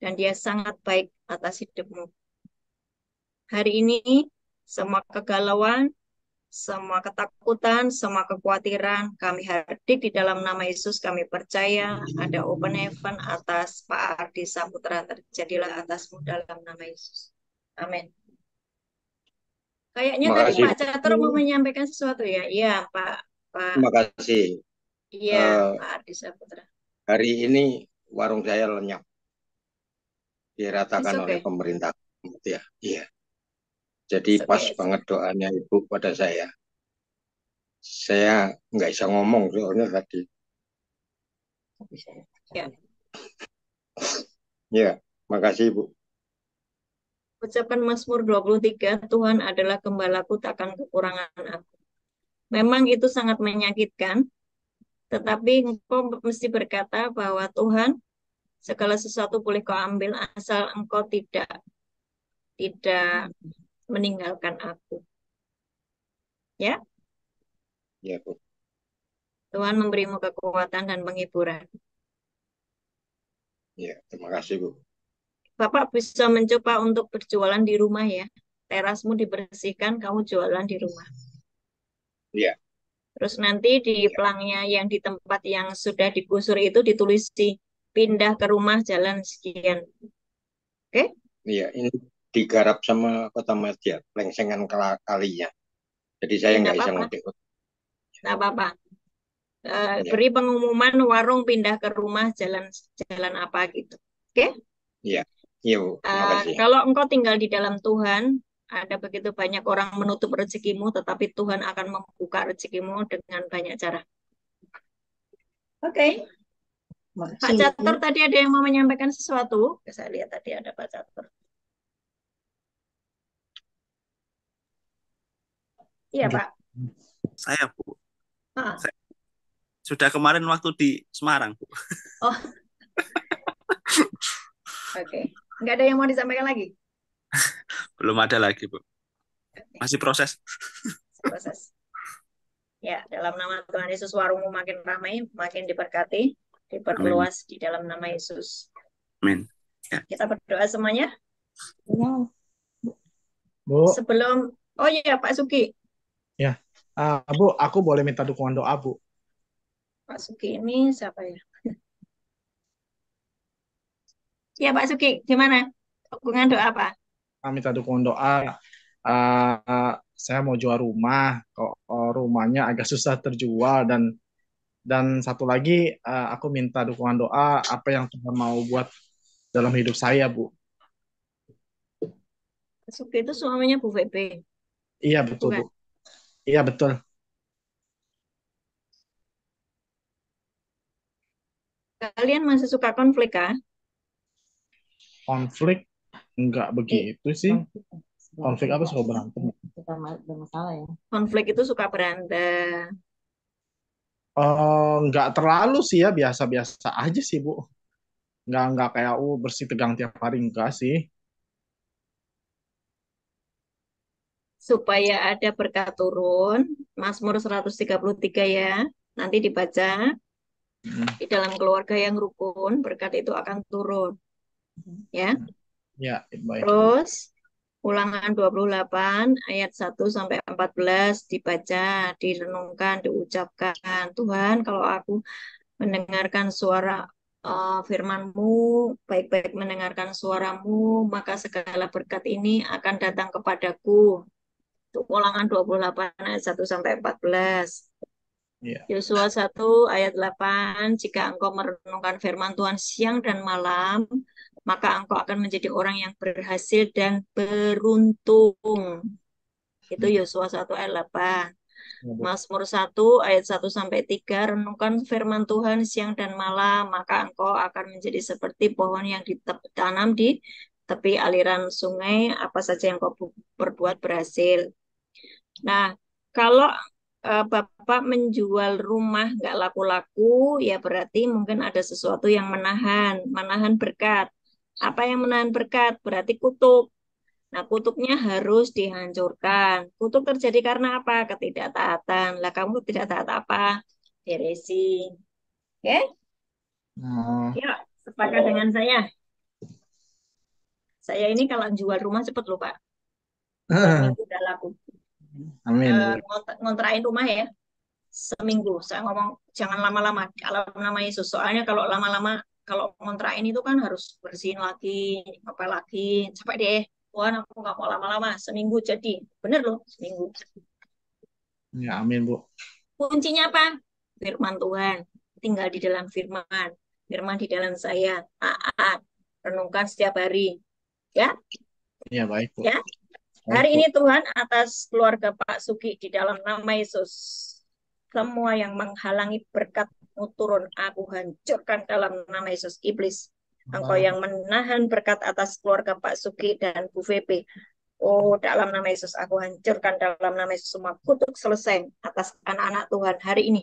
dan Dia sangat baik atas hidupmu. Hari ini, semua kegalauan, semua ketakutan, semua kekhawatiran, kami hadir di dalam nama Yesus. Kami percaya ada open heaven atas Pak Ardi Saputra, terjadilah atasmu dalam nama Yesus. Amin. Kayaknya Terima tadi kasih. Pak Catur mau menyampaikan sesuatu ya? Iya, Pak. Terima kasih. Iya, Pak Ardi Saputra. Hari ini warung saya lenyap, It's diratakan oleh okay. pemerintah. Ya, iya. Jadi It's pas okay. banget doanya Ibu pada saya. Saya nggak bisa ngomong soalnya tadi. Ya. Ya, makasih Ibu. Ucapan Mazmur 23, Tuhan adalah gembalaku, takkan kekurangan aku. Memang itu sangat menyakitkan, tetapi engkau mesti berkata bahwa Tuhan, segala sesuatu boleh kau ambil asal engkau tidak meninggalkan aku. Ya, Ya, Bu. Tuhan memberimu kekuatan dan penghiburan. Ya, terima kasih Bu. Bapak bisa mencoba untuk berjualan di rumah ya. Terasmu dibersihkan, kamu jualan di rumah. Iya. Terus nanti di pelangnya yang di tempat yang sudah digusur itu ditulis pindah ke rumah jalan sekian. Oke? Iya, ini digarap sama Kota Madya, lengsengan kalinya. Jadi saya nggak bisa ngetik. Nggak apa-apa. Ya. Beri pengumuman warung pindah ke rumah jalan apa gitu. Oke? Iya. Iya, Bu. Terima kasih. Kalau engkau tinggal di dalam Tuhan, ada begitu banyak orang menutup rezekimu, tetapi Tuhan akan membuka rezekimu dengan banyak cara. Oke. Pak Catur tadi ada yang mau menyampaikan sesuatu. Saya lihat tadi ada Pak Catur. Iya, Pak. Saya, Bu. Ah. Sudah kemarin waktu di Semarang, Bu. Oh. Oke. Nggak ada yang mau disampaikan lagi? Belum ada lagi, Bu. Masih proses. Proses. Ya, dalam nama Tuhan Yesus, warungmu makin ramai, makin diberkati, diperluas di dalam nama Yesus. Amin. Ya. Kita berdoa semuanya. Bu. Sebelum, oh iya Pak Suki. Ya, Bu, aku boleh minta dukungan doa, Bu. Pak Suki ini siapa ya? Ya Pak Suki, gimana? Dukungan doa apa? Minta dukungan doa. Saya mau jual rumah, kok rumahnya agak susah terjual, dan satu lagi aku minta dukungan doa apa yang Tuhan mau buat dalam hidup saya, Bu. Pak Suki itu suaminya Bu Febe. Iya betul, Bukan? Bu. Iya betul. Kalian masih suka konflik kah? Konflik enggak begitu sih. Konflik apa, suka berantem? Bermasalah ya. Konflik itu suka berantem. Enggak terlalu sih ya, biasa-biasa aja sih, Bu. Enggak kayak bersih tegang tiap hari, enggak sih. Supaya ada berkat turun, Mazmur 133 ya, nanti dibaca. Di dalam keluarga yang rukun, berkat itu akan turun. Ya. Ya, baik. Terus Ulangan 28 ayat 1 sampai 14 dibaca, direnungkan, diucapkan. Tuhan, kalau aku mendengarkan suara firman-Mu, baik-baik mendengarkan suara-Mu, maka segala berkat ini akan datang kepadaku. Itu Ulangan 28 ayat 1 sampai 14. Yosua 1 ayat 8, jika engkau merenungkan firman Tuhan siang dan malam, maka engkau akan menjadi orang yang berhasil dan beruntung. Itu Yosua 1 ayat 8. Mazmur 1 ayat 1 sampai 3, renungkan firman Tuhan siang dan malam, maka engkau akan menjadi seperti pohon yang ditanam di tepi aliran sungai, apa saja yang kau perbuat berhasil. Nah, kalau Bapak menjual rumah nggak laku-laku, ya berarti mungkin ada sesuatu yang menahan berkat. Apa yang menahan berkat? Berarti kutuk. Nah, kutuknya harus dihancurkan. Kutuk terjadi karena apa? Ketidaktaatan. Lah, kamu tidak taat apa? Heresi. Oke? Yuk, sepakat dengan saya. Saya ini kalau jual rumah cepat lupa. Minggu udah laku. Amin, Bu. Ngontrakin rumah ya seminggu. Saya ngomong jangan lama-lama kalau nama Yesus. Soalnya kalau lama-lama kalau ngontrakin itu kan harus bersihin lagi, apa lagi, capek deh. Tuhan aku nggak mau lama-lama, seminggu jadi. Bener loh, seminggu. Ya, amin, Bu. Kuncinya apa? Firman Tuhan. Tinggal di dalam firman. Firman di dalam saya. Taat. Renungkan setiap hari. Ya, Ya, baik, Bu. ya. Baik, Hari Bu. ini Tuhan atas keluarga Pak Suki di dalam nama Yesus. Semua yang menghalangi berkat-Mu turun, aku hancurkan dalam nama Yesus. Iblis, Engkau yang menahan berkat atas keluarga Pak Suki dan Bu VP. Oh, dalam nama Yesus, aku hancurkan dalam nama Yesus. Semua kutuk selesai atas anak-anak Tuhan hari ini.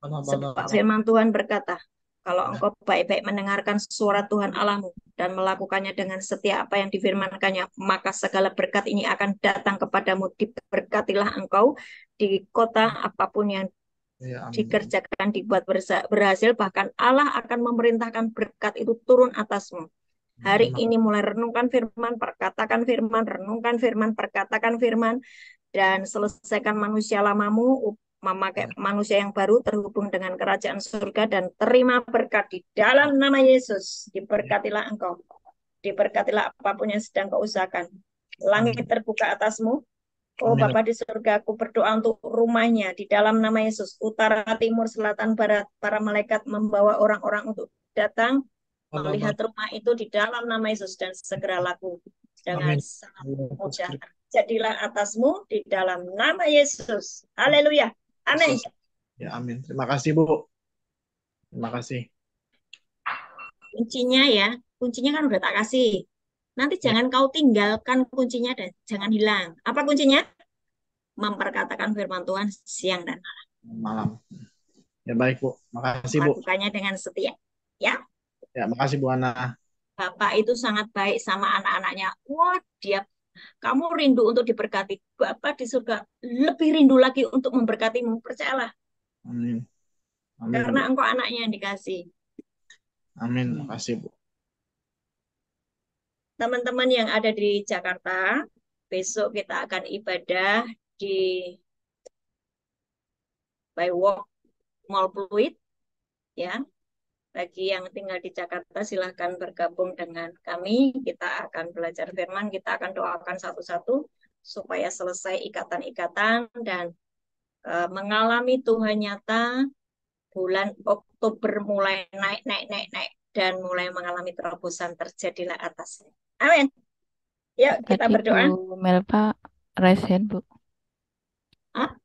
Sebab firman Tuhan berkata, kalau engkau baik-baik mendengarkan suara Tuhan Allahmu dan melakukannya dengan setia apa yang difirmankannya, maka segala berkat ini akan datang kepadamu. Diberkatilah engkau di kota apapun yang Ya, amin. dikerjakan, dibuat berhasil, bahkan Allah akan memerintahkan berkat itu turun atasmu. Hari ini mulai renungkan firman, perkatakan firman, renungkan firman, perkatakan firman, dan selesaikan manusia lamamu, memakai manusia yang baru terhubung dengan kerajaan surga, dan terima berkat di dalam nama Yesus. Diberkatilah engkau, diberkatilah apapun yang sedang kau usahakan. Langit terbuka atasmu. Oh Amin. Bapa di surga, aku berdoa untuk rumahnya di dalam nama Yesus. Utara, timur, selatan, barat, para malaikat membawa orang-orang untuk datang melihat rumah itu di dalam nama Yesus, dan segera laku dengan Amin. sangat mudah. Jadilah atasmu di dalam nama Yesus. Haleluya. Amin. Ya, amin. Terima kasih, Bu. Terima kasih. Kuncinya ya, kuncinya kan udah tak kasih. Nanti jangan kau tinggalkan kuncinya dan jangan hilang. Apa kuncinya? Memperkatakan firman Tuhan siang dan Malam. Ya, baik, Bu. Makasih, Bu. lakukannya dengan setia. Ya. Ya, makasih, Bu Ana. Bapak itu sangat baik sama anak-anaknya. Wah, kamu rindu untuk diberkati. Bapak di surga lebih rindu lagi untuk memberkatimu. Percayalah. Amin. Amin, Karena Bu. engkau anaknya yang dikasih. Amin. Makasih, Bu. Teman-teman yang ada di Jakarta, besok kita akan ibadah di by Walk Mall Pluit. Ya. Bagi yang tinggal di Jakarta, silahkan bergabung dengan kami. Kita akan belajar firman, kita akan doakan satu-satu supaya selesai ikatan-ikatan dan mengalami Tuhan nyata. Bulan Oktober mulai naik dan mulai mengalami terobosan, terjadilah atasnya. Amin. Yuk kita Tadi berdoa. Bu Melva raise hand, Bu. Hah?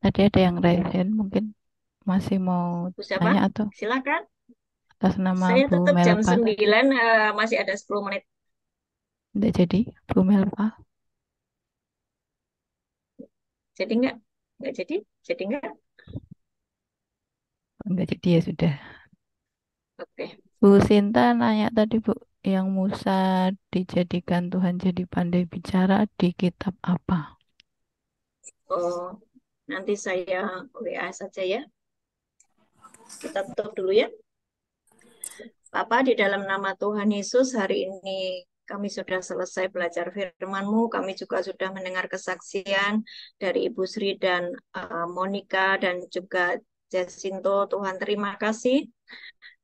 Tadi ada yang raise hand, mungkin masih mau Siapa? tanya atau Silakan. atas nama Saya Bu tutup jam Melva 9, tadi. masih ada 10 menit. Tidak jadi, Bu Melva. Jadi enggak? Enggak jadi? Jadi enggak? Enggak jadi ya sudah. Oke. Bu Sinta nanya tadi, Bu, yang Musa dijadikan Tuhan jadi pandai bicara di kitab apa? Oh, nanti saya WA saja ya. Kita tutup dulu ya. Bapak, di dalam nama Tuhan Yesus, hari ini kami sudah selesai belajar firman-Mu. Kami juga sudah mendengar kesaksian dari Ibu Sri dan Monica dan juga Jacinto. Tuhan, terima kasih.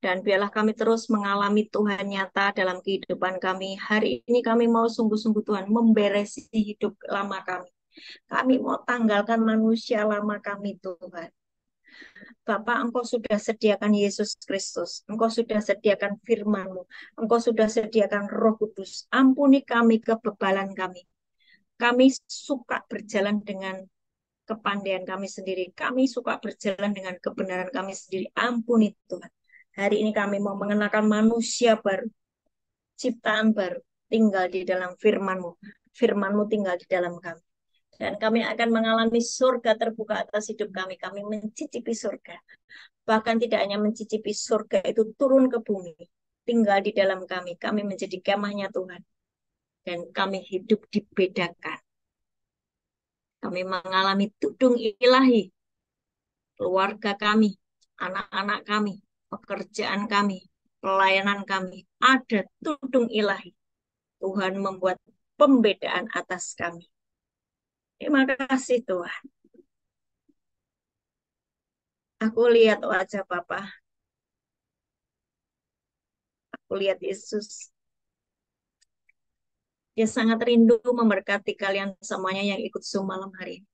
Dan biarlah kami terus mengalami Tuhan nyata dalam kehidupan kami. Hari ini kami mau sungguh-sungguh Tuhan memberesi hidup lama kami. Kami mau tanggalkan manusia lama kami, Tuhan. Bapak, Engkau sudah sediakan Yesus Kristus. Engkau sudah sediakan firman-Mu. Engkau sudah sediakan Roh Kudus. Ampuni kami kebebalan kami. Kami suka berjalan dengan kepandaian kami sendiri. Kami suka berjalan dengan kebenaran kami sendiri. Ampuni Tuhan. Hari ini kami mau mengenakan manusia baru. Ciptaan baru. Tinggal di dalam firman-Mu. Firman-Mu tinggal di dalam kami. Dan kami akan mengalami surga terbuka atas hidup kami. Kami mencicipi surga. Bahkan tidak hanya mencicipi surga itu turun ke bumi. Tinggal di dalam kami. Kami menjadi kemahnya Tuhan. Dan kami hidup dibedakan. Kami mengalami tudung ilahi. Keluarga kami, anak-anak kami, pekerjaan kami, pelayanan kami. Ada tudung ilahi. Tuhan membuat pembedaan atas kami. Terima kasih Tuhan. Aku lihat wajah Papa. Aku lihat Yesus. Dia sangat rindu memberkati kalian semuanya yang ikut Zoom malam hari ini.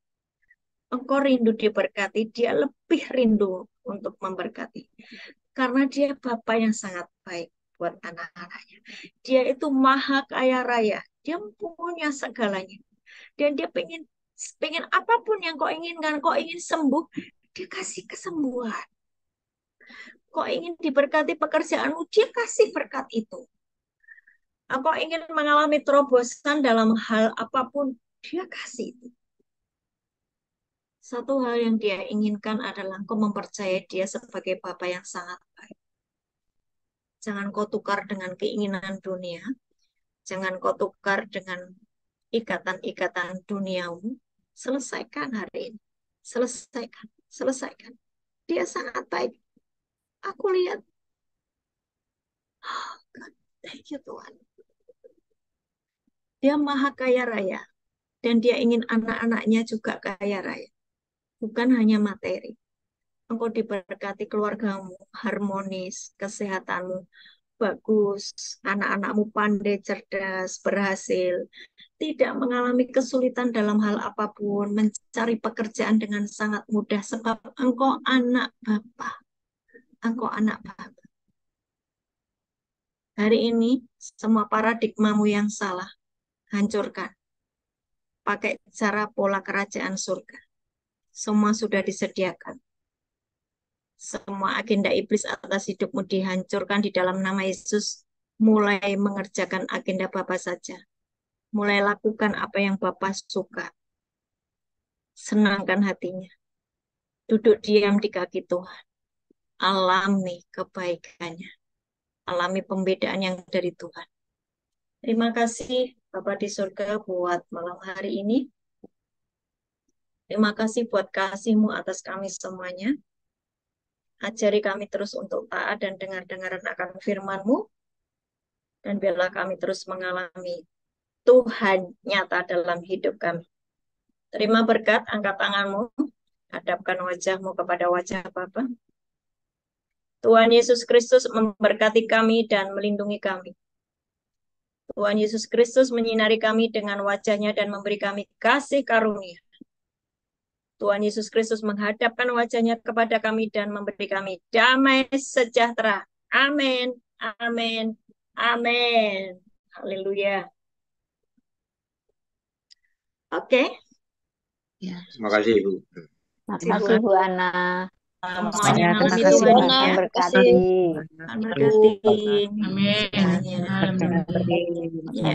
Engkau rindu diberkati, dia lebih rindu untuk memberkati. Karena dia Bapa yang sangat baik buat anak-anaknya. Dia itu maha kaya raya. Dia punya segalanya. Dan dia pengen apapun yang kau inginkan, kau ingin sembuh, dia kasih kesembuhan. Kau ingin diberkati pekerjaanmu, dia kasih berkat itu. Kau ingin mengalami terobosan dalam hal apapun, dia kasih itu. Satu hal yang dia inginkan adalah kau mempercayai dia sebagai Bapa yang sangat baik. Jangan kau tukar dengan keinginan dunia. Jangan kau tukar dengan ikatan-ikatan duniamu. Selesaikan hari ini. Selesaikan. Selesaikan. Dia sangat baik. Aku lihat. Oh, God. Thank you, Tuhan. Dia maha kaya raya. Dan dia ingin anak-anaknya juga kaya raya. Bukan hanya materi. Engkau diberkati keluargamu, harmonis, kesehatanmu, bagus, anak-anakmu pandai, cerdas, berhasil, tidak mengalami kesulitan dalam hal apapun, mencari pekerjaan dengan sangat mudah, sebab engkau anak Bapa. Engkau anak Bapa. Hari ini, semua paradigmamu yang salah, hancurkan. Pakai cara pola kerajaan surga. Semua sudah disediakan. Semua agenda iblis atas hidupmu dihancurkan di dalam nama Yesus. Mulai mengerjakan agenda Bapa saja. Mulai lakukan apa yang Bapa suka. Senangkan hatinya. Duduk diam di kaki Tuhan. Alami kebaikannya. Alami pembedaan yang dari Tuhan. Terima kasih Bapa di surga buat malam hari ini. Terima kasih buat kasih-Mu atas kami semuanya. Ajari kami terus untuk taat dan dengar-dengaran akan firman-Mu. Dan biarlah kami terus mengalami Tuhan nyata dalam hidup kami. Terima berkat, angkat tanganmu, hadapkan wajahmu kepada wajah Bapa. Tuhan Yesus Kristus memberkati kami dan melindungi kami. Tuhan Yesus Kristus menyinari kami dengan wajahnya dan memberi kami kasih karunia. Tuhan Yesus Kristus menghadapkan wajahnya kepada kami dan memberi kami damai sejahtera. Amin, amin, amin. Haleluya. Oke. Ya. Terima kasih Ibu. Terima kasih Bu Ana. Semuanya Terima alami kasih Tuhan Bu. ya. Berkati. Tuhan berkati. Amin. Semuanya. Haleluya. Ya.